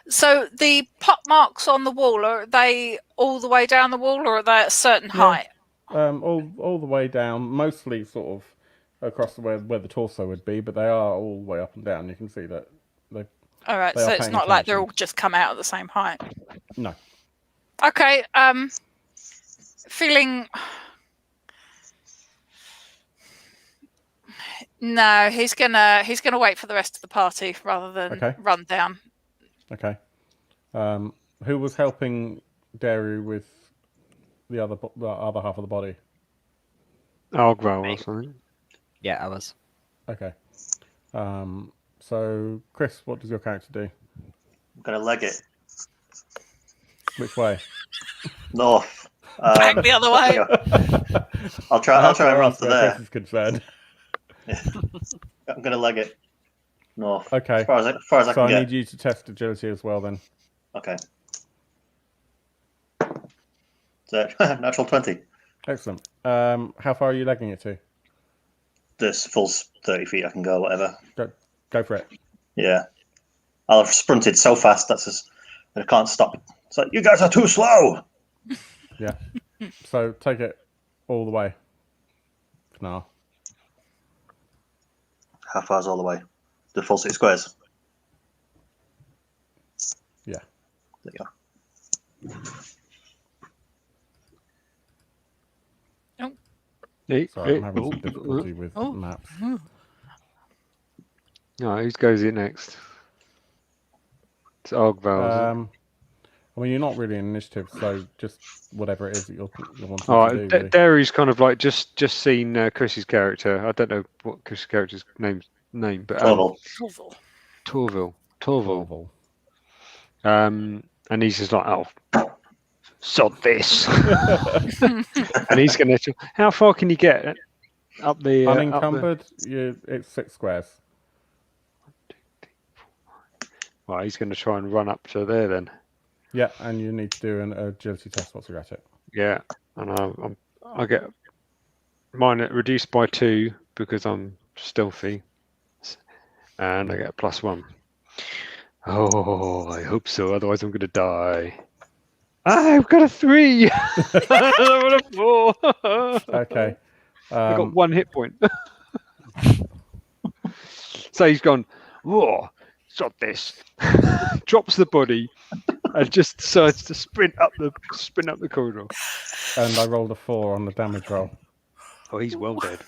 So the pock marks on the wall, are they all the way down the wall, or are they at a certain height? All the way down, mostly sort of across where the torso would be, but they are all the way up and down. You can see that they. All right, They so are it's paying not like they're attention. all just come out at the same height. No. Okay. Feeling. No, he's gonna wait for the rest of the party rather than run down. Okay. Who was helping Daru with the other half of the body? Argral or something. Yeah, I was. Okay. So Chris, what does your character do? I'm gonna leg it Which way? north. Back the other way. I'll try and run for Chris there. is concerned. I'm going to leg it north. Okay. As far as I So can I get. need you to test agility as well then. Okay. So, natural 20. Excellent. How far are you legging it to? This full 30 feet I can go, whatever. Go for it. Yeah. I'll have sprinted so fast that I can't stop. It's like, you guys are too slow. Yeah. So take it all the way. No. How far's all the way? The full 6 squares? Yeah. There you go. Sorry, I'm having some difficulty with maps. No, who goes in next? It's Ogval. I mean, you're not really in initiative, so just whatever it is that you're wanting All to right, do. Really. Derry's kind of like just seen Chris's character. I don't know what Chris's character's name, but Torval. And he's just like, oh, sod this, and he's gonna. How far can you get up the unencumbered? It's 6 squares. Well, he's going to try and run up to there then. Yeah, and you need to do an agility test once you're at it. Yeah, and I get mine reduced by 2 because I'm stealthy, and I get +1. Oh, I hope so. Otherwise, I'm going to die. I've got a 3. I got a 4. Okay. I got 1 hit point. So he's gone. Whoa. Stop this. Drops the body and just decides to sprint up the corridor. And I rolled a 4 on the damage roll. Oh, he's well dead.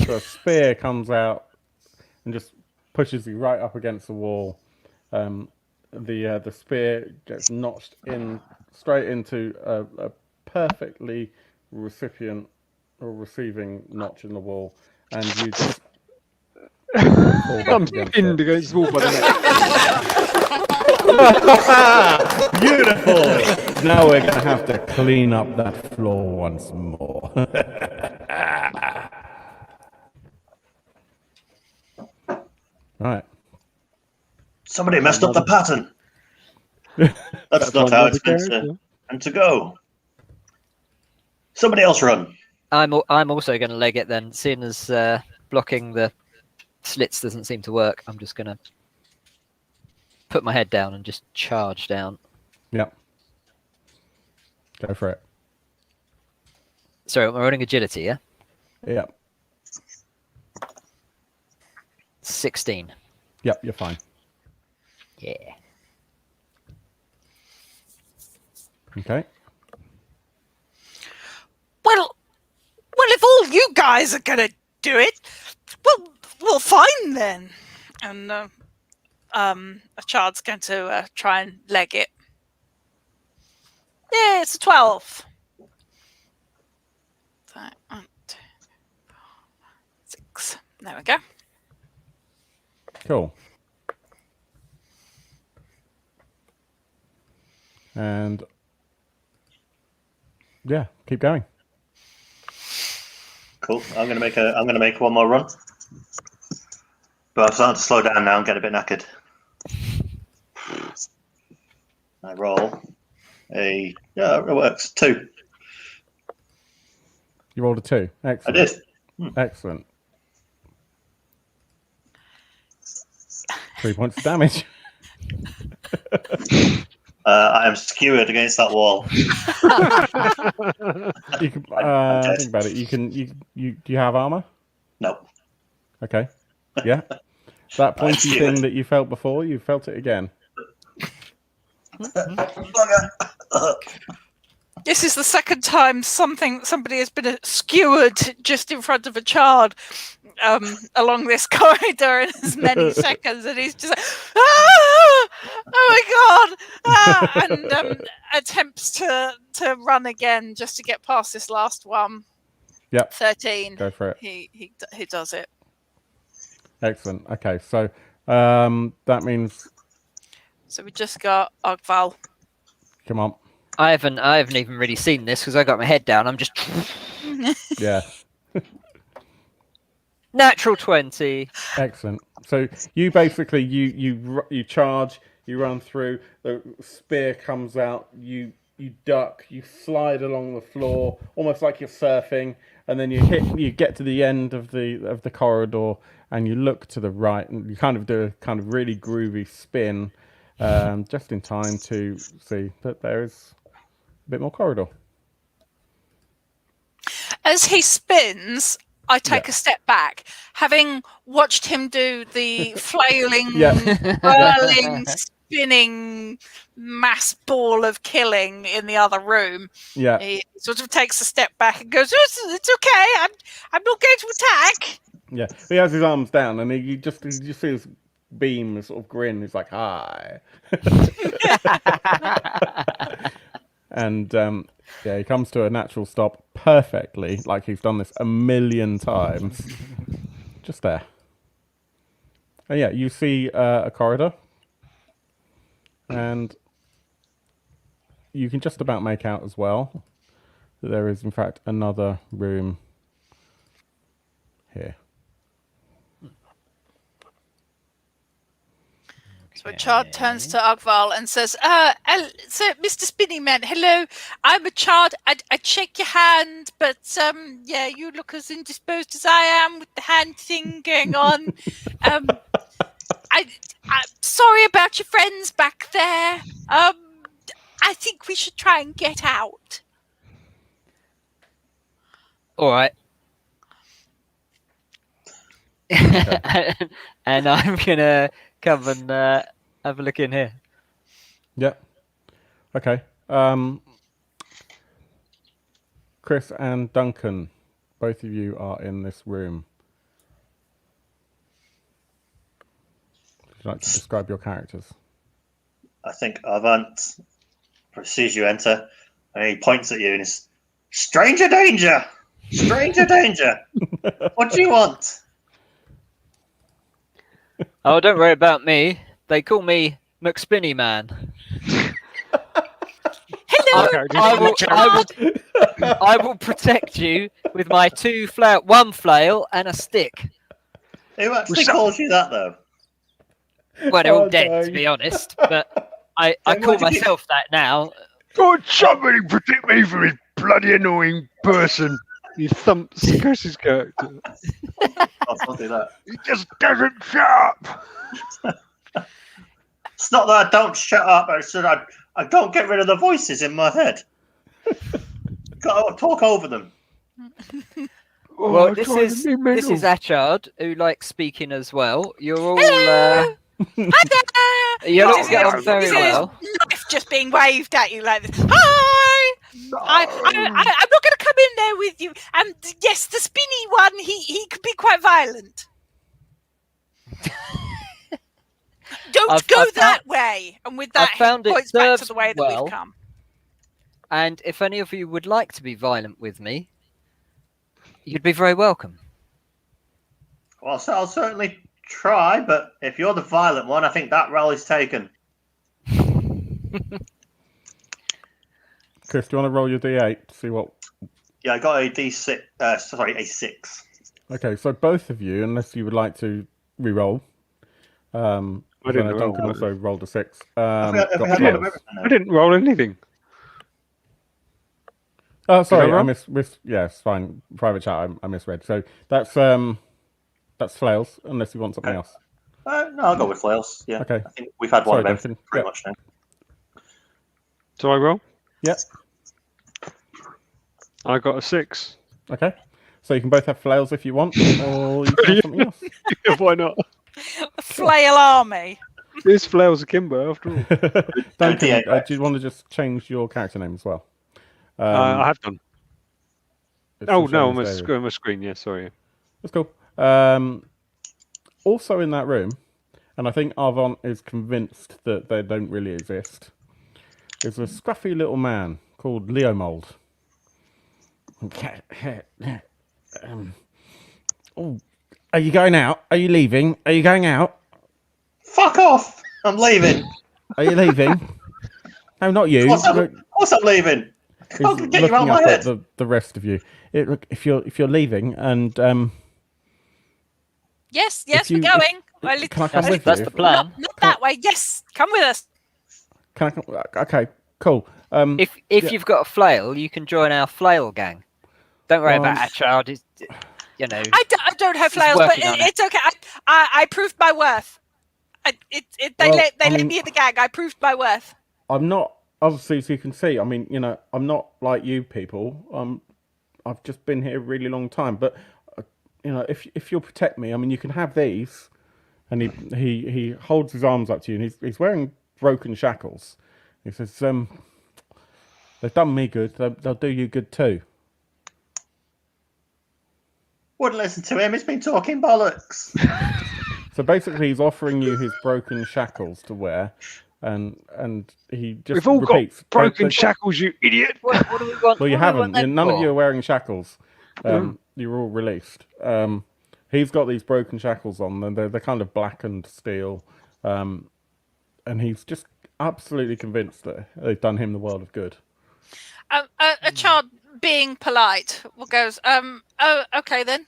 So a spear comes out and just pushes you right up against the wall. The spear gets notched in straight into a perfectly receiving notch in the wall, and you just I'm pinned against the wall by the neck. Beautiful! Now we're going to have to clean up that floor once more. Right. Somebody messed up the pattern. That's not how it's meant to go. Somebody else run. I'm also going to leg it then, seeing as blocking the slits doesn't seem to work. I'm just going to put my head down and just charge down. Yep. Go for it. Sorry, I'm running agility, yeah? Yep. 16. Yep, you're fine. Yeah. Okay. Well, if all you guys are gonna do it, well, fine then. And a child's going to try and leg it. Yeah, it's a 12. 1, 2, 4, 6. There we go. Cool. And yeah, keep going. Cool. I'm gonna make one more run. But I'm starting to slow down now and get a bit knackered. I roll it works. 2. You rolled a 2. Excellent. I did. Excellent. 3 points of damage. I am skewered against that wall. You can think about it. Do you have armor? No. Okay. Yeah. That pointy thing that you felt before, you felt it again. This is the second time somebody has been skewered just in front of a child along this corridor in as many seconds, and he's just like, ah! Oh my god! And attempts to run again just to get past this last one. Yep. 13. Go for it. He does it. Excellent. Okay, so that means. So we just got Ogval. Come on. I haven't even really seen this because I got my head down. I'm just. Yeah. Natural 20. Excellent. So you basically you charge, you run through. The spear comes out. You duck. You slide along the floor, almost like you're surfing, and then you get to the end of the corridor, and you look to the right, and you kind of do a kind of really groovy spin, just in time to see that there is a bit more corridor. As he spins, I take a step back, having watched him do the flailing, whirling, spinning mass ball of killing in the other room. Yeah. He sort of takes a step back and goes, "It's okay. I'm not going to attack." Yeah. He has his arms down, and you just see his beam, sort of grin. He's like, "Hi." And yeah, he comes to a natural stop perfectly, like he's done this a million times. Just there. And yeah, you see a corridor, and you can just about make out as well that there is, in fact, another room here. So Chard turns to Ugval and says, so Mr. Spinning Man, hello, I'm a Chard. I'd shake your hand, but yeah, you look as indisposed as I am with the hand thing going on. I'm sorry about your friends back there. I think we should try and get out. All right. And I'm gonna come and have a look in here. Yeah. Okay. Chris and Duncan, both of you are in this room. Would you like to describe your characters? I think Avant sees you enter, and he points at you and is, "Stranger danger! Stranger danger! What do you want?" Oh, don't worry about me. They call me McSpinny Man. Hello. I will protect you with my one flail and a stick. Who actually calls you that, though? Well, they're all dead, to be honest. But I call myself that now. God, somebody protect me from this bloody annoying person. He thumps Chris's character. I'll do that. He just doesn't shut up. It's not that I don't shut up. I said I don't get rid of the voices in my head. Got to talk over them. Well, this is Achard, who likes speaking as well. You're all Hi there. you all get on very well. Knife just being waved at you like this. Hi. I'm not going to come in there with you. And yes, the spinny one, he could be quite violent. Don't go that way. And with that, he points back to the way that we've come. And if any of you would like to be violent with me, you'd be very welcome. Well, so I'll certainly try, but if you're the violent one, I think that rally's taken. Chris, do you want to roll your d8 to see what? Yeah, I got a d6. Sorry, a 6. Okay, so both of you, unless you would like to re-roll. I didn't roll. Duncan also rolled a 6. I didn't roll anything. Oh, sorry, I missed. Yeah, it's fine. Private chat, I misread. So that's Flails, unless you want something else. No, I'll go with Flails. Yeah. Okay. I think we've had one of them Duncan. pretty much now. So I roll? Yep. I got a 6. Okay. So you can both have Flails if you want, or you can have something else. Yeah, why not? A flail army. It's Flails Akimbo after all. Duncan, do you want to just change your character name as well? I have done. Oh, no, on my screen. Yeah, sorry. That's cool. Also in that room, and I think Arvon is convinced that they don't really exist, is a scruffy little man called Leomold. Oh, are you going out? Are you leaving? Are you going out? Fuck off! I'm leaving. Are you leaving? No, not you. Of course I'm leaving. I'll get you out of my head. The rest of you. Look, if you're leaving, and Yes, If we're you- going. Can I come with That's you? the plan. Not that way. Yes, come with us. Can I come? Okay, cool. If Yeah. you've got a flail, you can join our flail gang. Don't worry Well, about our child. You know, I don't have flails, but working on it. it's okay. I proved my worth. They Well, let I mean- me in the gang. I proved my worth. I'm not, obviously, as you can see, I mean, I'm not like you people. I've just been here a really long time. But, if you'll protect me, I mean, you can have these. And he holds his arms up to you, and he's wearing broken shackles. He says, they've done me good. They'll do you good too. Wouldn't listen to him. He's been talking bollocks. So basically, he's offering you his broken shackles to wear. And he just We've all repeats, got broken "They- shackles, you idiot. what do we want? Well, you what do we haven't. want them None of for? you are wearing shackles. You're all released. He's got these broken shackles on, and they're kind of blackened steel. And he's just absolutely convinced that they've done him the world of good. A child being polite goes, oh, okay then.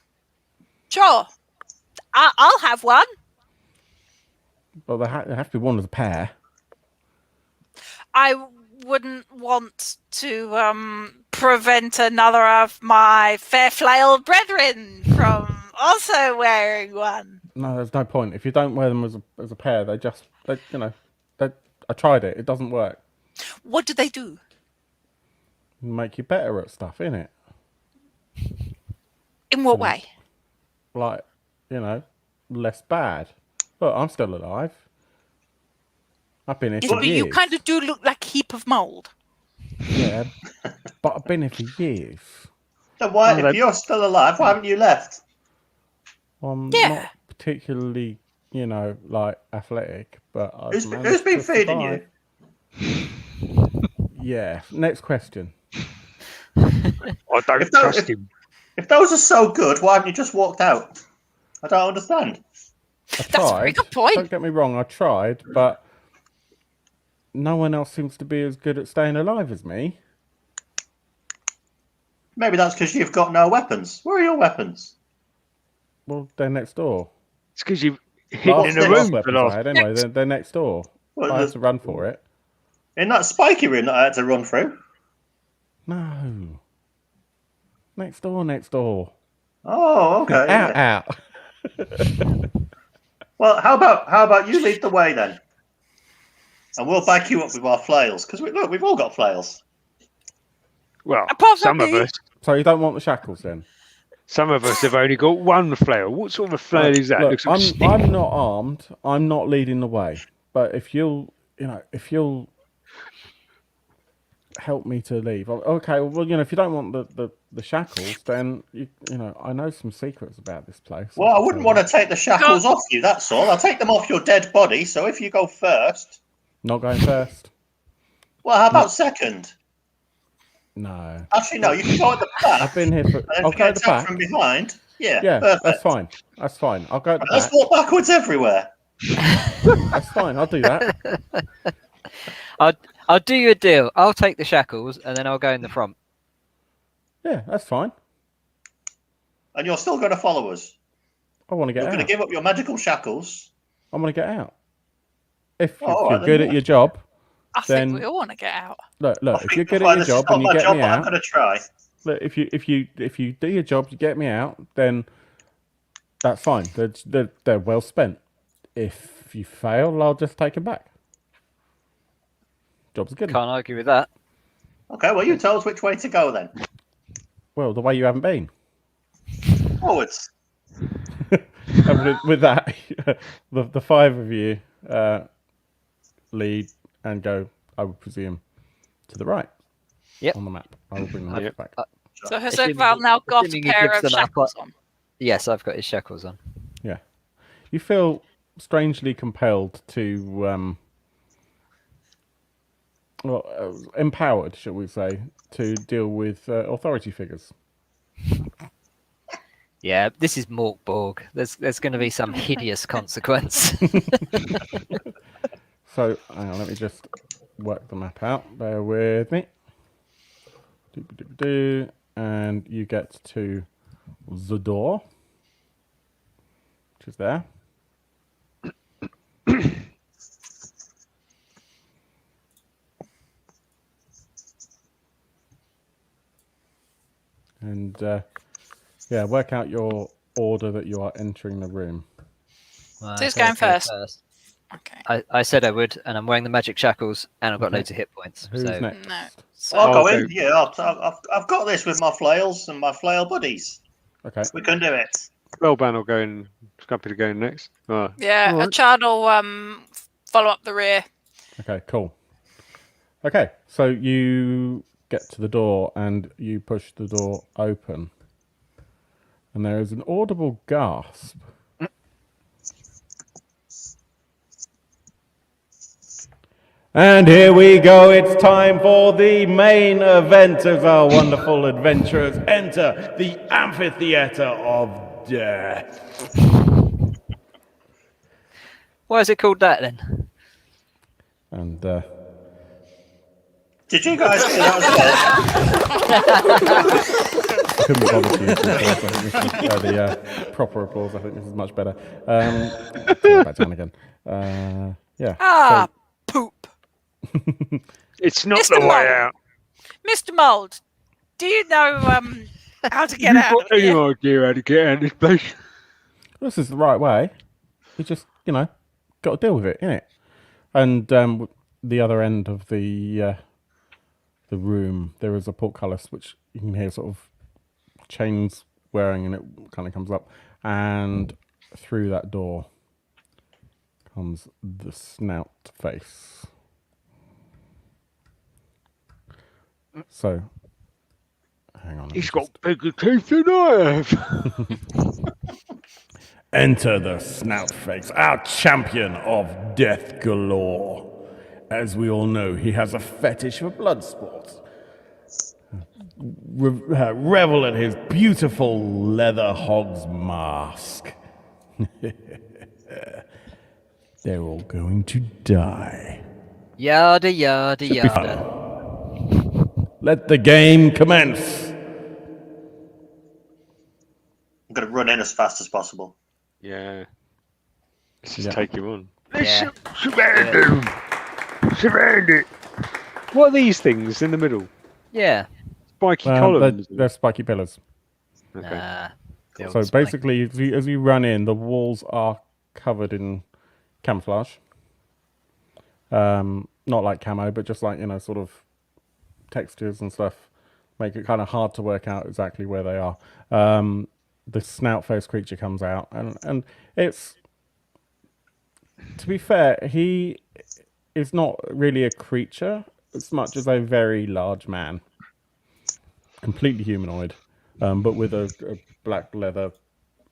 Sure. I'll have one. Well, they have to be one of the pair. I wouldn't want to prevent another of my fair flail brethren from also wearing one. No, there's no point. If you don't wear them as a pair, I tried it. It doesn't work. What do they do? Make you better at stuff, innit? In what way? Like, less bad. But I'm still alive. I've been here Yes, for but years. you kind of do look like a heap of mould. Yeah, but I've been here for years. Then why, if you're still alive, why haven't you left? I'm Yeah. not particularly, like athletic, but I've Who's managed been to feeding survive. you? Yeah. Next question. I don't If that- trust if- him. If those are so good, why haven't you just walked out? I don't understand. I That's a very tried. good point. Don't get me wrong, I tried, but no one else seems to be as good at staying alive as me. Maybe that's because you've got no weapons. Where are your weapons? Well, they're next door. It's because you've hidden in a Last room for the weapons I last. had anyway. They're next door. Well, I had to run for it. In that spiky room that I had to run through. No. Next door. Oh, okay. Out. Well, how about you lead the way then, and we'll back you up with our flails because we've all got flails. Well, Apart from some of me. us. So you don't want the shackles then? Some of us have only got one flail. What sort of a flail is that? Look, Looks like a stick. I'm not armed. I'm not leading the way. But if you'll help me to leave, okay. Well, if you don't want the shackles, then I know some secrets about this place. Well, I wouldn't want to take the shackles off you. That's all. I'll take them off your dead body. So if you go first, Not going first. well, how about second? No. Actually, no. You can go at the back. I've been here for. And if I'll you go get at the attacked back. from behind, yeah, Yeah, perfect. that's fine. I'll go at the Let's back. walk backwards everywhere. That's fine. I'll do that. I'll do you a deal. I'll take the shackles and then I'll go in the front. Yeah, that's fine. And you're still going to follow us. I want to get You're going to out. give up your magical shackles. I want to get out. If Oh, all right, you're then, good yeah. at your job, I then think we all want to get out. look. I If think you're good fine, at your this is job not and you my get job, me but I'm out, going to try. look. If you do your job, you get me out. Then that's fine. They're well spent. If you fail, I'll just take them back. Job's good. Can't argue with that. Okay, well, you tell us which way to go then. Well, the way you haven't been. Forwards. And with that, the five of you lead and go, I would presume, to the right. Yep. On the map. I will bring the map back. So has Assuming- Val now got a assuming he pair gives of them our shackles on? Yes, I've got his shackles on. Yeah. You feel strangely compelled to, empowered, shall we say, to deal with authority figures. Yeah, this is Mörk Borg. There's going to be some hideous consequence. So, hang on, let me just work the map out. Bear with me. And you get to the door, which is there. And yeah, work out your order that you are entering the room. Well, Who's I said I'd going go first? Okay. I said I would, and I'm wearing the magic shackles, and I've got Okay. loads of hit points. Who's so next? No. So, I'll go Okay. in. Yeah, I've got this with my flails and my flail buddies. Okay. We can do it. Wellban will go in. Scumpy to go in next. Oh, yeah, all a right. child will follow up the rear. Okay, cool. Okay, so you get to the door and you push the door open. And there is an audible gasp. And here we go, it's time for the main event as our wonderful adventurers enter the amphitheater of death. why is it called that then? And Did you guys do that as well? couldn't bother to use the applause. I think this is, the proper applause. I think this is much better. Back down again. Yeah. Ah, poop. It's not Mr. the way Mould. out. Mr. Mould, do you know how to get You out got of any here? idea how to get out of this place? This is the right way. We just, got to deal with it, innit? And the other end of the room, there is a portcullis which you can hear sort of chains whirring, and it kind of comes up. And through that door comes the snout face. So, hang on. let me He's got just- bigger teeth than I have. Enter the snout face, our champion of death galore. As we all know, he has a fetish for blood sports. Revel in his beautiful leather hog's mask. They're all going to die. Yada yada Be yada. fun. Let the game commence. I'm going to run in as fast as possible. Yeah. Let's just Yeah. take him on. Yeah. Surround him. Surround it. What are these things in the middle? Yeah. Spiky They're, columns. they're spiky pillars. Okay. Nah. the So old spike. basically, as you run in, the walls are covered in camouflage. Not like camo, but just like, sort of textures and stuff. Make it kind of hard to work out exactly where they are. The snout-faced creature comes out, and it's... To be fair, he is not really a creature as much as a very large man. Completely humanoid, but with a black leather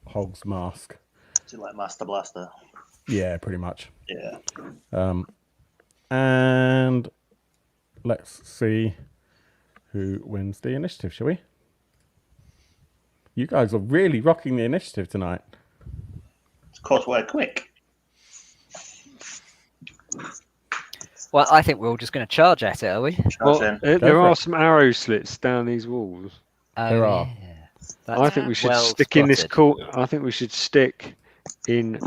hog's mask. Is it like Master Blaster? Yeah, pretty much. Yeah. And let's see who wins the initiative, shall we? You guys are really rocking the initiative tonight. Of course, we're quick. Well, I think we're all just going to charge at it, are we? Charge Well, in. there for are it. some arrow slits down these walls. There are. That's I think we should well stick in this spotted. I think we should stick in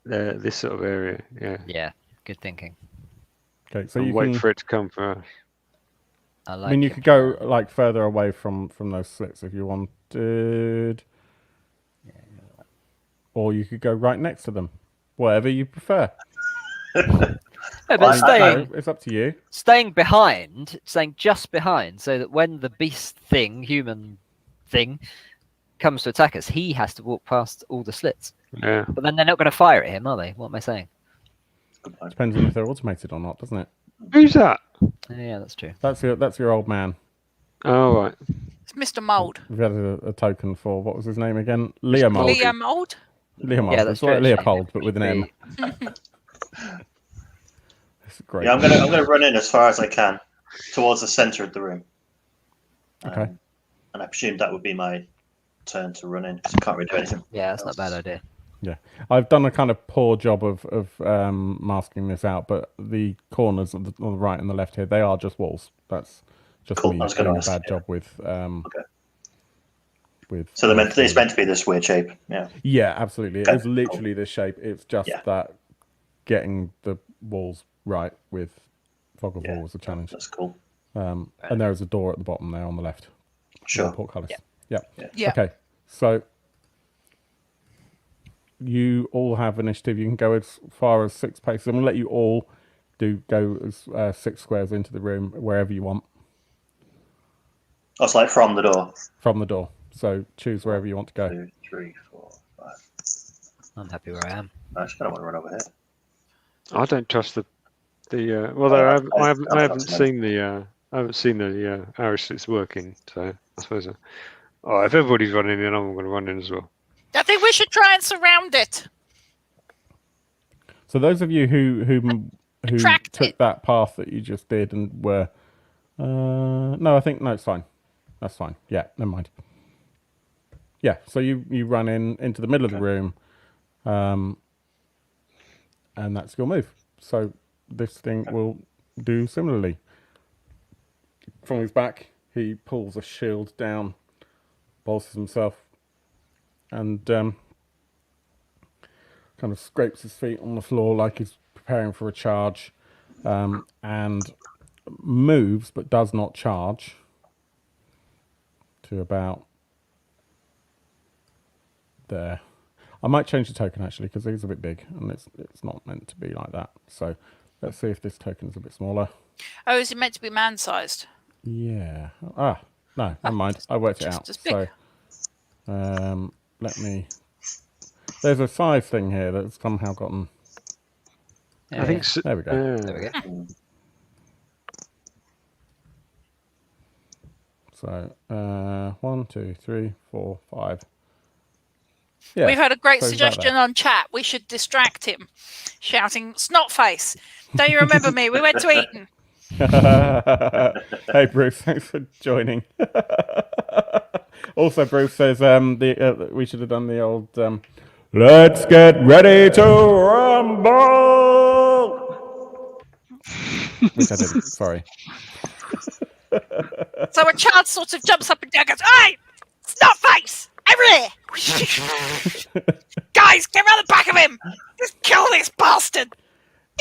this sort of area. Yeah. Yeah, good thinking. Okay, so And you wait can. for it to come for us. I I like mean, you it. could go like further away from those slits if you wanted, or you could go right next to them. Whatever you prefer. No, but I- staying It's up to you. staying behind, staying just behind, so that when the beast thing, human thing, comes to attack us, he has to walk past all the slits. Yeah. But then they're not going to fire at him, are they? What am I saying? Good point. Depends on if they're automated or not, doesn't it? Who's that? Yeah, that's true. That's your old man. Oh, right. It's Mr. Mould. We've had a token for what was his name again? Leomold. Mouldy. Liam Mould? Leomold. Yeah, that's it's like true. Leopold, but with an M. It's great. Yeah, I'm gonna run in as far as I can towards the center of the room. Okay. And I presume that would be my turn to run in because I can't really do anything. Yeah, that's not a bad idea. Yeah, I've done a kind of poor job of masking this out, but the corners on the right and the left here, they are just walls. That's just Cool, me I was gonna doing a ask, bad yeah. job with with. So it's meant to be this weird shape. Yeah. Yeah, absolutely. It Okay, is literally this shape. It's just Yeah. that getting the walls right with Fog of Yeah. War was a challenge. That's cool. And there is a door at the bottom there on the left. Sure. Portcullis. Yeah. Yeah. Okay. So you all have initiative. You can go as far as 6 paces. I'm going to let you all go as 6 squares into the room, wherever you want. Oh, it's like from the door. From the door. So choose wherever you want to go. 2, 3, 4, 5. I'm happy where I am. Actually, I don't want to run over here. I don't trust the well, I haven't seen the arrow slits working, so I suppose. If everybody's running in, I'm going to run in as well. I think we should try and surround it. So those of you who Attract took it. that path that you just did and were, no, it's fine. That's fine. Yeah, never mind. Yeah, so you run into the middle of the room, and that's your move. So this thing will do similarly. From his back, he pulls a shield down, bolsters himself, and kind of scrapes his feet on the floor like he's preparing for a charge, and moves but does not charge to about there. I might change the token actually because he's a bit big and it's not meant to be like that. So let's see if this token is a bit smaller. Oh, is it meant to be man-sized? Yeah. No, never mind. I worked it out. Just as big. So let me. There's a size thing here that's somehow gotten. I think so. There we go. There we go. So 1, 2, 3, 4, 5. Yeah, We've had a great so it's about suggestion on chat. We should distract him, shouting, "Snotface! Don't you remember me? We went to Eton." Hey Bruce, thanks for joining. Also, Bruce says we should have done the old "Let's get ready to rumble," which I didn't. Sorry. So a child sort of jumps up and down and goes, "Hey, Snotface! Over here! Guys, get around the back of him! Just kill this bastard!"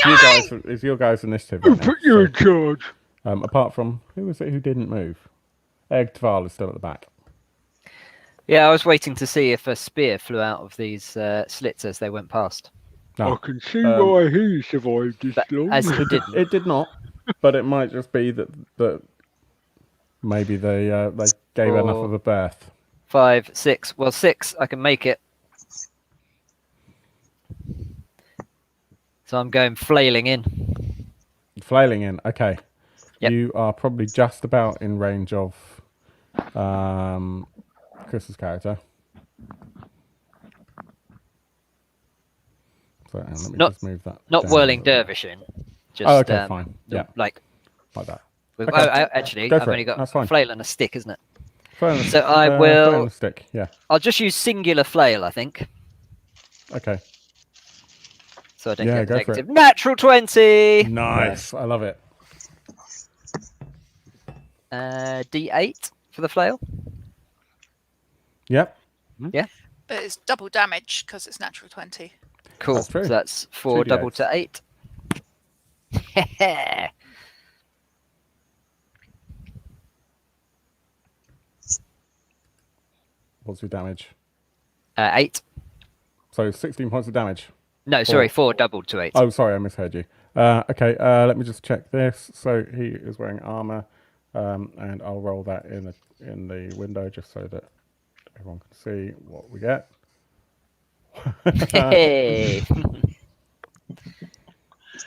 It's your guys' initiative. Right now, Put you in charge. apart from who was it who didn't move? Egtval is still at the back. Yeah, I was waiting to see if a spear flew out of these slits as they went past. No. I can see why he survived this But long. as he didn't. It did not, but it might just be that maybe they gave enough of a berth. 5, 6. Well, 6. I can make it. So I'm going flailing in. Flailing in. Okay. Yep. You are probably just about in range of Chris's character. So let me just move that. Not down whirling a little bit. dervish in. Just, Oh, okay, fine. Yeah, Like that. with, Okay. actually, Go I've for it. only got That's a fine. flail and a stick, isn't it? Flail So I flail will. and a stick. Yeah. I'll just use singular flail, I think, Okay. so I don't Yeah, get the go for negative. Natural 20. Nice. I love it. D8 for the flail. Yep. But it's double damage because it's natural 20. Cool. That's true. So that's 4 2d8s. double to 8. What's your damage? 8. So 16 points of damage. No, sorry, 4 doubled to 8. Oh, sorry, I misheard you. Okay, let me just check this. So he is wearing armor, and I'll roll that in the window just so that everyone can see what we get. Hey.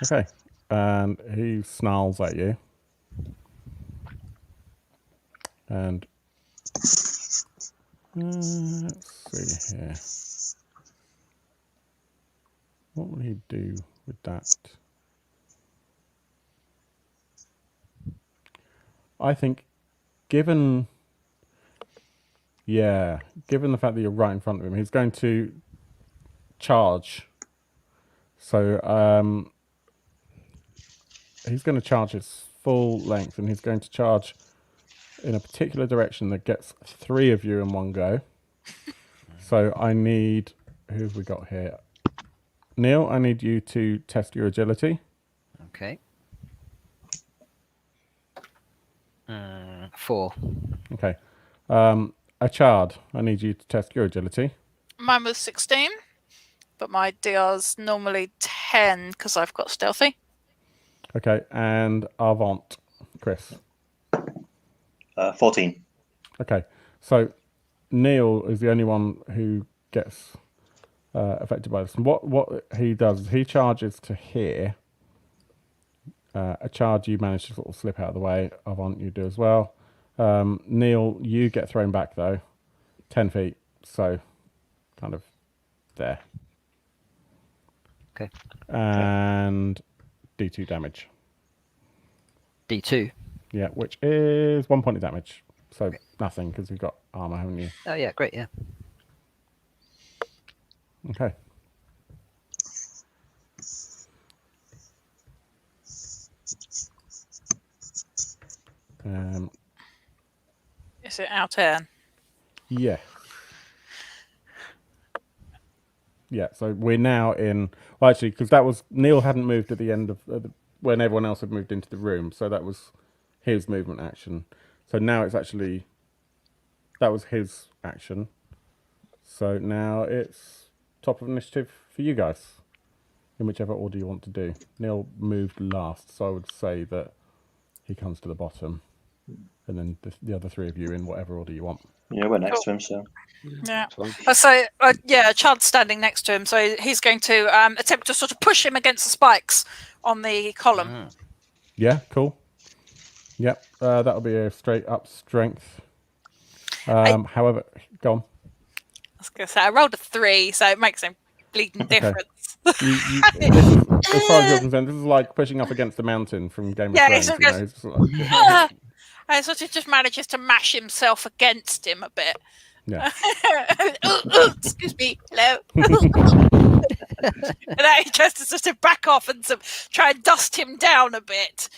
Okay, and he snarls at you, and let's see here. What will he do with that? I think, given the fact that you're right in front of him, he's going to charge. So he's going to charge his full length, and he's going to charge in a particular direction that gets 3 of you in one go. So I need, who have we got here? Neil, I need you to test your agility. Okay. 4. Okay. Achard, I need you to test your agility. Mine was 16, but my DR's normally 10 because I've got stealthy. Okay, and Arvant, Chris. 14. Okay, so Neil is the only one who gets affected by this. And what he does is he charges to here. A charge you manage to sort of slip out of the way. Avant you do as well. Neil, you get thrown back though, 10 feet. So kind of there. Okay. And D2 damage. D2. Yeah, which is 1 point of damage. So nothing because you've got armor, haven't you? Oh yeah, great. Yeah. Okay. Is it our turn? Yeah. Yeah, so we're now in... Well, actually, because that was... Neil hadn't moved at the end of... when everyone else had moved into the room, so that was his movement action. So now it's actually... That was his action. So now it's top of initiative for you guys. In whichever order you want to do. Neil moved last, so I would say that he comes to the bottom. And then the other three of you in whatever order you want. Yeah, we're next to him, so. Yeah. Fine. So, Chad's standing next to him, so he's going to attempt to sort of push him against the spikes on the column. Yeah, cool. Yep, that'll be a straight up strength. However, go on. I was going to say, I rolled a 3, so it makes a bleeding difference. This is, as far as you're concerned, this is like pushing up against the mountain from Game of Thrones. It's You know, it's sort of like, and sort of just manages to mash himself against him a bit. yeah. Excuse me, hello. And then he tries to sort of back off and try and dust him down a bit.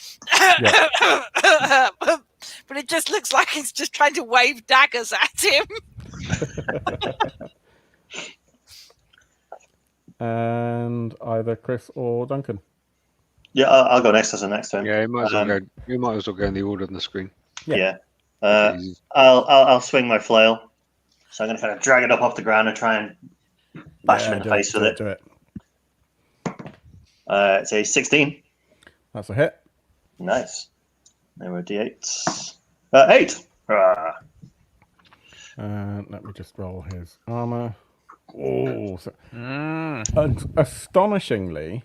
Yeah. But it just looks like he's just trying to wave daggers at him. And either Chris or Duncan. Yeah, I'll go next as the next turn. Yeah, you might as well go. You might as well go in the order on the screen. Yeah. I'll swing my flail. So I'm going to kind of drag it up off the ground and try and bash him in the face with it. Do it. It's a 16. That's a hit. Nice. There were D8s. 8. Let me just roll his armor. Oh, so, astonishingly,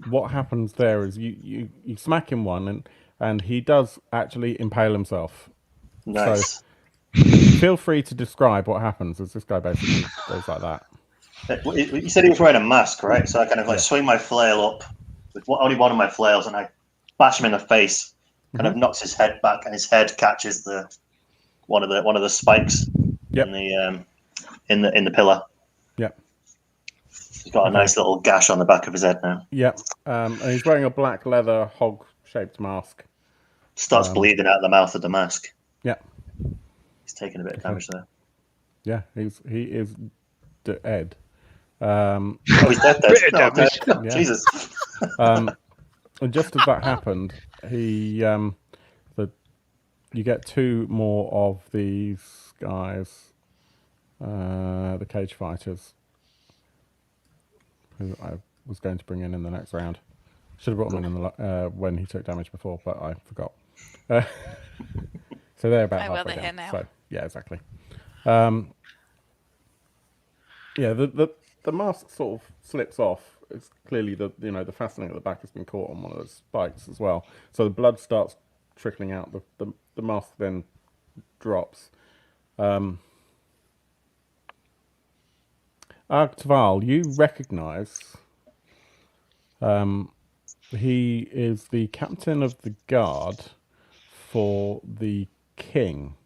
what happens there is you smack him one, and he does actually impale himself. Nice. So, feel free to describe what happens as this guy basically goes like that. You said he was wearing a mask, right? So I kind of like swing my flail up with only one of my flails, and I bash him in the face. Kind of knocks his head back, and his head catches one of the spikes in the pillar. Yep. He's got a nice little gash on the back of his head now. Yep. And he's wearing a black leather hog-shaped mask. Starts bleeding out of the mouth of the mask. Yep. He's taking a bit of damage there. Yeah, he is dead. He's dead. Bit of damage. Yeah. Jesus. And just as that happened, you get two more of these guys, the cage fighters, who I was going to bring in the next round. Should have brought them in when he took damage before, but I forgot. So they're about halfway they're down. here now. So yeah, exactly. Yeah, the mask sort of slips off. It's clearly the fastening at the back has been caught on one of those spikes as well. So the blood starts trickling out. The mask then drops. Arctval, you recognise he is the captain of the guard for the king.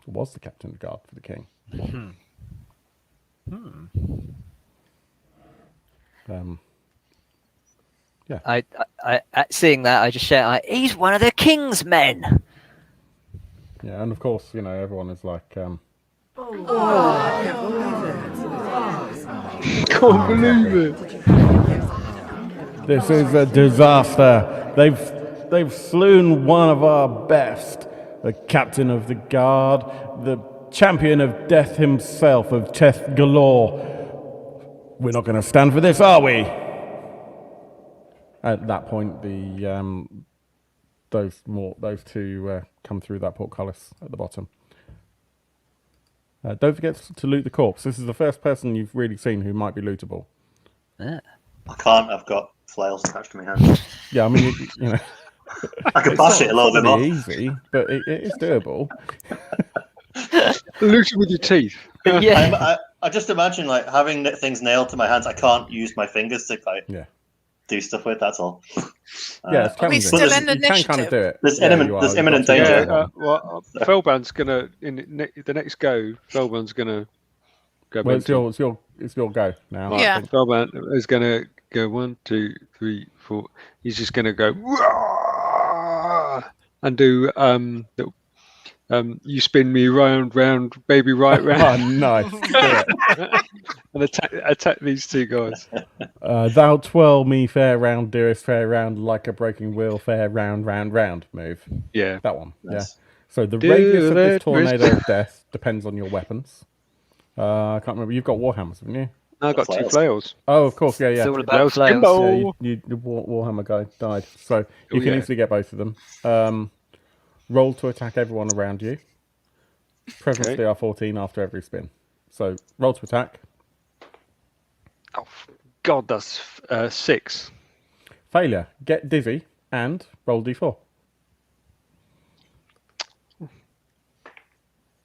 Was the captain of the guard for the king. Yeah. I seeing that, I just shout, "He's one of the king's men." Yeah, and of course, everyone is like, Can't believe it. this is a disaster. They've slewn one of our best, the captain of the guard, the champion of death himself, of Cheth galore. We're not going to stand for this, are we? At that point, those two come through that portcullis at the bottom. Don't forget to loot the corpse. This is the first person you've really seen who might be lootable. Yeah. I can't. I've got flails attached to my hands. Yeah, I mean, I can bash it a little bit more. easy, but it is doable. Loot it with your teeth. Yeah. I just imagine like having things nailed to my hands. I can't use my fingers to do stuff with. That's all. Yeah, it's Are we challenging. still in You can kind of do it. There's Yeah, imminent- you are. there's You've imminent got to- danger. Yeah, well, Felband's gonna the next go. Felband's gonna go. Well, it's your go now. Right, Yeah. Felband is gonna go 1, 2, 3, 4. He's just gonna go and do you spin me round, round, baby, right round, Oh, nice. Do it. and attack these two guys. Thou twirl me fair round, dearest fair round, like a breaking wheel, fair round, round, round. Move. Yeah. That one. Nice. Yeah. So the Do radius of this it, tornado of death depends on your weapons. I can't remember. You've got warhammers, haven't you? I got 2 Flails. flails. Oh, of course. Yeah, yeah. It's all about Flails flails. Akimbo. Yeah, the Warhammer guy died, so you Oh, can yeah. easily get both of them. Roll to attack everyone around you. Presence Okay. DR14 after every spin. So roll to attack. Oh, God, that's 6. Failure. Get dizzy and roll D4.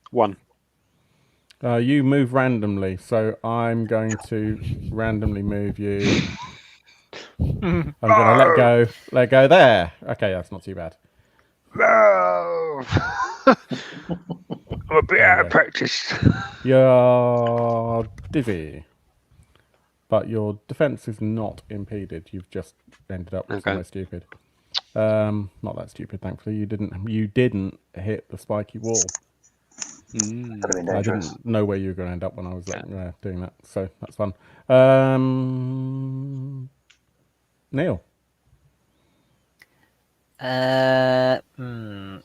1. You move randomly, so I'm going to randomly move you. I'm going to let go there. Okay, that's not too bad. I'm a bit out of practice. You're dizzy, but your defense is not impeded. You've just ended up with Okay. somewhere stupid. Not that stupid, thankfully. You didn't hit the spiky wall. Could have been I dangerous. didn't know where you were going to end up when I was doing that, so that's fun. Neil.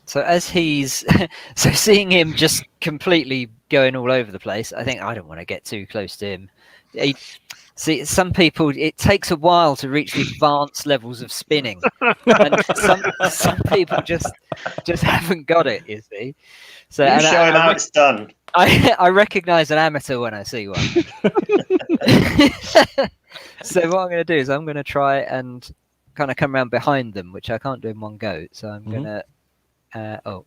So as he's so seeing him just completely going all over the place, I think I don't want to get too close to him. See, some people it takes a while to reach the advanced levels of spinning, and some people just haven't got it. You see, so You and show him how it's done. I recognise an amateur when I see one. So what I'm going to do is I'm going to try and kind of come around behind them, which I can't do in one go. So I'm going to, hang on.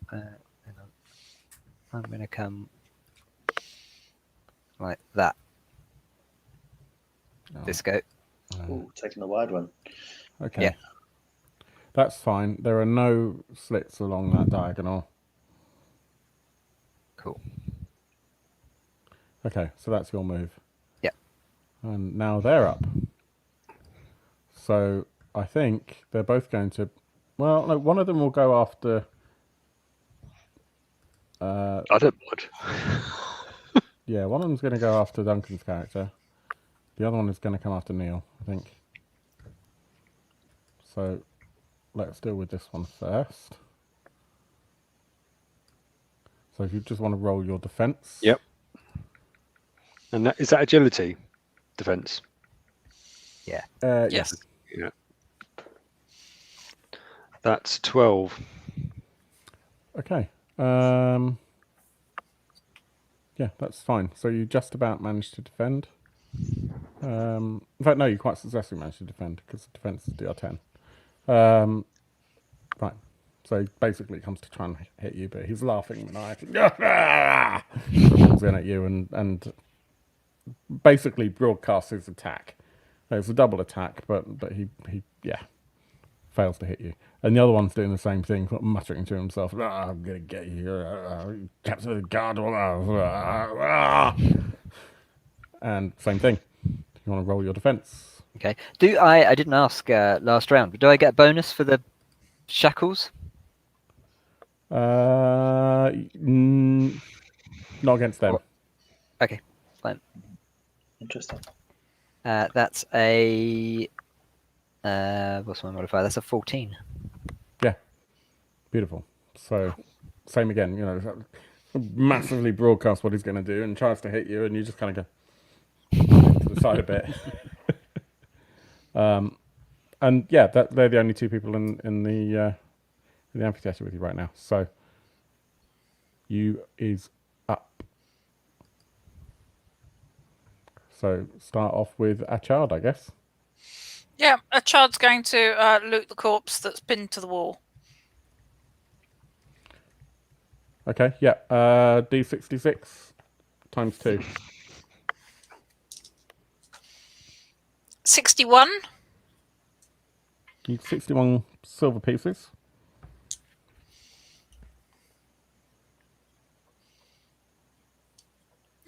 I'm going to come like that. This go. Ooh, taking the wide one. Okay. Yeah. That's fine. There are no slits along that diagonal. Cool. Okay, so that's your move. Yeah. And now they're up. So I think they're both going to. Well, no, one of them will go after. I don't mind. Yeah, one of them's going to go after Duncan's character. The other one is going to come after Neil, I think. So let's deal with this one first. So if you just want to roll your defense. Yep. And is that agility defense? Yeah. Yes. Yeah. That's 12. Okay. Yeah, that's fine. So you just about managed to defend. In fact, no, you quite successfully managed to defend because the defense is DR10. Right. So basically, it comes to try and hit you, but he's laughing maniacally. Comes in at you and basically broadcasts his attack. It's a double attack, but he fails to hit you. And the other one's doing the same thing, muttering to himself, I'm going to get you, captain of the guard. And same thing. You want to roll your defense? Okay. I didn't ask last round, but do I get a bonus for the shackles? Not against them. Okay, fine. Interesting. That's a what's my modifier? That's a 14. Yeah, beautiful. So, same again. You know, massively broadcast what he's going to do and tries to hit you, and you just kind of go to the side a bit. And yeah, they're the only two people in the amphitheater with you right now. So, you is up. So start off with Achard, I guess. Yeah, a child's going to loot the corpse that's pinned to the wall. Okay, yeah. D66 times 2. 61. You need 61 silver pieces.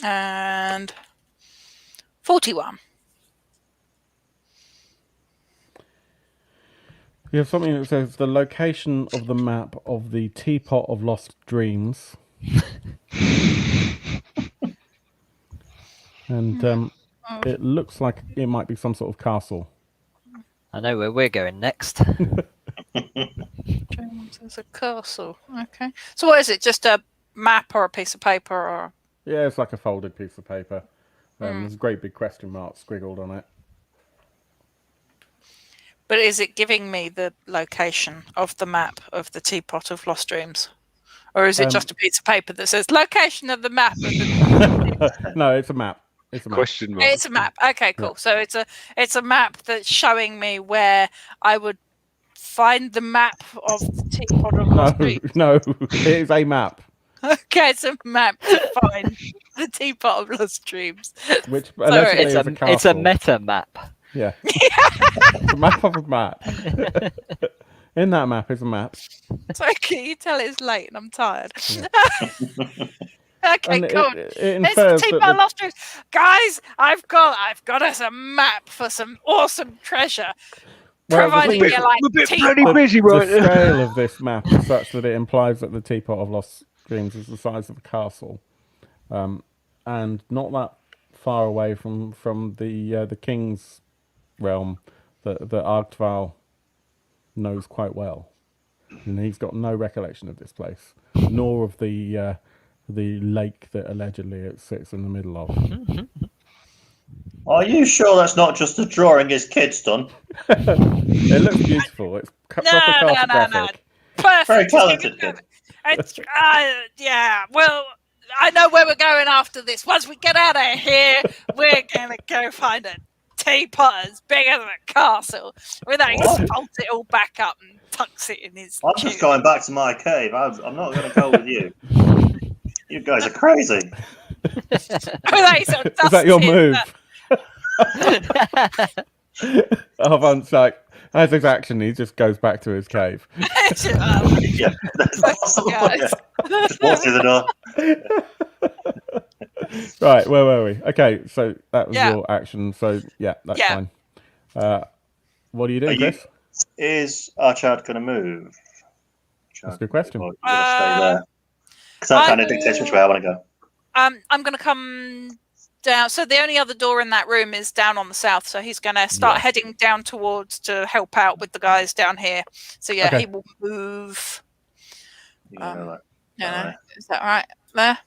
And 41. You have something that says the location of the map of the Teapot of Lost Dreams. And it looks like it might be some sort of castle. I know where we're going next. There's a castle. Okay. So what is it? Just a map or a piece of paper or? Yeah, it's like a folded piece of paper. There's a great big question mark squiggled on it. But is it giving me the location of the map of the Teapot of Lost Dreams? Or is it just a piece of paper that says location of the map? Of the... No, it's a map. It's a map. Question mark. It's a map. Okay, cool. Yeah. So it's a map that's showing me where I would find the map of the Teapot of Lost Dreams. No, it is a map. Okay, it's a map to find the Teapot of Lost Dreams. Which Sorry, allegedly It's is a castle. it's a meta map. Yeah. It's a map of a map. In that map is a map. So can you tell it's late and I'm tired? Yeah. Okay, And come on. it It's infers the that Teapot of Lost Dreams. Guys, I've got us a map for some awesome treasure. Well, the Providing thing is, you like I'm a bit Teapot. bloody busy right the now. scale of this map is such that it implies that the Teapot of Lost Dreams is the size of a castle, and not that far away from the king's realm that Argtval knows quite well, and he's got no recollection of this place, nor of the lake that allegedly it sits in the middle of. Are you sure that's not just a drawing his kid's done? It looks beautiful. It's proper cartographic. Perfect. Very talented kid. It's, yeah, well, I know where we're going after this. Once we get out of here, we're going to go find a teapot as big as a castle. With that, he What? folds it all back up and tucks it in his I'm just tube. going back to my cave. I'm not going to go with you. You guys are crazy. With that, he sort of Is that your dusts move? Avant's like, as his action, he just goes back to his cave. Yeah, that's awesome. guys. Yeah. Just walk through the door. Right, where were we? Okay, so that was Yeah. your action. So yeah, that's Yeah. fine. What do you do, Are you- Chris? Is Archard going to move? That's a good question. Or you gonna stay there? Because that I kind of dictates which way I want to go. I'm going to come down. So the only other door in that room is down on the south. So he's going to start Yeah. heading down towards to help out with the guys down here. So yeah, Okay. he will move. Yeah, like, No, alright. is that right? There.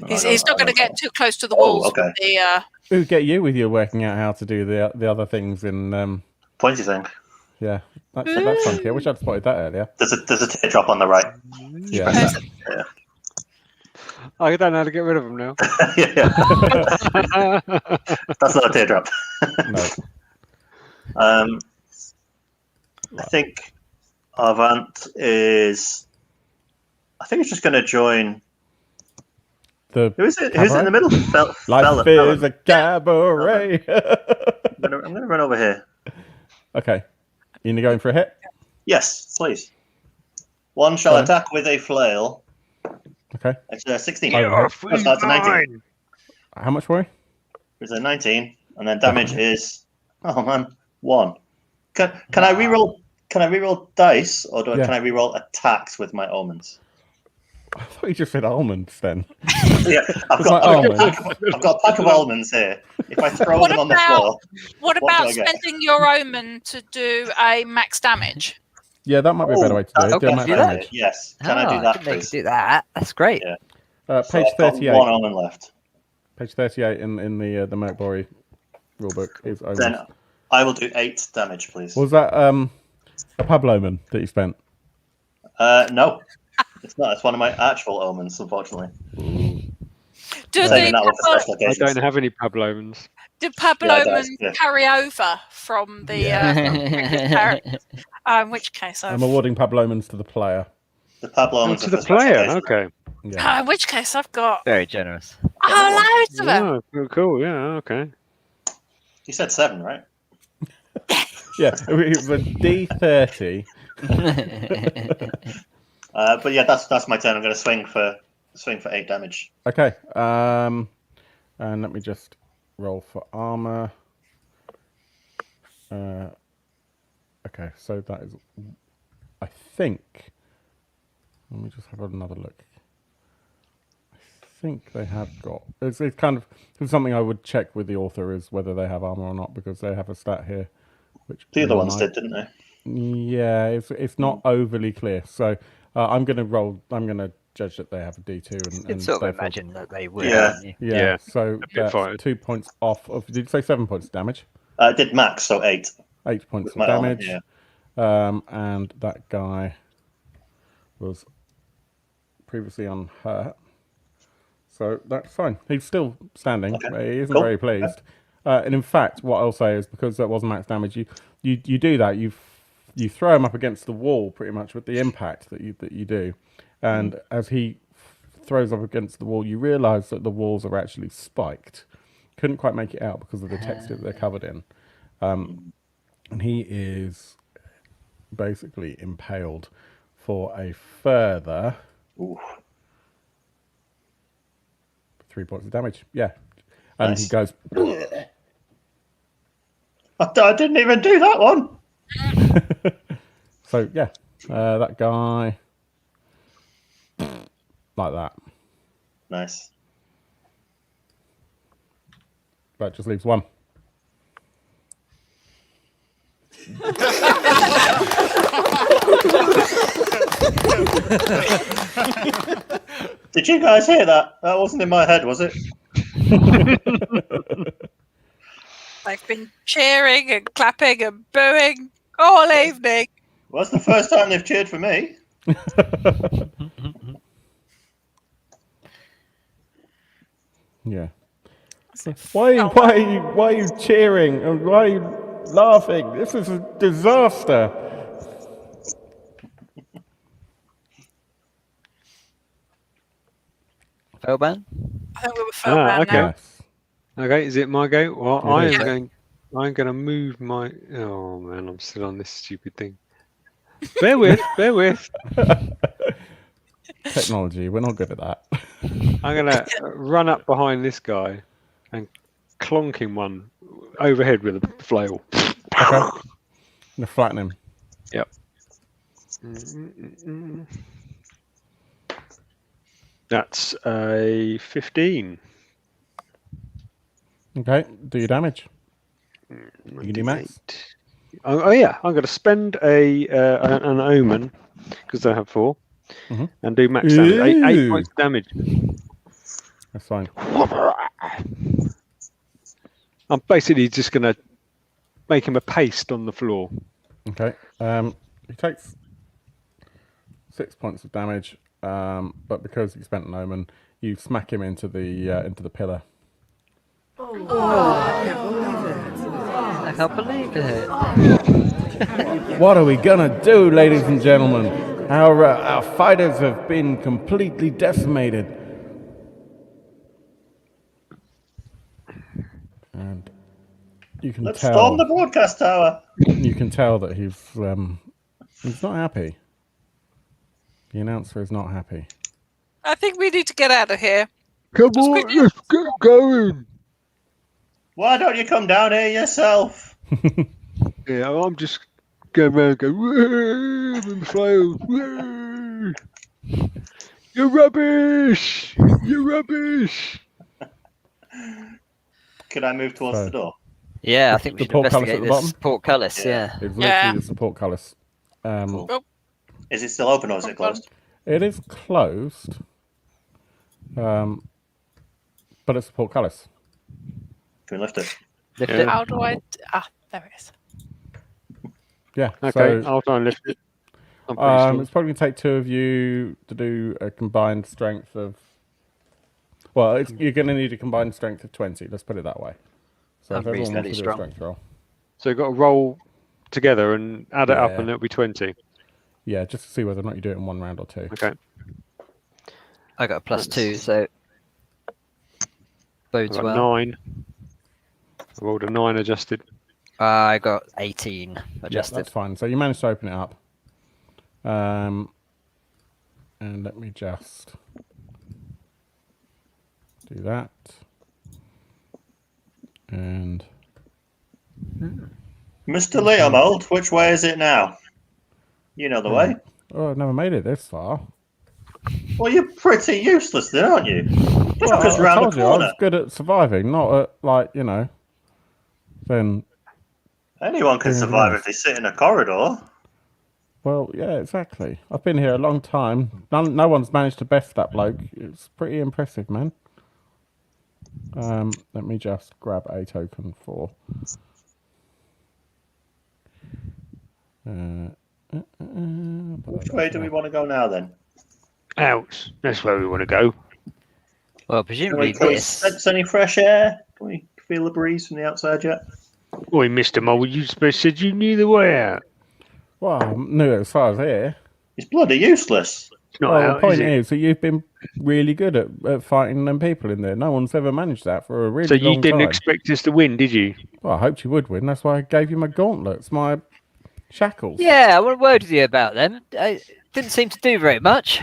No, He's I not don't- going to get too close to the walls. okay. With the, Who get you with your working out how to do the other things in Pointy thing. yeah, that's funky. I wish I'd spotted that earlier. There's a teardrop on the right. Yeah. I don't know how to get rid of them now. Yeah. That's not a teardrop. No. I think Avant is. I think it's just going to join. The Who is it? Who's in the middle? life is a cabaret. I'm going to run over here. Okay. You gonna go in for a hit? Yes, please. One shall Go on. attack with a flail. Okay. It's 16. Oh, You're Oh, that's a 19. mine. How much were you? It's a 19, and then damage is 1. Can I reroll? Can I reroll dice, or Yeah. can I reroll attacks with my omens? I thought you just said almonds then. Yeah, I've It's got, like I've got a pack of almonds here. If I throw What them on the about- floor, What What do about I get? spending your omen to do a max damage? Yeah, that might be a better way to do that's it. Do a Okay, max do that. damage. Yes. Can I Oh, do that, didn't know you please? could do that. That's great. Yeah. Page So I've got 38. one omen left. Page 38 in the Mörk Borg rulebook is omens. Then I will do 8 damage, please. Was that a pub omen that you spent? No, it's not. It's one of my actual omens, unfortunately. Do Saving the that one for special I occasions. don't have any Pablomans. do Pablo Yeah, it does, omens yeah. carry over from the from previous characters? In which case, I'm awarding pub omens to the player. The Pablo Oh, omens to are the for special player. occasions. Okay. Yeah. in which case I've got Very generous. loads of them. Oh, cool. Yeah. Okay. You said 7, right? Yeah, it was a D30. But yeah, that's my turn. I'm going to swing for 8 damage. Okay. And let me just roll for armor. Okay, so that is, I think. Let me just have another look. I think they have got. It's kind of it's something I would check with the author is whether they have armor or not because they have a stat here, which The other they ones might. did, didn't they? Yeah, it's not overly clear. So I'm going to roll. I'm going to judge that they have a D2 and You'd sort of therefore- imagine that they would, Yeah. wouldn't you? Yeah. Yeah, So bit that's fine. 2 points off of. Did you say 7 points of damage? I did max, so 8. 8 points With of my armor, damage. yeah. And that guy was previously unhurt. So that's fine. He's still standing. Okay. But he isn't Cool. very pleased. And in fact, what I'll say is because that wasn't max damage, you do that. You throw him up against the wall pretty much with the impact that you do. And as he throws up against the wall, you realise that the walls are actually spiked. Couldn't quite make it out because of the texture that they're covered in. And he is basically impaled for a further Ooh. 3 points of damage. Yeah. And Nice. he goes, I didn't even do that one. so yeah, that guy, like that. Nice. That just leaves one. Did you guys hear that? That wasn't in my head, was it? They've been cheering and clapping and booing all evening. Well, that's the first time they've cheered for me. Yeah. Why are you cheering and why are you laughing? This is a disaster. Felban? I think we were felt bad okay. now. Yes. Okay. Is it my go? Well, It is. I'm going to move my. Oh man, I'm still on this stupid thing. Bear with. Bear with. Technology, we're not good at that. I'm going to run up behind this guy and clonk him one overhead with a flail. Okay. I'm gonna flatten him. Yep. That's a 15. Okay, do your damage. You can do max. Oh yeah, I'm going to spend an omen because I have 4 Mhm. and do max damage. 8 Ooh. points of damage. That's fine. I'm basically just going to make him a paste on the floor. Okay. He takes 6 points of damage, but because he spent an omen, you smack him into the pillar. I can't believe it. What are we gonna do, ladies and gentlemen? Our fighters have been completely decimated. And you can Let's tell. storm the broadcast tower. You can tell that he's not happy. The announcer is not happy. I think we need to get out of here. Come Just on, quickly- let's get going. Why don't you come down here yourself? Yeah, I'm just going around and go, "Whoa," with the flail. Whoa. You're rubbish! You're rubbish! Could I move towards the door? Yeah, I think we The should portcullis at investigate the this bottom? portcullis. Yeah. Yeah. It's Yeah. literally the support callus. Cool. Oh. Is it still open or is it closed? It is closed, but it's support callus. Can we lift it? Lift Yeah. it. How do I? There it is. Yeah. Okay, So I'll try and lift it. I'm pretty strong. it's probably going to take two of you to do a combined strength of. Well, you're going to need a combined strength of 20. Let's put it that way. So I'm if everyone wants reasonably to do a strong. strength roll. So you've got to roll together and add it up, Yeah. and it'll be 20. Yeah, just to see whether or not you do it in one round or two. Okay. I got a +2, so I bodes got well. 9. I rolled a 9 adjusted. I got 18 Yeah, adjusted. that's fine. So you managed to open it up. And let me just do that. And Mr. Leomold, which way is it now? You know the way. oh, I've never made it this far. Well, you're pretty useless then, aren't you? Just Well, because I round the told you I corner. was good at surviving, not at like Then Anyone can Yeah, survive yeah. if they sit in a corridor. well, yeah, exactly. I've been here a long time. No one's managed to best that bloke. It's pretty impressive, man. Let me just grab a token for. Which way do we want to go now then? Out. That's where we want to go. Well, Can presumably we this. sense any fresh air? Can we feel the breeze from the outside yet? Oi, Mr. Mole, you said you knew the way out. Well, I knew it as far as here. It's bloody useless. It's not Well, out, the point is it? is that you've been really good at fighting them people in there. No one's ever managed that for a really So long you didn't time. expect us to win, did you? Well, I hoped you would win. That's why I gave you my gauntlets, my shackles. Yeah, I want a word with you about them. I didn't seem to do very much.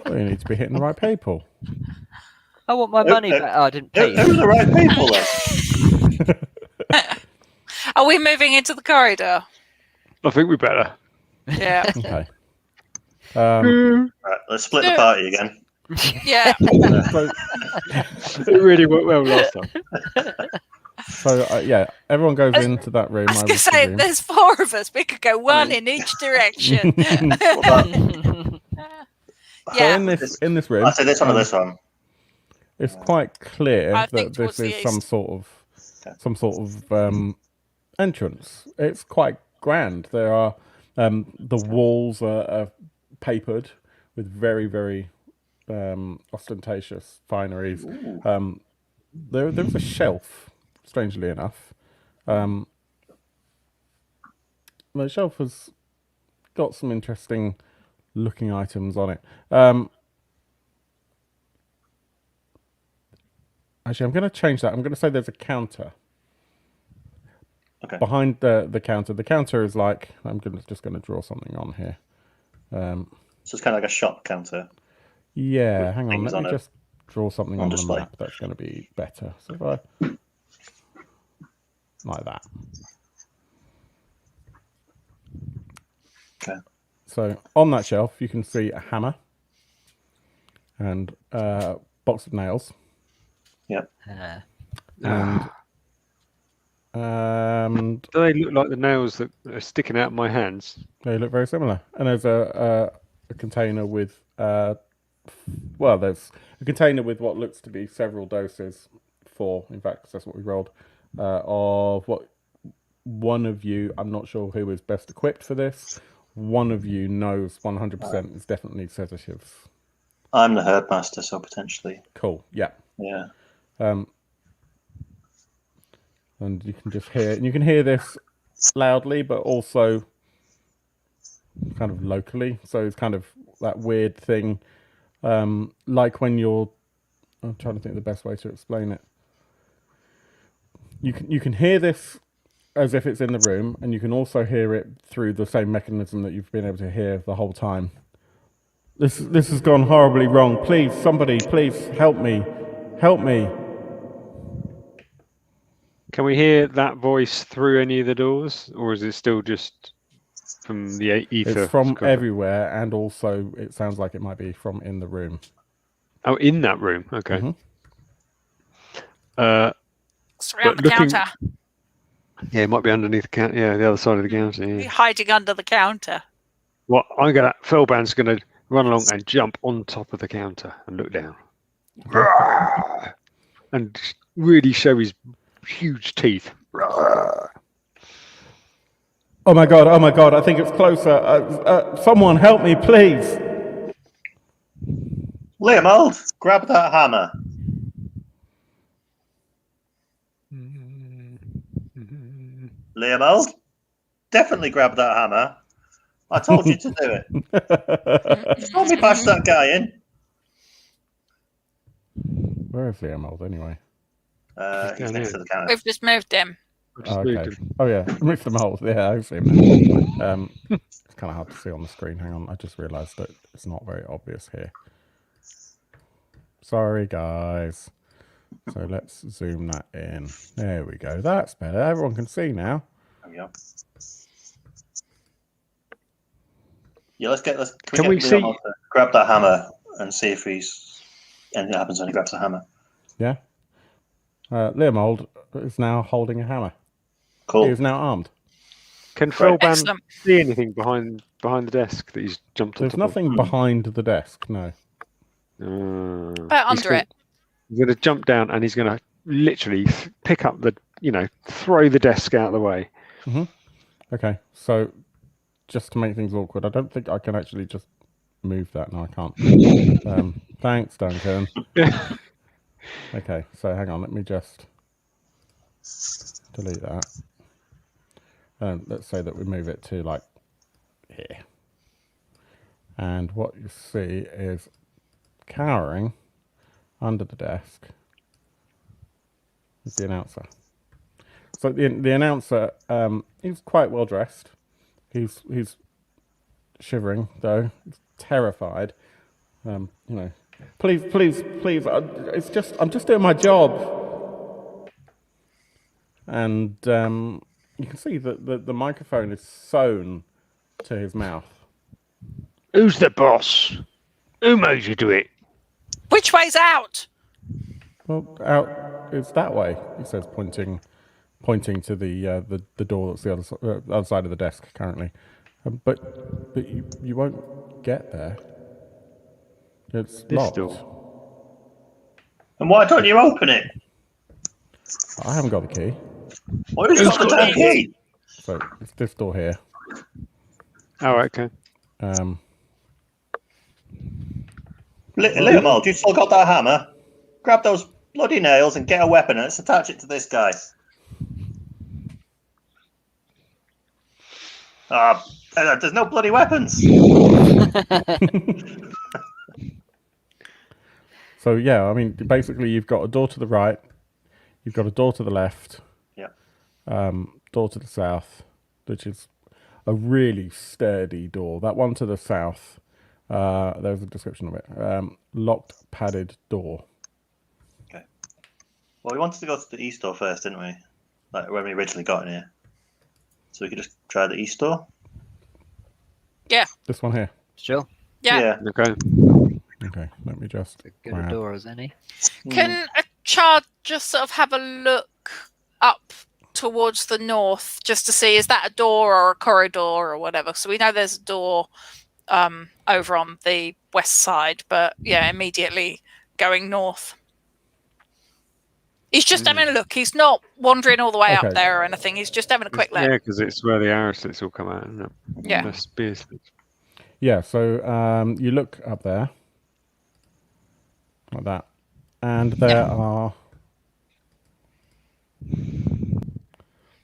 Well, you need to be hitting the right people. I want my money back. Oh, I didn't Who pay are you. the right people then? Are we moving into the corridor? I think we better. Yeah. Okay. Right, let's split the party again. Yeah. So, It really worked well last time. yeah, everyone goes into that room. I was I going to say, presume. there's 4 of us. We could go one in each direction. So Yeah. in this room, I'll say this one or this one. it's quite clear I that think towards this the is some east. sort of entrance. It's quite grand. There are the walls are papered with very, very ostentatious fineries. There's a shelf, strangely enough. The shelf has got some interesting looking items on it. Actually, I'm going to change that. I'm going to say there's a counter. Okay. Behind the counter. The counter is like, just going to draw something on here. So it's kind of like a shop counter. Yeah, With hang on. things Let on me it. just draw something On on display. the map. That's going to be better. So if I like that. Okay. So on that shelf, you can see a hammer and a box of nails. Yep. And Do they look like the nails that are sticking out of my hands? they look very similar. And there's a container with there's a container with what looks to be several doses in fact, 'cause that's what we rolled, of what one of you, I'm not sure who is best equipped for this, one of you knows 100% it's definitely sedatives. I'm the herdmaster, so potentially. Cool, yeah. Yeah. And you can just hear this loudly, but also kind of locally. So it's kind of that weird thing, like when I'm trying to think of the best way to explain it. You can hear this as if it's in the room, and you can also hear it through the same mechanism that you've been able to hear the whole time. This has gone horribly wrong. Please, somebody, please help me. Help me. Can we hear that voice through any of the doors, or is it still just from the ether? It's from cover? everywhere, and also it sounds like it might be from in the room. Oh, in that room. Okay. Mhm. It's around But the looking- counter. Yeah, it might be underneath the counter. Yeah, the other side of the counter. You're Yeah. hiding under the counter. Well, Felband's gonna run along and jump on top of the counter and look down, and really show his huge teeth. Oh my god! I think it's closer. Someone help me, please. Leopold, grab that hammer. Leopold, definitely grab that hammer. I told you to do it. Let me bash that guy in. Where is Leopold anyway? He's down next here. to the counter. We've just moved him. Oh, okay. Oh yeah, Mr. Mold. Yeah, I see him now. It's kind of hard to see on the screen. Hang on, I just realised that it's not very obvious here. Sorry, guys. So let's zoom that in. There we go. That's better. Everyone can see now. There we go. Yeah, Can we see- Leopold to grab that hammer and see if anything happens when he grabs the hammer. Yeah. Leopold is now holding a hammer. He Cool. is now armed. Can Right. Felban Excellent. see anything behind the desk that he's jumped on There's top nothing behind the desk. No. of? But under it. He's going to jump down and he's going to literally pick up throw the desk out of the way. Okay. So, just to make things awkward, I don't think I can actually just move that. No, I can't. Thanks, Duncan. Okay. So hang on. Let me just delete that. Let's say that we move it to like here. And what you see is cowering under the desk is the announcer. So the announcer, he's quite well dressed. He's shivering though. He's terrified. Please. I'm just doing my job. And you can see that the microphone is sewn to his mouth. Who's the boss? Who made you do it? Which way's out? Well, out is that way. He says, pointing to the door that's the other side of the desk currently. But you won't get there. It's This locked. door. And why don't you open it? I haven't got the key. Why who's got the damn key? So it's this door here. Oh, okay. Leopold, you still got that hammer? Grab those bloody nails and get a weapon and let's attach it to this guy. There's no bloody weapons. So yeah, I mean, basically, you've got a door to the right, you've got a door to the left, door to the south, which is a really sturdy door. That one to the south, there's a description of it. Locked, padded door. Okay. Well, we wanted to go to the east door first, didn't we? Like when we originally got in here. So we could just try the east door. Yeah. This one here. Sure. Yeah. Okay. Okay, let me just. Good a door as any. Can a child just sort of have a look up towards the north just to see, is that a door or a corridor or whatever? So we know there's a door over on the west side, but yeah, immediately going north. He's just having a look. He's not wandering all the way Okay. up there or anything. He's just having a quick Yeah, look. because it's where the arrow slits all come out, isn't it? Yeah. The spear slits. Yeah, so you look up there, like that, and there are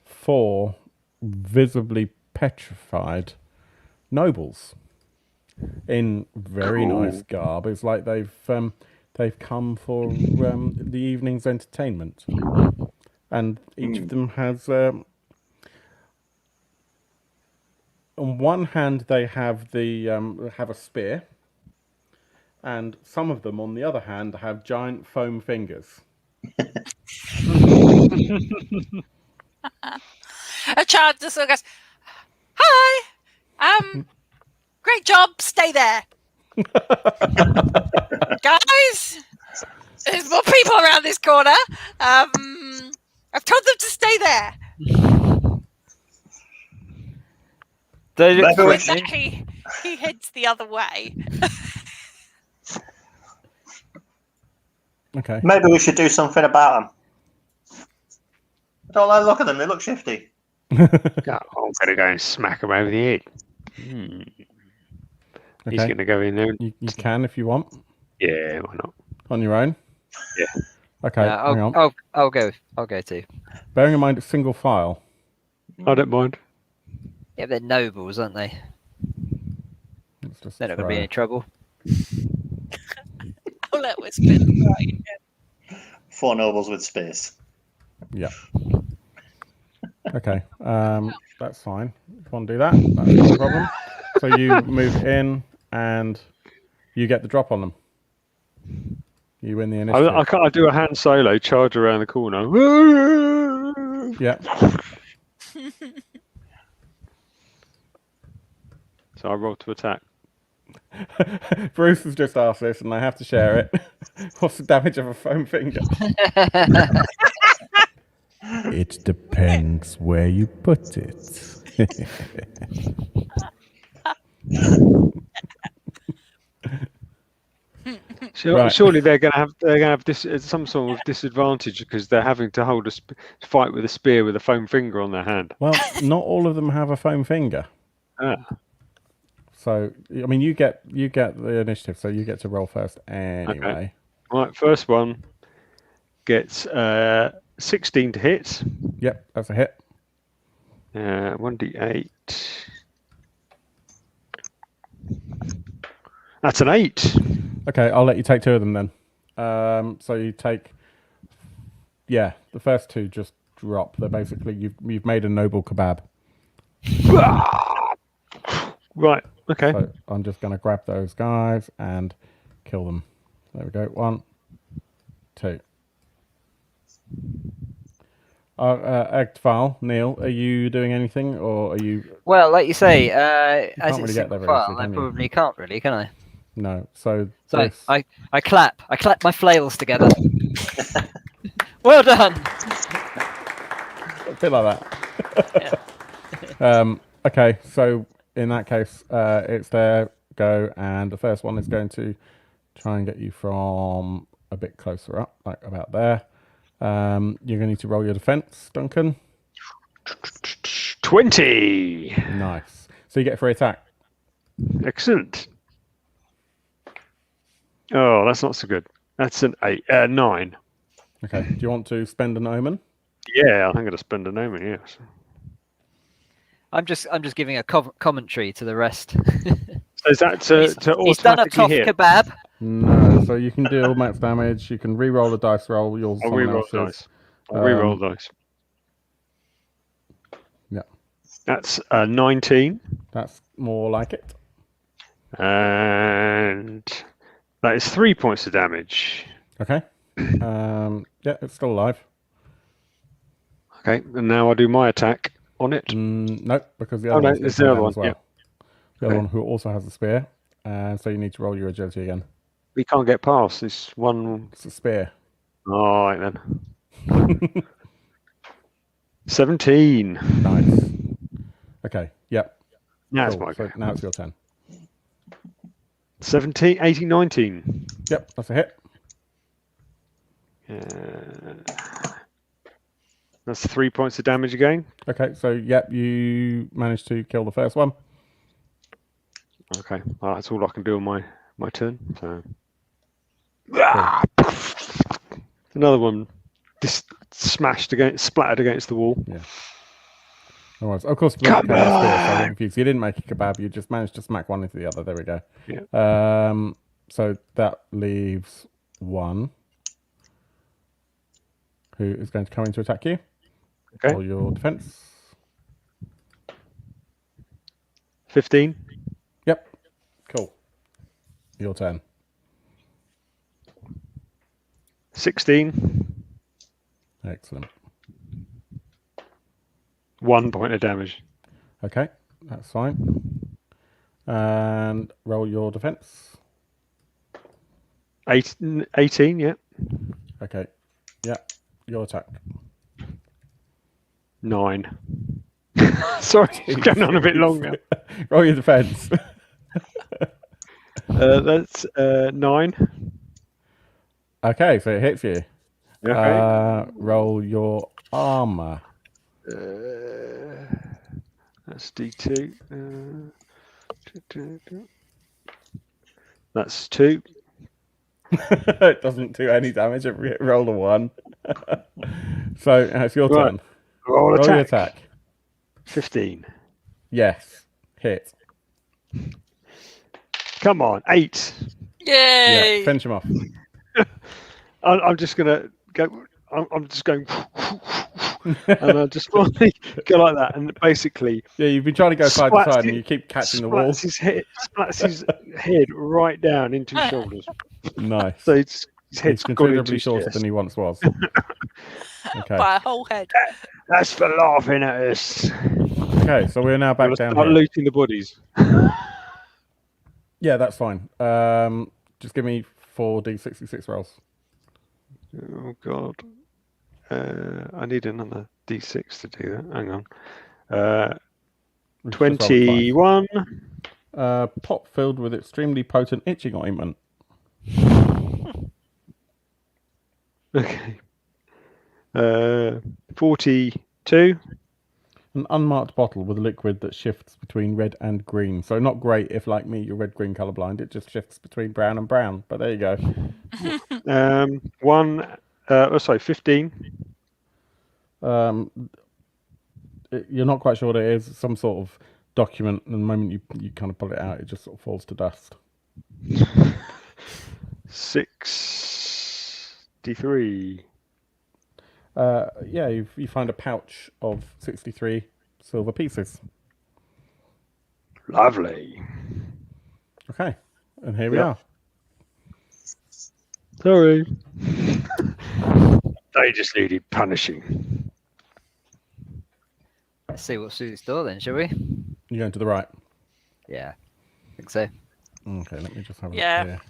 4 visibly petrified nobles in very nice garb. It's like they've come for the evening's entertainment, and each of them has. On one hand, they have have a spear, and some of them, on the other hand, have giant foam fingers. A child just sort of goes, "Hi, Great job. Stay there. Guys, there's more people around this corner. I've told them to stay there. They look Maybe we threatening. He heads the other way. Okay. Maybe we should do something about them. I don't like the look at them. They look shifty. I'm going to go and smack him over the head. He's Okay. going to go in there. You can if you want. Yeah, why not? On your own? Yeah. Okay, hang on. I'll go too. Bearing in mind it's single file. I don't mind. Yeah, they're nobles, aren't they? Let's just They're not going to be throw. any trouble. I'll let Whisper. Right. 4 nobles with space. Yeah. Okay, that's fine. If you want to do that, that's not a problem. So you move in and you get the drop on them. You win the initiative. I can't do a hand solo, charge around the corner. Yeah. So I roll to attack. Bruce has just asked this and I have to share it. What's the damage of a foam finger? It depends where you put it. Right. Surely they're going to have some sort of disadvantage because they're having to hold fight with a spear with a foam finger on their hand. Well, not all of them have a foam finger. Ah. So I mean, you get the initiative, so you get to roll first anyway. Okay. Right, first one gets 16 to hit. Yep, that's a hit. 1d8. That's an 8. Okay, I'll let you take 2 of them then. So you take, the first 2 just drop. They're basically you've made a noble kebab. Right. Okay. So I'm just going to grab those guys and kill them. There we go. 1, 2. Egtval, Neil, are you doing anything, or are you? Well, like you say, can't as really it's get there single very file, easily, I can you? probably can't really, can I? No. So So this, I clap my flails together. Well done. a bit like that. Okay, so in that case, it's their go, and the first one is going to try and get you from a bit closer up, like about there. You're going to need to roll your defense, Duncan. 20. Nice. So you get a free attack. Excellent. Oh, that's not so good. That's an 9. Okay. Do you want to spend an omen? Yeah, I think I'm gonna spend an omen. Yes. I'm just giving a commentary to the rest. So is that to He's done a automatically tough hit? kebab. No. So you can deal max damage. You can re-roll a dice roll. Yours, I'll someone re-roll else's. dice. I'll re-roll dice. Yeah. That's 19, That's more like it. and that is 3 points of damage. Okay. Yeah, it's still alive. Okay, and now I do my attack on it. Nope, because the Oh, other no, one's it's gonna the come other down one, as well. The other Okay. one who also has a spear, and so you need to roll your agility again. We can't get past this one. It's a spear. All right then. 17. Nice. Okay. Yep. Now it's Cool. my So go. now it's your turn. 17, 18, 19. Yep, that's a hit. That's 3 points of damage again. Okay, so yep, you managed to kill the first one. Okay, that's all I can do on my turn. So another one, just splattered against the wall. Yeah. No worries. Of course, you didn't Come kill the spear, so I'm on! confused. You didn't make a kebab. You just managed to smack one into the other. There we go. Yeah. So that leaves one who is going to come in to attack you. Okay. Roll your defense. 15. Yep. Cool. Your turn. 16. Excellent. 1 point of damage. Okay, that's fine. And roll your defense. 18, yeah. Okay. Yeah. Your attack. 9. Sorry, it's going on a bit longer. Roll your defense. That's 9. Okay, so it hits you. Okay. Roll your armor. That's D2. That's 2. It doesn't do any damage if you roll a 1. So it's your Right. turn. Roll Your attack. attack. 15. Yes. Hit. Come on, 8. Yay! Yeah. Finish him off. I'm just gonna go. I'm just going, and I just want to go like that, and basically, Yeah, you've been trying to go side to splats side, it- and you keep catching the wall. splats his head right down into his shoulders. Nice. So his He's head's gone into considerably his shorter chest. than he once was. Okay. By a whole head. That's for laughing at us. Okay, so we're now back Let's down start here. looting the bodies. Yeah, that's fine. Just give me 4d66 rolls. Oh God. I need another D6 to do that. Hang on. Just roll a 21. 5. Pot filled with extremely potent itching ointment. Okay. 42. An unmarked bottle with a liquid that shifts between red and green. So not great if, like me, you're red-green colorblind. It just shifts between brown and brown. But there you go. 15. You're not quite sure what it is. Some sort of document. And the moment you kind of pull it out, it just sort of falls to dust. 63. Yeah, you find a pouch of 63 silver pieces. Lovely. Okay, and here we Yep. are. Sorry. They just needed punishing. Let's see what's through this door then, shall we? You're going to the right. Yeah, I think so. Okay, let me just have a Yeah. look here.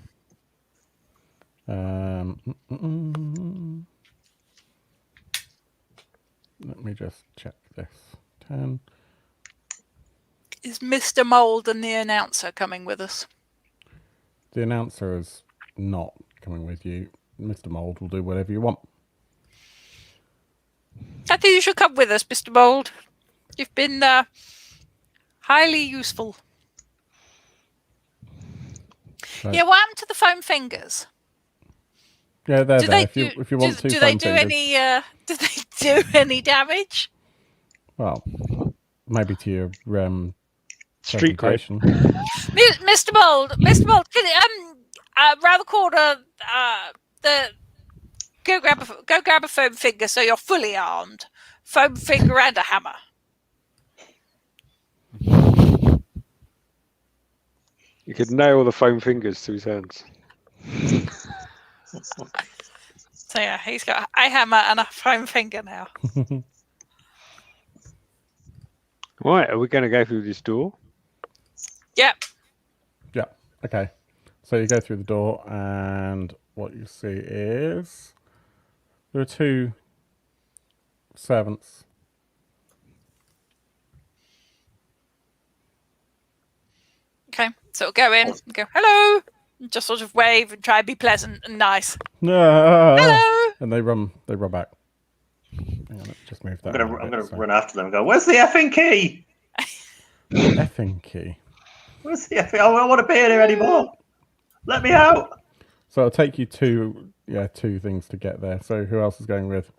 Let me just check this. 10. Is Mr. Mould and the announcer coming with us? The announcer is not coming with you. Mr. Mould will do whatever you want. I think you should come with us, Mr. Mould. You've been highly useful. Right. Yeah, what happened to the foam fingers? Yeah, they're Do there. they If you want two do they foam do fingers. any? Do they do any damage? Well, maybe to your Street cred. presentation. Mr. Mould, can you, round the corner, go grab a foam finger so you're fully armed. Foam finger and a hammer. You could nail the foam fingers to his hands. So yeah, he's got a hammer and a foam finger now. Right, are we going to go through this door? Yep. Yeah. Okay. So you go through the door, and what you see is there are 2 servants. Okay, so we'll go in and go, hello, and just sort of wave and try and be pleasant and nice. Hello. And they run back. Hang on, let me just move that. I'm gonna run after them and go, where's the effing key? Effing key. Where's the effing? I don't want to be here anymore. Let me out. So it'll take you 2 things to get there. So who else is going with?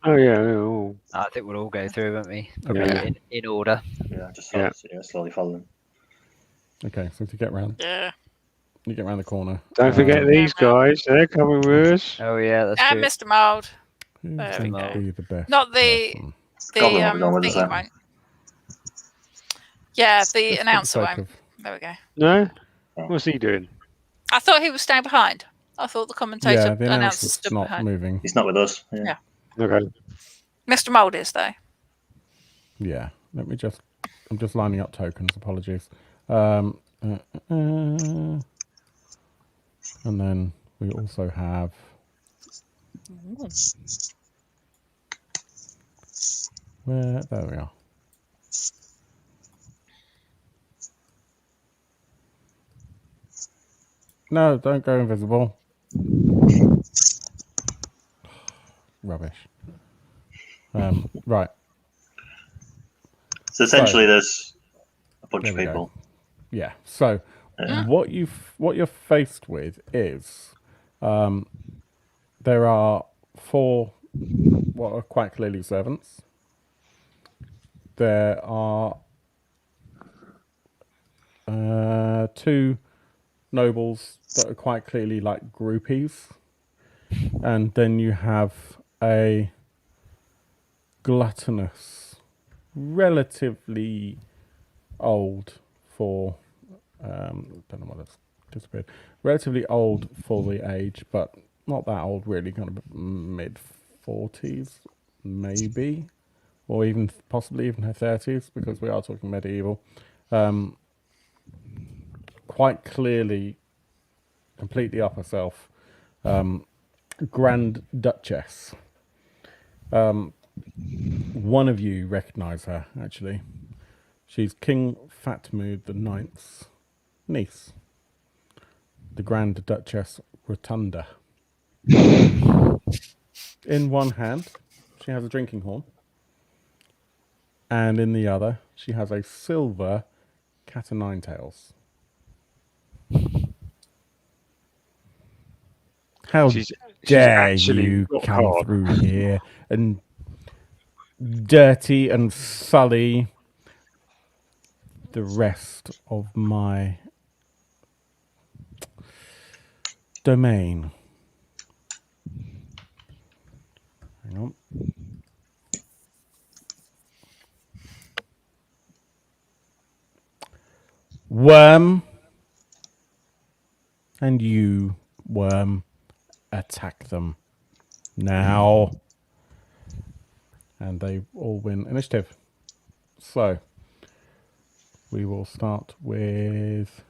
Oh, yeah. Oh. I think we'll all go through, won't we? Okay. In order. Yeah, just Yeah. slowly follow them. Okay, so to get round, Yeah. you get round the corner. Don't forget these guys. They're coming with us. Oh yeah, that's And true. Mr. Mould. Who's There we going to go. be the best? Not the person? Goblin will be going with us thingy then. won't. Yeah, the Just for the announcer sake won't. of- There we go. No? What's he doing? I thought he was staying behind. I thought the commentator Yeah, the announcer announcer's stood not behind. moving. He's not with us. Yeah. Yeah. Okay. Mr. Mould is though. Yeah, I'm just lining up tokens. Apologies. And then we also have where there we are. No, don't go invisible. Rubbish. Right. So essentially, there's a bunch there of we go. people. Yeah. So what you're faced with is there are 4 what are quite clearly servants. There are 2 nobles that are quite clearly like groupies, and then you have a gluttonous, relatively old for don't know what that's disappeared. Relatively old for the age, but not that old really, kind of mid-40s maybe, or even possibly even her 30s, because we are talking medieval. Quite clearly, completely up herself. Grand Duchess. One of you recognise her, actually. She's King Fatmud the Ninth's niece, the Grand Duchess Rotunda. In one hand, she has a drinking horn, and in the other, she has a silver cat o' nine tails. How She's dare actually you rock come hard. through here and dirty and sully the rest of my domain. Hang on. Worm, and you, Worm, attack them now. And they all win initiative. So we will start with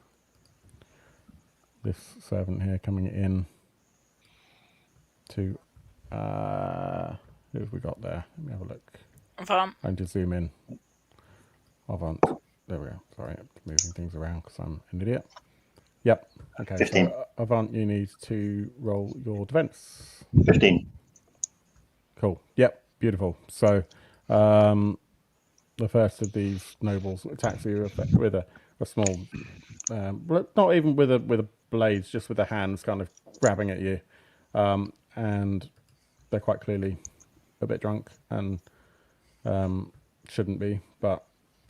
this servant here coming in to who have we got there? Let me have a look. Avant. I need to zoom in. Avant. There we go. Sorry, I'm moving things around because I'm an idiot. Yep. Okay. 15. So Avant, you need to roll your defense. 15. Cool. Yep. Beautiful. So the first of these nobles attacks you with a small, not even with a blade, just with their hands kind of grabbing at you, and they're quite clearly a bit drunk and shouldn't be, but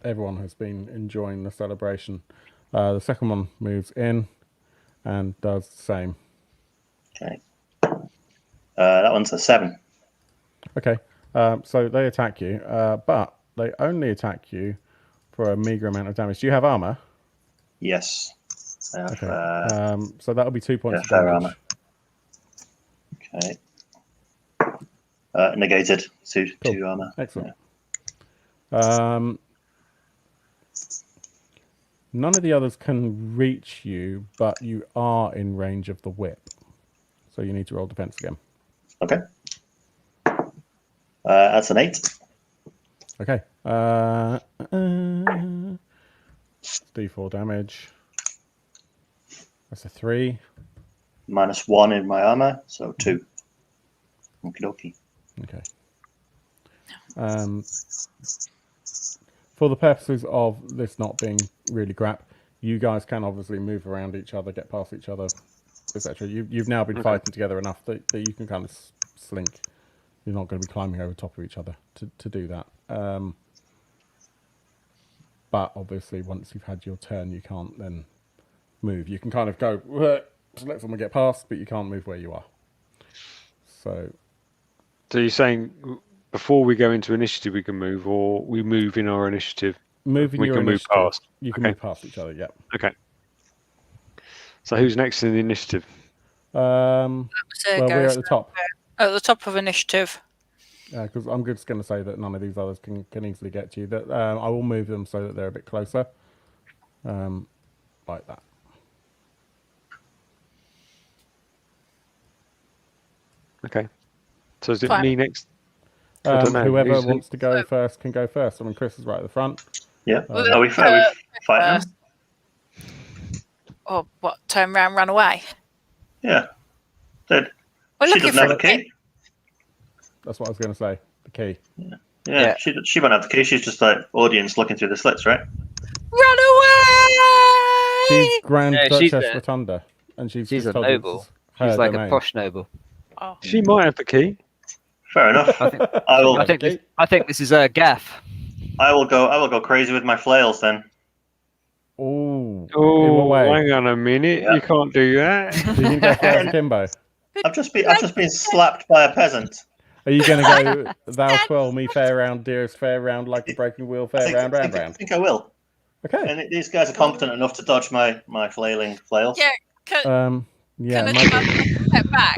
everyone has been enjoying the celebration. The second one moves in and does the same. Okay. That one's a 7. Okay, so they attack you, but they only attack you for a meager amount of damage. Do you have armor? Yes. I have, Okay. So that'll be 2 points of fair damage. armor. Okay. Negated. Two armor. Excellent. Yeah. None of the others can reach you, but you are in range of the whip. So you need to roll defense again. Okay. That's an 8. Okay. D4 damage. That's a 3. -1 in my armor, so 2. Okie dokie. Okay. For the purposes of this not being really crap, you guys can obviously move around each other, get past each other, etc. You've now been fighting together enough that you can kind of slink. You're not going to be climbing over top of each other to do that. But obviously, once you've had your turn, you can't then move. You can kind of go to let someone get past, but you can't move where you are. So you're saying before we go into initiative we can move, or we move in our initiative? Moving we your can initiative, move past. You can move past each other, yeah. Okay. So who's next in the initiative? Well, we're at the top. At the top of initiative. Because I'm just going to say that none of these others can easily get to you. That I will move them so that they're a bit closer. like that. Okay. So is it Fine. me next? I don't know. Whoever Who's- wants to go first can go first. I mean, Chris is right at the front. Yeah. Well, Are we fighting them? Or what? Turn around, run away. Yeah. Dude, We're she looking doesn't have for the key. That's what I was going to say. The key. Yeah. Yeah. She won't have the key. She's just like audience looking through the slits, right? Run away! She's Grand No, she's Duchess a- Rotunda, and she's She's just a told you noble. this is her She's like domain. a posh noble. Oh. She might have the key. Fair enough. I think, I will. I think this is a gaff. I will go crazy with my flails then. Ooh. In Oh, what way? hang on a minute. Yeah. You can't do that. So you can go Flails Akimbo. I've just been slapped by a peasant. Are you going to go, thou twirl me fair round, dearest fair round, like a breaking wheel, fair round, round, I round? think I will. Okay. And these guys are competent enough to dodge my flailing flails. Yeah, can Yeah, I maybe. step back?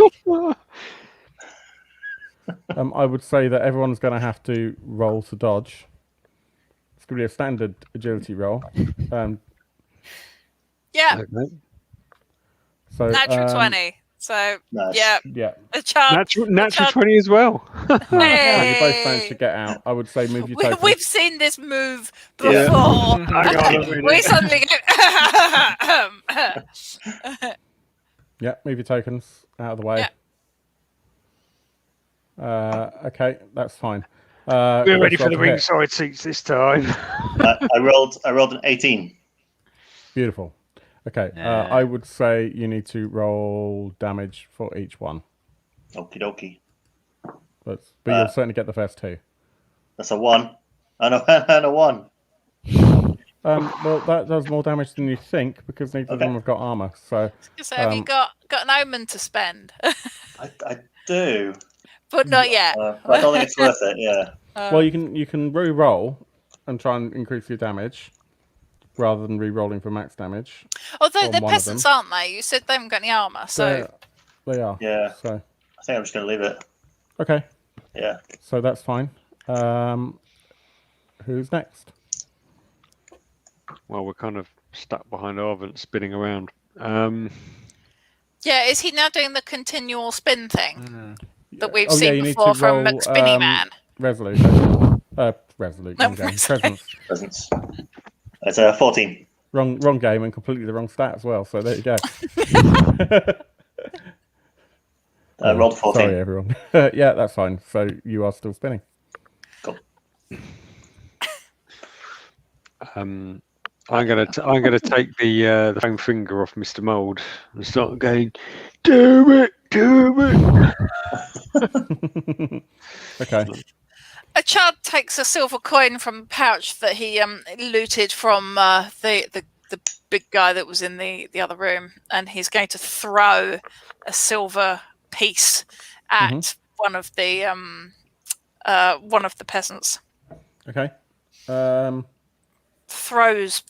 I would say that everyone's going to have to roll to dodge. It's going to be a standard agility roll. Yeah, Okay. So natural 20. So, Nice. yeah, Yeah. a chance. Natural 20 as well. No, you both Hey! managed to get out. I would say move your token. We've seen this move Yeah. before. Hang on a minute. We suddenly go. Yeah, move your tokens out of the way. Okay, that's fine. We're ready Chris, for the roll to hit. ringside seats this time. I rolled an 18. Beautiful. Okay, I would say you need to roll damage for each one. Okie dokie. But you'll certainly get the first two. That's a 1. And a 1. Well, that does more damage than you think because neither of them have got armor. So So have you got an omen to spend? I do. But not yet. But I don't think it's worth it, yeah. well, you can re-roll and try and increase your damage rather than re-rolling for max damage. Although on they're one of peasants, them. aren't they? You said they haven't got any armor, so They are. Yeah. So I think I'm just going to leave it. okay, Yeah. so that's fine. Who's next? Well, we're kind of stuck behind Arvent, spinning around. yeah. Is he now doing the continual spin thing that we've Oh, yeah, seen you need before to from roll, McSpinny Man? Resolute. Resolute. No, Wrong game. Resolute. Presence. Presents. It's a 14. Wrong game and completely the wrong stat as well. So there you go. I rolled a 14. Sorry, everyone. Yeah, that's fine. So you are still spinning. Cool. I'm gonna take the foam finger off Mr. Mould and start going, do it. Okay. A child takes a silver coin from a pouch that he looted from the big guy that was in the other room, and he's going to throw a silver piece at one of the peasants. Okay. Throws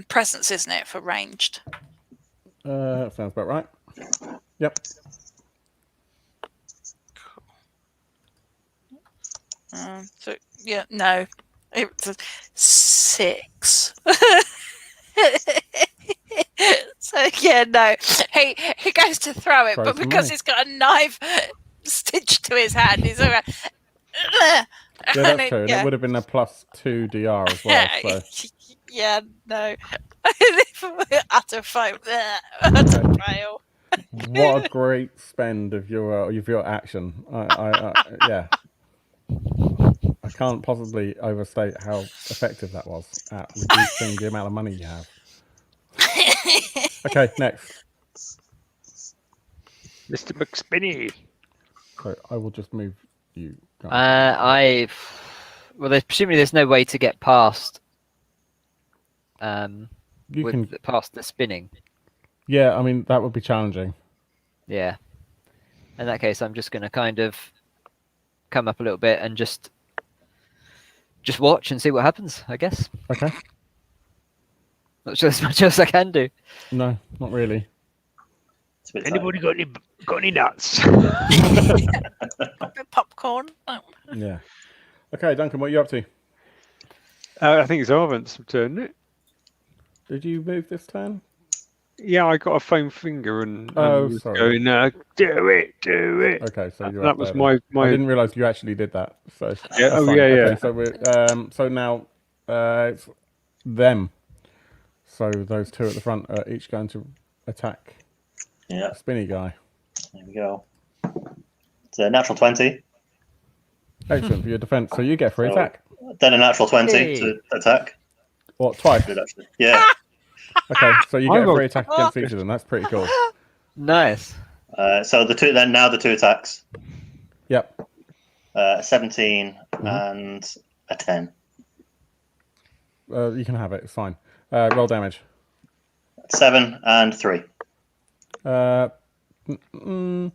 presents, isn't it, for ranged? Sounds about right. Yep. So yeah, no, it's a 6. So yeah, no, he goes to throw it, Throw but for because me. he's got a knife stitched to his hand, he's all right. Yeah, that's And true. And yeah. it would have been a +2 DR as well. So Yeah, no, utter fail. Utter fail. what a great spend of your action. Yeah. I can't possibly overstate how effective that was at reducing the amount of money you have. Okay, next. Mr. McSpinny. So I will just move you. guys. Presumably there's no way to get past You can. past the spinning. Yeah, I mean that would be challenging. Yeah. In that case, I'm just going to kind of come up a little bit and just watch and see what happens, I guess. Okay. Not sure as much as I can do. No, not really. It's a bit Anybody got any nuts? Popcorn. Oh. Yeah. Okay, Duncan, what are you up to? I think it's Arvent's turn, isn't it? Did you move this turn? Yeah, I got a foam finger and was sorry. going, do it. Okay, so you're that up was there, my. I didn't realise you actually did that. So Yeah. that's Oh fine. yeah. Okay, Yeah. so we're so now it's them. So those two at the front are each going to attack Yeah. the spinny guy. There we go. It's a natural 20. Excellent for your defense. So you get free So- attack. Then a natural 20 Hey. to attack. What, twice? Good, actually. Yeah. Okay, so you I get a will- free attack against each of them. That's pretty cool. Nice. So the two attacks. Yep. 17 and a 10. You can have it. It's fine. Roll damage. 7 and 3. Do you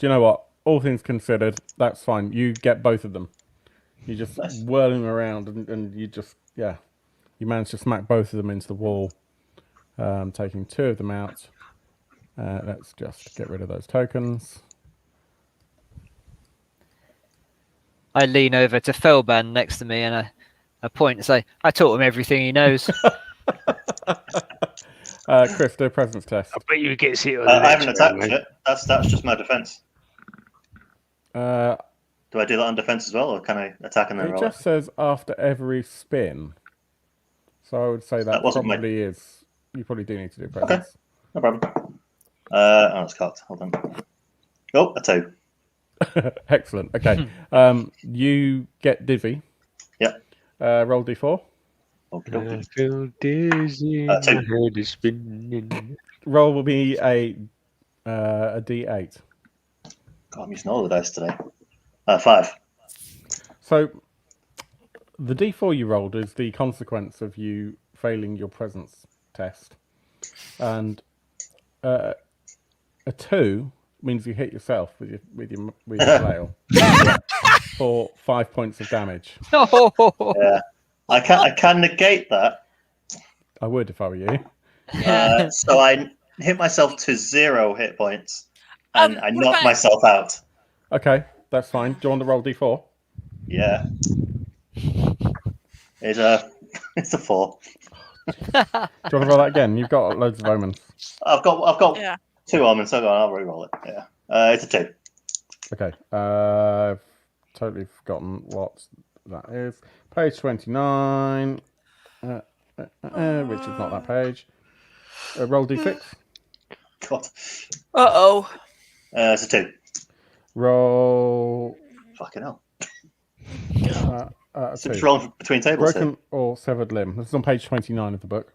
know what? All things considered, that's fine. You get both of them. You just Nice. whirl them around, and you just you manage to smack both of them into the wall, taking 2 of them out. Let's just get rid of those tokens. I lean over to Felban next to me and I point and say, I taught him everything he knows. Chris, do a presence test. I bet you get hit. I haven't attacked yet. That's just my defense. Uh, Do I do that on defense as well, or can I attack and then it roll? just says after every spin. So I would say that wasn't my- probably is. You probably do need to do presence. No problem. It's cocked. Hold on. Oh, a 2. Excellent. Okay. You get dizzy. Yep. Roll d4. Okay. I feel dizzy. 2. My head is spinning. Roll will be a d8. God, I'm using all the dice today. 5. So the d4 you rolled is the consequence of you failing your presence test, and a 2 means you hit yourself with your flail for 5 points of damage. Yeah. I can negate that. I would if I were you. So I hit myself to 0 hit points, and I what knock about- myself out. Okay, that's fine. Do you want to roll d4? Yeah. It's a 4. Do you want to roll that again? You've got loads of omens. I've got Yeah. 2 omens, so I'll re-roll it. Yeah. It's a 2. Okay, I've totally forgotten what that is. Page 29, which is not that page. Roll d6. God. Uh-oh. It's a 2. Roll Fucking hell. a So 2. it's rolling between tables Broken or severed limb. This is on page 29 of the book.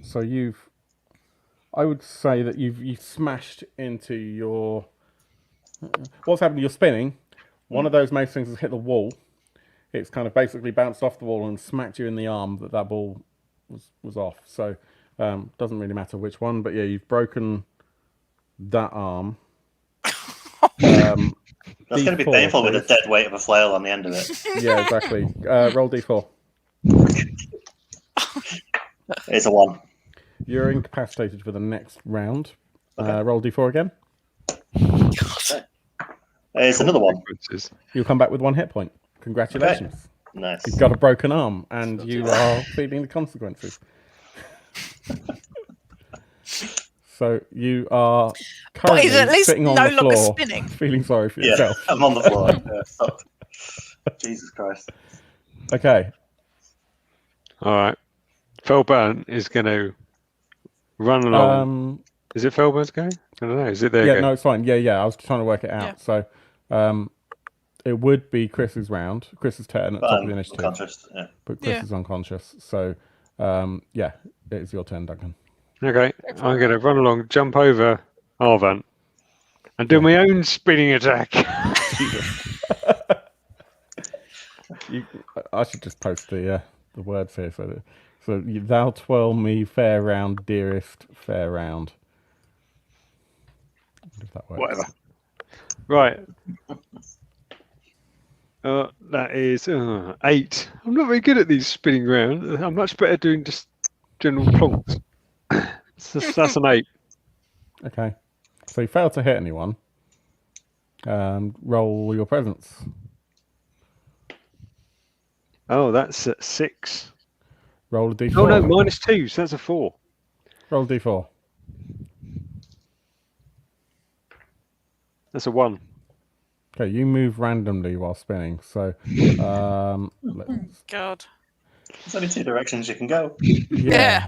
So I would say that you've smashed into your. What's happened? You're spinning. One of those most things has hit the wall. It's kind of basically bounced off the wall and smacked you in the arm that ball was off. So doesn't really matter which one, but yeah, you've broken that arm. That's going to be D4, painful with a please. dead weight of a flail on the end of it. Yeah, exactly. Roll d4. It's a 1. You're incapacitated for the next round. Okay. Roll d4 again. It's another 1. You'll come back with 1 hit point. Congratulations. Nice. You've got a broken arm and you are feeling the consequences. So you are currently he's at least sitting on no the longer floor, spinning. feeling sorry for Yeah, yourself. I'm on the floor. Yeah, stop. Jesus Christ. Okay. All right. Felban is going to run along. Is it Felban's go? I don't know. Is it their Yeah, go? no, it's fine. Yeah. I was trying to work it out. Yeah. So it would be Chris's round, Chris's turn at But top of I'm the initiative. unconscious. Yeah. But Chris Yeah. is unconscious. So it is your turn, Duncan. Okay. I'm going to run along, jump over Arvan, and do my own spinning attack. I should just post the words here so thou twirl me fair round, dearest fair round. If that works. Whatever. Right. That is 8. I'm not very good at these spinning round. I'm much better doing just general plonks. That's an 8. Okay. So you failed to hit anyone. Roll your presence. Oh, that's at 6. Roll a d4. Oh no, -2, so that's a 4. Roll a d4. That's a 1. Okay, you move randomly while spinning. So, let's, God. There's only 2 directions you can go. yeah.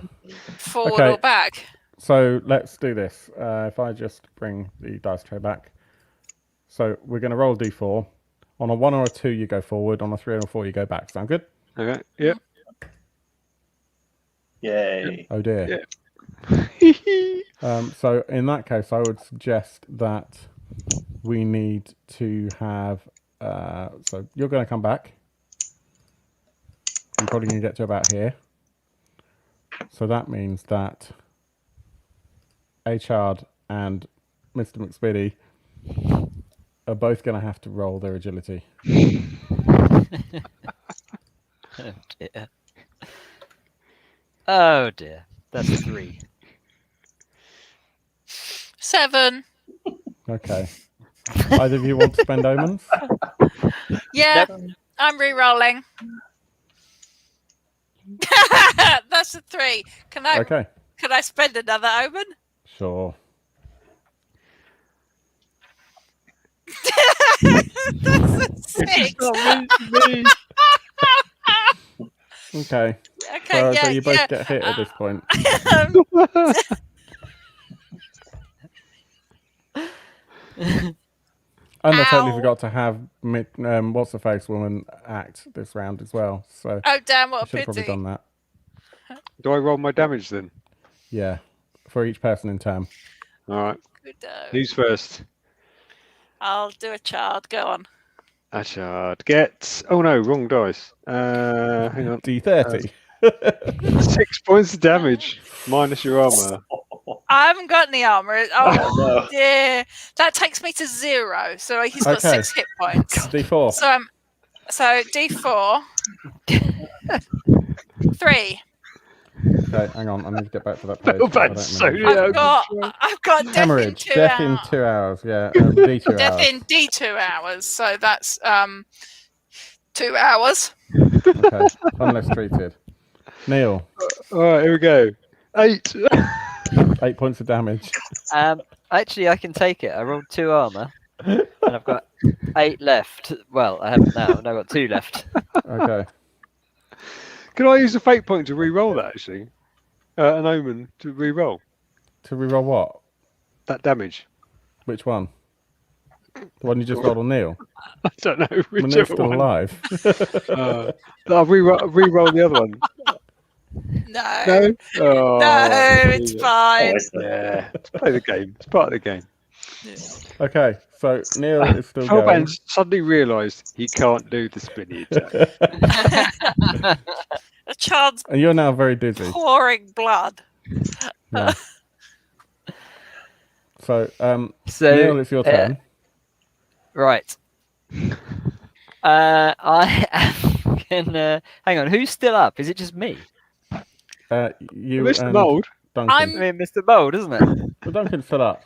Forward Okay. or back. So let's do this. If I just bring the dice tray back. So we're going to roll a d4. On a 1 or a 2, you go forward. On a 3 or a 4, you go back. Sound good? Okay. Yep. Yay. Oh dear. Yeah. So in that case, I would suggest that we need to have. So you're going to come back. You're probably going to get to about here. So that means that Achard and Mr. McSpiddy are both going to have to roll their agility. Oh dear. Oh dear. That's a 3. 7. Okay. Either of you want to spend omens? Yeah, Nope. I'm re-rolling. That's a 3. Can I Okay. spend another omen? Sure. That's a 6. Me. Okay. Okay, So you both yeah. get hit at this point. And I totally Ow. forgot to have what's the face woman act this round as well. So Oh damn! I What should a have probably pity. done that. Do I roll my damage then? Yeah, for each person in turn. All right. Good, Who's first? I'll do a child. Go on. Achard gets. Oh no, wrong dice. Hang on. D30. 6 points of damage minus your armor. I haven't got any armor. Oh No. dear, that takes me to 0. So he's got Okay. 6 hit points. D4. So D4. 3. Okay, hang on. I need to get back to that page. Oh, I don't that's so remember. I've got death Hemorrhage. in 2 Death hours. in 2 hours. Yeah. D2 Death hours. in D2 hours. So that's 2 hours. Okay. Unless treated. Neil, All right, here we go. 8. 8 points of damage. Actually, I can take it. I rolled 2 armor, and I've got 8 left. Well, I haven't now, and I've got 2 left. Okay. Can I use a fate point to re-roll that actually? An omen to re-roll To reroll what? that damage. Which one? The one you just rolled on Neil? I don't know When Neil's whichever still one. alive. I'll re-roll the other one. No. No, oh, No, it's yeah. fine. Always there. Yeah, let's play the game. It's part of the game. Okay, so Neil is still going. Hellband suddenly realised he can't do the spinny attack. A child's And you're now very dizzy. pouring blood. Yeah. So, So, Neil, it's your turn. right. I am gonna hang on. Who's still up? Is it just me? You Mr. and Mould. Duncan. I mean, Mr. Mold, isn't it? Well, Duncan's still up.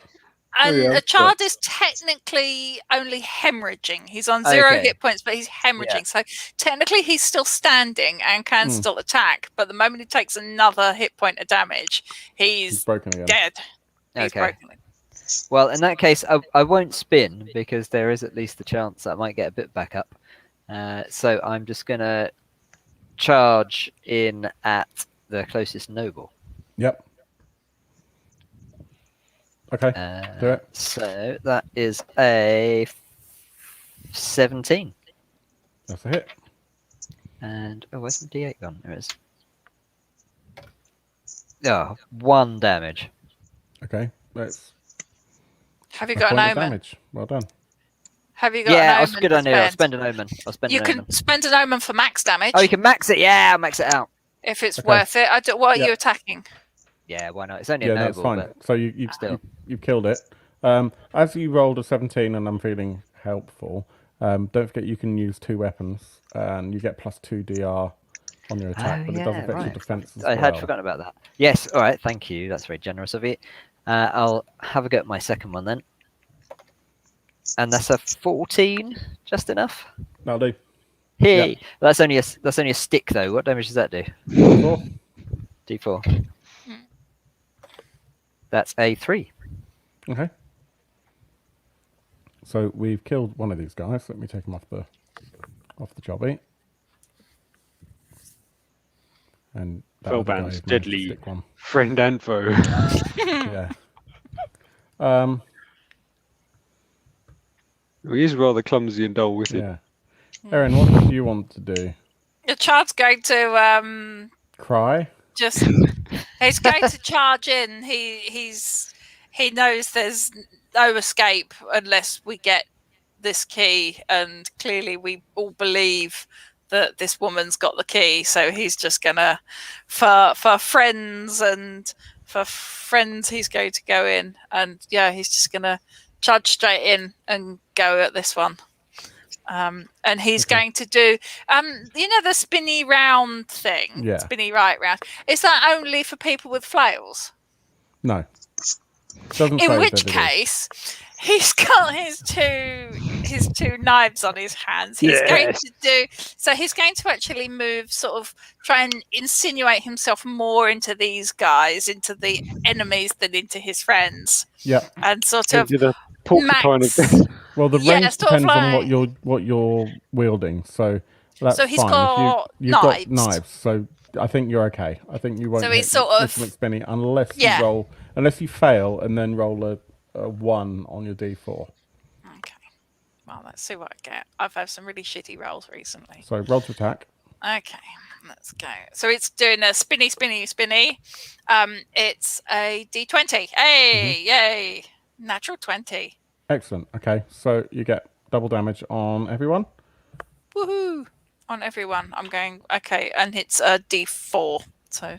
And yeah, a child is technically only hemorrhaging. He's on 0 Okay. hit points, but he's hemorrhaging. Yeah. So technically he's still standing and can still attack. But the moment he takes another hit point of damage, He's he's broken again. dead. He's Okay. broken. Well, in that case, I won't spin because there is at least the chance that I might get a bit back up. So I'm just gonna charge in at the closest noble. Yep. Okay. Do it. So that is a 17. That's a hit. And where's the D8 gone? There it is. Oh, 1 damage. Okay. Let's. Have you a got an point of omen? damage. Well done. Have you got Yeah, an that's omen? good to idea. I'll spend? spend an omen. I'll spend You an can omen. spend an omen for max damage Oh, you can max it. Yeah, I'll max it out. if it's Okay. worth it. What are Yeah. you attacking? Yeah, why not? It's only Yeah, a that's noble. fine. But So you still. you've killed it. As you rolled a 17 and I'm feeling helpful, don't forget you can use 2 weapons and you get +2 DR on your attack, Oh, but it does yeah, affect your right. defense as I had well. forgotten about that. Yes, all right, thank you. That's very generous of you. I'll have a go at my second one then. And that's a 14, just enough. That'll do. Hey, Yep. that's only a stick though. What damage does that do? Four. D4. That's a 3. Okay. So we've killed one of these guys. Let me take him off the jobby. And that other guy Felban's who managed to deadly stick one. friend and foe. Yeah. He is rather clumsy and dull-witted. Yeah. Erin, what do you want to do? The child's going to Cry? just he's going to charge in. He knows there's no escape unless we get this key, and clearly we all believe that this woman's got the key. So he's just gonna, for friends he's going to go in, and yeah, he's just gonna charge straight in and go at this one. And he's going to do, the spinny round thing. Yeah. Spinny right round. Is that only for people with flails? No. Doesn't In say which that it is. case, he's got his two knives on his hands. He's going to do, so he's going to actually move, sort of try and insinuate himself more into these guys, into the enemies than into his friends. Yeah. And sort of Into the porcupine max. of Well, the Yeah, range sort of depends on like- what you're wielding. So that's So he's fine. got You've got knives. knives, so I think you're okay. I think you won't So hit he's sort of- instrument spinny unless Yeah. unless you fail and then roll a 1 on your D4. Okay. Well, let's see what I get. I've had some really shitty rolls recently. So roll to attack. Okay, let's go. So it's doing a spinny. It's a D20. Hey, yay! Natural 20. Excellent. Okay, so you get double damage on everyone. Woohoo! On everyone. I'm going. Okay, and it's a D4. So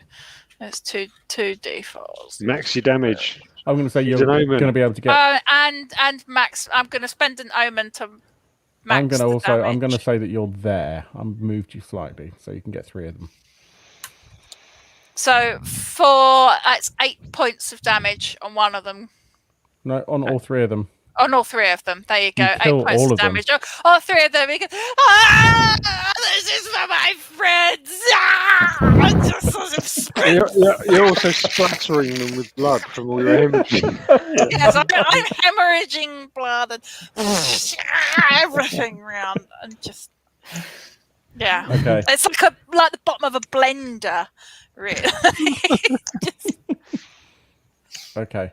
it's two D4s. max your damage. I'm going to say He's you're an omen. going to be able to get. And max. I'm going to spend an omen to max I'm going to the also. I'm going to damage. say that you're there. I've moved you slightly, so you can get 3 of them. So for it's 8 points of damage on one of them. No, on all 3 of them. On all 3 of them. There you go. You 8 kill points all of of them. damage. All 3 of them. You go, this is for my friends. Just sort of sprint. You're also splattering them with blood from all your hemorrhaging. Yes, I'm hemorrhaging blood and everything around, and just yeah. Okay. It's like the bottom of a blender, really. Okay.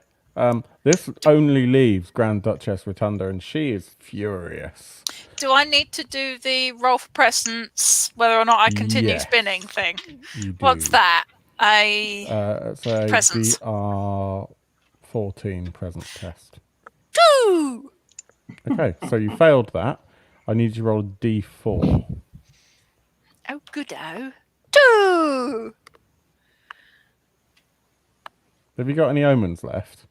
This only leaves Grand Duchess Rotunda, and she is furious. Do I need to do the roll for presence, whether or not I continue Yes. spinning thing? You do. What's that? It's a Presence. DR 14 presence test. Two. Okay, so you failed that. I need you to roll a D4. Oh, good-o. 2. Have you got any omens left?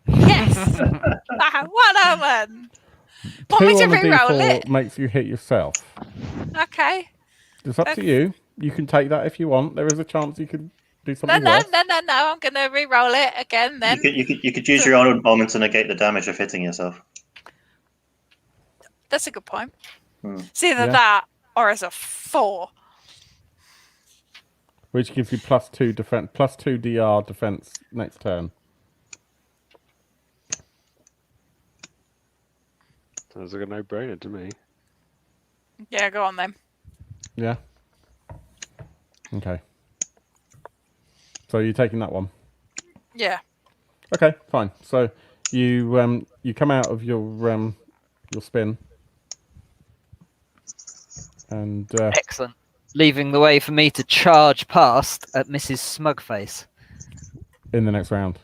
Yes. One omen. Want 2 me to on the re-roll D4 it? makes you hit yourself. Okay. It's up to you. You can take that if you want. There is a chance you could do No, something no, worse. no, no, no. I'm going to re-roll it again then. You could use your own omen to negate the damage of hitting yourself. That's a good point. Hmm. It's either Yeah. that or it's a 4. Which gives you +2 defense, +2 DR defense next turn. Sounds like a no-brainer to me. Yeah, go on then. Yeah. Okay. So you're taking that one. Yeah. Okay, fine. So you come out of your spin, and Excellent. Leaving the way for me to charge past at Mrs. Smugface. in the next round.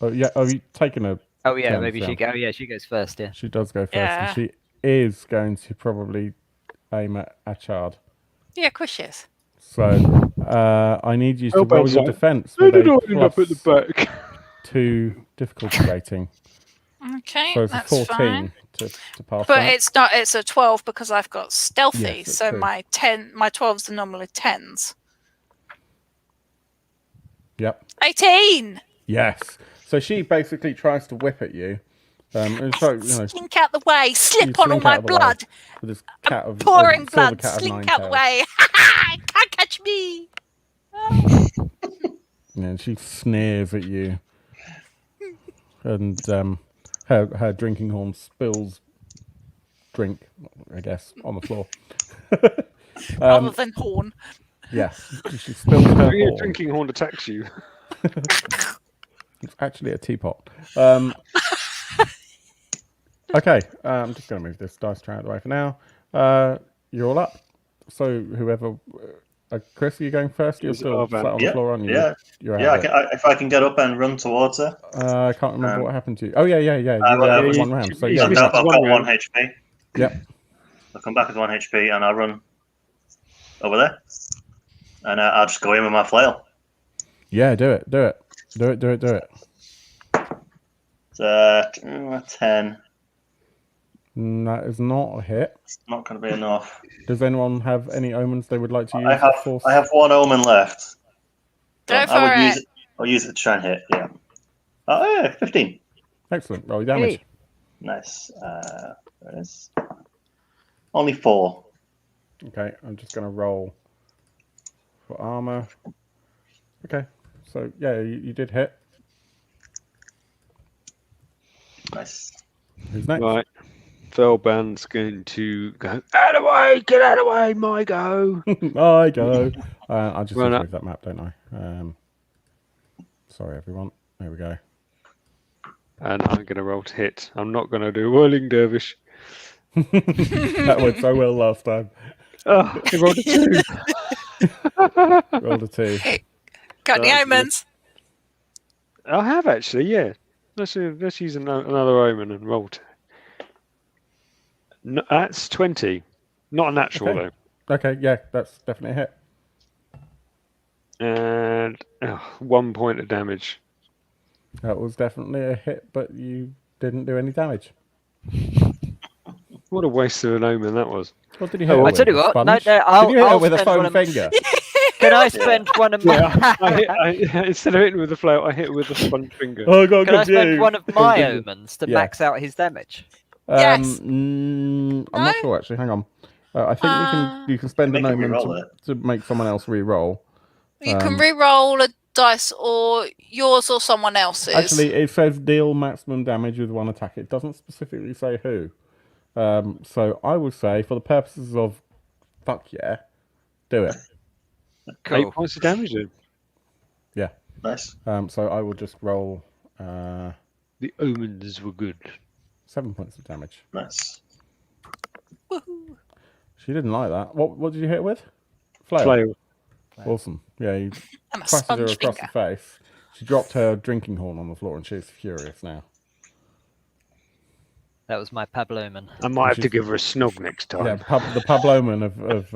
Oh yeah. Oh, you taken a. Oh yeah, turn maybe down. she go. Oh yeah, she goes first. Yeah. She does go first, Yeah. and she is going to probably aim at Achard. Yeah, of course she is. So I need you to Oh, roll bad your side. defense Where with did I a end up at the back? +2 difficulty rating. Okay, So it's a that's 14 fine. to pass But that. it's not. It's a 12 because I've got stealthy. Yes, that's so true. my 12s are normally 10s. Yep. 18. Yes. So she basically tries to whip at you, It's like, Slink out the way, you slip on all slink my out of the way blood. with this cat of Pouring silver blood, cat of slink 9 out the tails. way. Can't catch me. And she sneers at you, and her drinking horn spills drink, I guess, on the floor. Other than horn. Yes, she spills her Maybe a horn. drinking horn attacks you. It's actually a teapot. Okay, I'm just going to move this dice tray out of the way for now. You're all up. So whoever, Chris, are you going first? You're Is it still our van? sat on the floor, aren't you? Yeah. You're Yeah, out of it. if I can get up and run towards her. I can't remember what happened to you. Oh yeah. You well, were yeah, one round. So he's yeah, I've missed you're got one 1 round. HP. Yep. I'll come back with 1 HP and I'll run over there. And I'll just go in with my flail. Yeah, do it. It's 10. That is not a hit. It's not going to be enough. Does anyone have any omens they would like to use? I have 1 omen left. Go for I would it. I'll use it to try and hit. Yeah. Oh yeah, 15. Excellent. Roll your damage. Hey. Nice. There it is. Only 4. Okay, I'm just going to roll for armor. Okay, so yeah, you did hit. Nice. Who's next? Right. Felban's going to go, out of the way, get out of the way, my go. I go. I just Run need to up. move that map, don't I? Sorry, everyone. There we go. And I'm going to roll to hit. I'm not going to do whirling dervish. That went so well last time. Oh, he rolled a 2. Rolled a 2. Got the That's omens. I have actually, yeah. Let's use another omen and roll to. No, that's 20. Not a natural, Okay. Okay, yeah, that's definitely a hit. though. And 1 point of damage. That was definitely a hit, but you didn't do any damage. What a waste of an omen that was. What did you hit Oh, her I with? tell you A what, no, sponge? I'll, Did you hit her I'll with a spend one foam of my- finger? Can I spend one of my? Yeah, instead of hitting with the flail, I hit it with the sponge finger. Oh, God, Can I spend confused. one of my omens to Yeah. max out his damage? Yes. I'm No? not sure actually. Hang on. I think you can spend Make an him omen re-roll it. to make someone else re-roll. You can re-roll a dice, or yours or someone else's. Actually, it says deal maximum damage with 1 attack. It doesn't specifically say who. So I would say, for the purposes of fuck yeah, do it. 8 points of damage then. Yeah. Nice. So I will just roll The omens were good. 7 points of damage. Nice. Woohoo. She didn't like that. What did you hit it with? Flail. Flail. Awesome. Yeah, you And a crashed her sponge across finger. the face. She dropped her drinking horn on the floor and she's furious now. That was my Pabloman. I might have to give her a snog next time. Yeah, the Pabloman of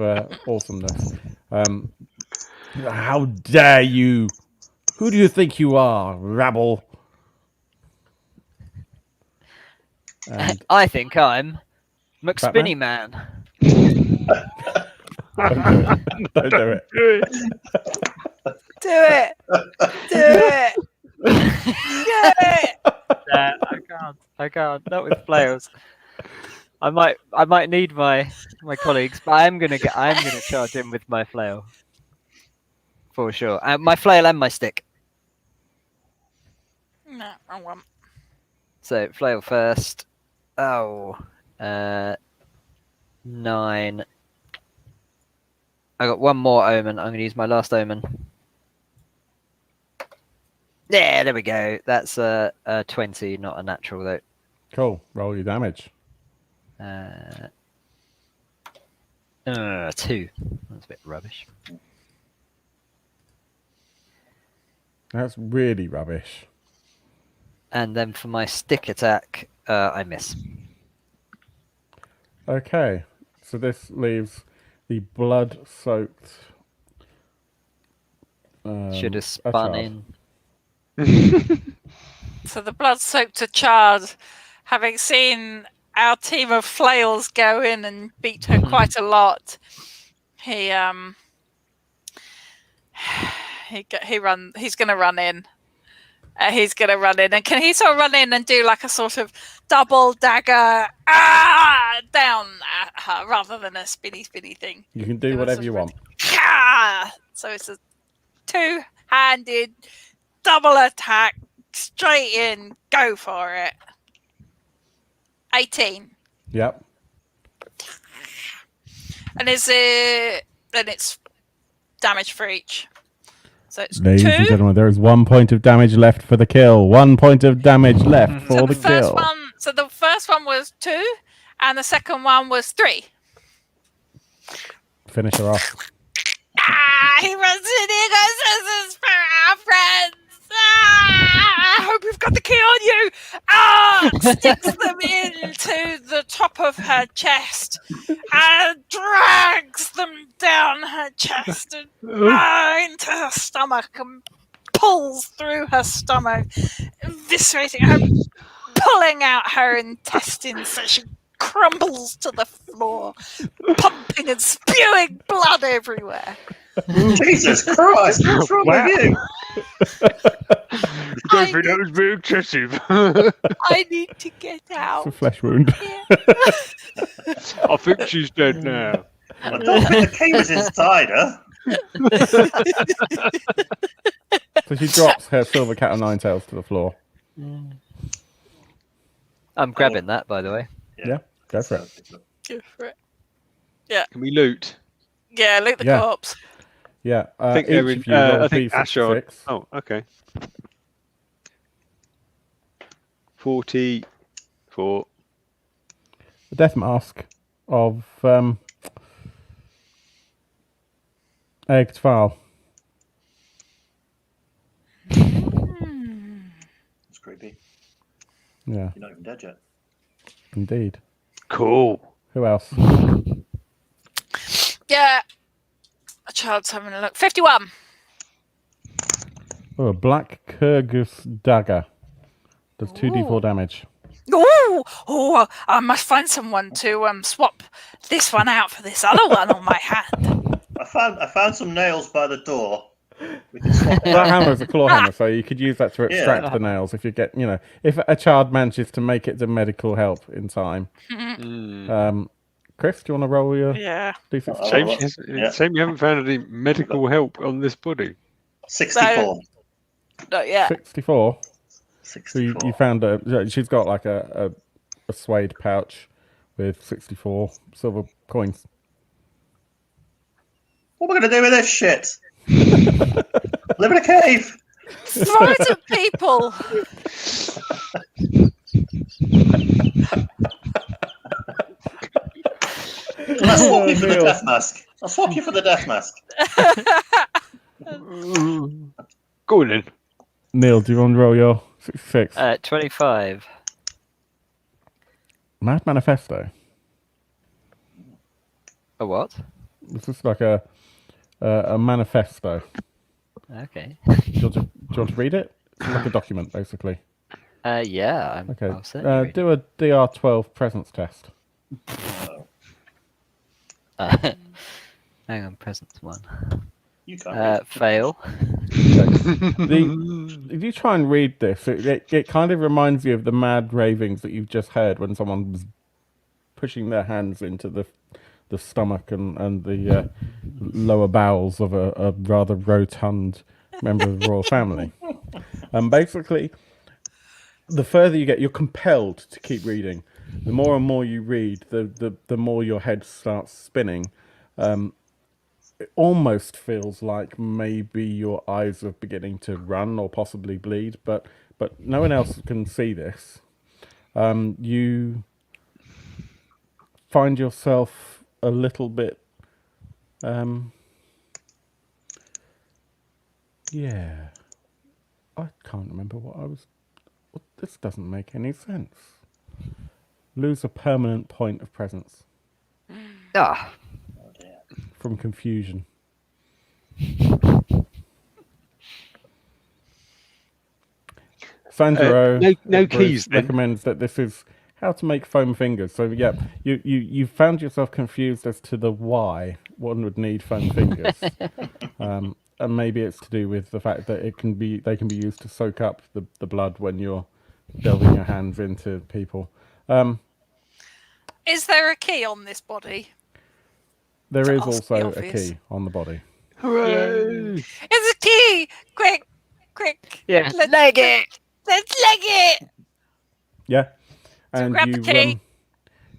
awesomeness. How dare you? Who do you think you are, rabble? And I think I'm McSpinny Man. don't do it. Do it. Do it. Do it. Nah, I can't. Not with flails. I might need my colleagues, but I'm gonna charge in with my flail for sure. My flail and my stick. No, wrong one. So flail first. Oh, 9. I got one more omen. I'm gonna use my last omen. Yeah, there we go. That's a 20, not a natural though. Cool. Roll your damage. 2. That's a bit rubbish. That's really rubbish. And then for my stick attack, I miss. Okay, so this leaves the blood-soaked. Should have spun child. in. So the blood-soaked Achard, having seen our team of flails go in and beat her quite a lot, he's going to run in He's going to run in. And can he sort of run in and do like a sort of double dagger down at her rather than a spinny thing? You can do whatever you want. So it's a two-handed double attack, straight in, go for it. 18. Yep. And it's damage for each. So it's Ladies 2. and gentlemen, there is 1 point of damage left for the kill. 1 point of damage left for the kill. So the first one was 2, and the second one was 3. Finish her off. He runs in, he goes, this is for our friends. I hope you've got the key on you. Sticks them into the top of her chest and drags them down her chest and into her stomach and pulls through her stomach, eviscerating her, pulling out her intestines so she crumbles to the floor, pumping and spewing blood everywhere. Jesus Christ, what's wrong with you? That was very excessive. I need to get out. It's a flesh wound. I think she's dead now. I don't think the key was inside her. So she drops her silver cat o' nine tails to the floor. I'm grabbing that, by the way. Yeah, go for it. Go for it. Can we loot? Yeah, loot the Yeah. corpse. Yeah, I think, each of you roll I think Ashard. 3d6. Oh, okay. 44. The death mask of Egged Fowl. It's creepy. Yeah, You're not even dead yet. indeed. Cool. Who else? Yeah. A child's having a look. 51. Oh, a black Kyrgyz dagger. Does 2d4 Ooh. damage. Oh, I must find someone to swap this one out for this other one on my hand. I found some nails by the door. We can swap it. That hammer is a claw hammer, so you could use that to extract the nails if you get, if a child manages to make it to medical help in time. Chris, do you want to roll your Yeah. d6? Shame you haven't found any medical help on this body. 64. Not yet. 64. So 64. you found she's got like a suede pouch with 64 silver coins. What am I going to do with this shit? Live in a cave. Throw it at people. I'll swap you for the death mask. I'll swap you for the death mask. Go on then. Neil, do you want to roll your 66? 25. Mad Manifesto. A what? This is like a manifesto. Okay. Do you want to read it? It's like a document, basically. Yeah. Okay. I'll certainly read Do a DR12 presence test. it. Hang on, presence 1. You can't. Fail. If you try and read this, it kind of reminds you of the mad ravings that you've just heard when someone was pushing their hands into the stomach and the lower bowels of a rather rotund member of the royal family. And basically, the further you get, you're compelled to keep reading. The more and more you read, the more your head starts spinning. It almost feels like maybe your eyes are beginning to run or possibly bleed, but no one else can see this. You find yourself a little bit, yeah. I can't remember what I was. This doesn't make any sense. Lose a permanent point of presence Ah. from confusion. Sandro No keys then. recommends that this is how to make foam fingers. So yeah, you found yourself confused as to the why one would need foam fingers, and maybe it's to do with the fact that they can be used to soak up the blood when you're delving your hands into people. Is there a key on this body? There is ask the also a obvious. key on the body. Hooray! It's a key! Quick! Yeah, Let's leg it! Let's leg it! Yeah, So and grab the key,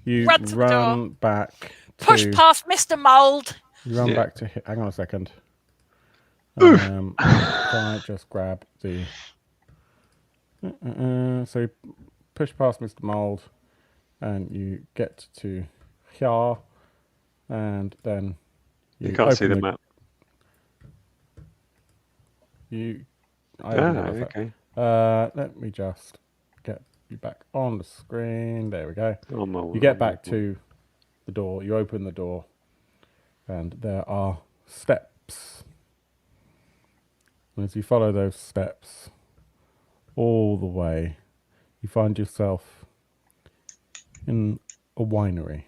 you run to the run back push to past Mr. Mould. you run Yeah. back to hang on a second. Can I just grab the so you push past Mr. Mould and you get to here, and then You can't see the open map. I opened it with Okay. that. Let me just get you back on the screen. There we go. Oh, You get back to the door. You open the door, and there are steps. And as you follow those steps all the way, you find yourself in a winery.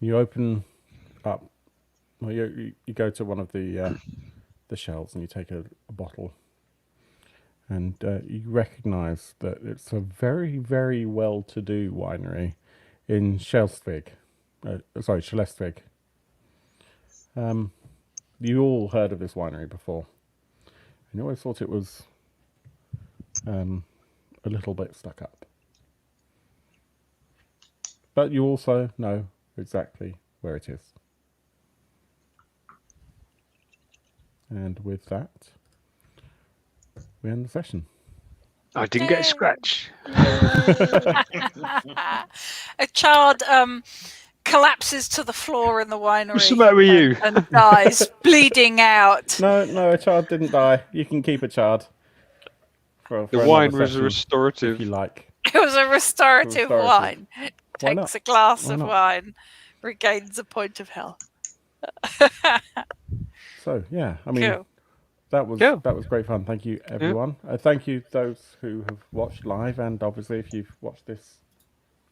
You open up. Well, you go to one of the shelves and you take a bottle, and you recognise that it's a very, very well-to-do winery in Schleswig. Schleswig. You all heard of this winery before, and you always thought it was a little bit stuck up. But you also know exactly where it is. And with that, we end the session. I didn't get a scratch. A child collapses to the floor in the winery. What's the matter with you? And dies, bleeding out. No, a child didn't die. You can keep a child. For The wine another was session, restorative. if you like. It was a restorative wine. Why Takes not? a glass Why of not? wine, regains a point of health. So yeah, I mean, Cool. that was great fun. Thank you, everyone. Thank you those who have watched live, and obviously if you've watched this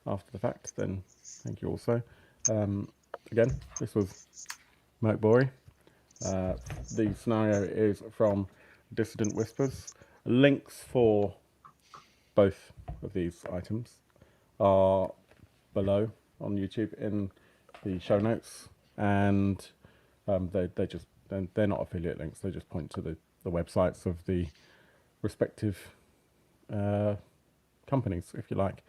after the fact, then thank you also. Again, this was Mörk Borg. The scenario is from Dissident Whispers. Links for both of these items are below on YouTube in the show notes, and they're not affiliate links. They just point to the websites of the respective companies, if you like.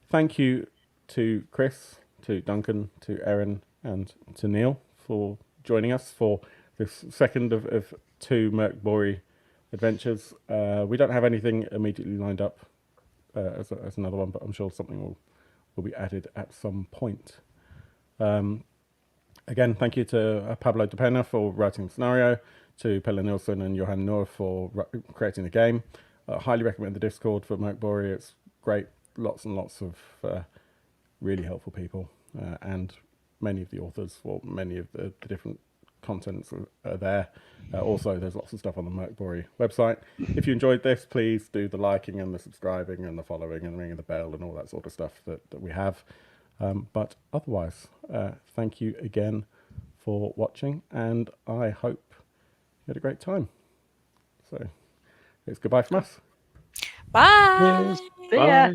Thank you to Chris, to Duncan, to Erin, and to Neil for joining us for this second of two Mörk Borg adventures. We don't have anything immediately lined up as another one, but I'm sure something will be added at some point. Again, thank you to Pablo De Pena for writing the scenario, to Pelle Nilsson and Johan Noor for creating the game. Highly recommend the Discord for Mörk Borg. It's great. Lots and lots of really helpful people, and many of the authors for many of the different contents are there. Also, there's lots of stuff on the Mörk Borg website. If you enjoyed this, please do the liking and the subscribing and the following and the ringing the bell and all that sort of stuff that we have. But otherwise, thank you again for watching, and I hope you had a great time. So it's goodbye from us. Bye. See ya. Bye.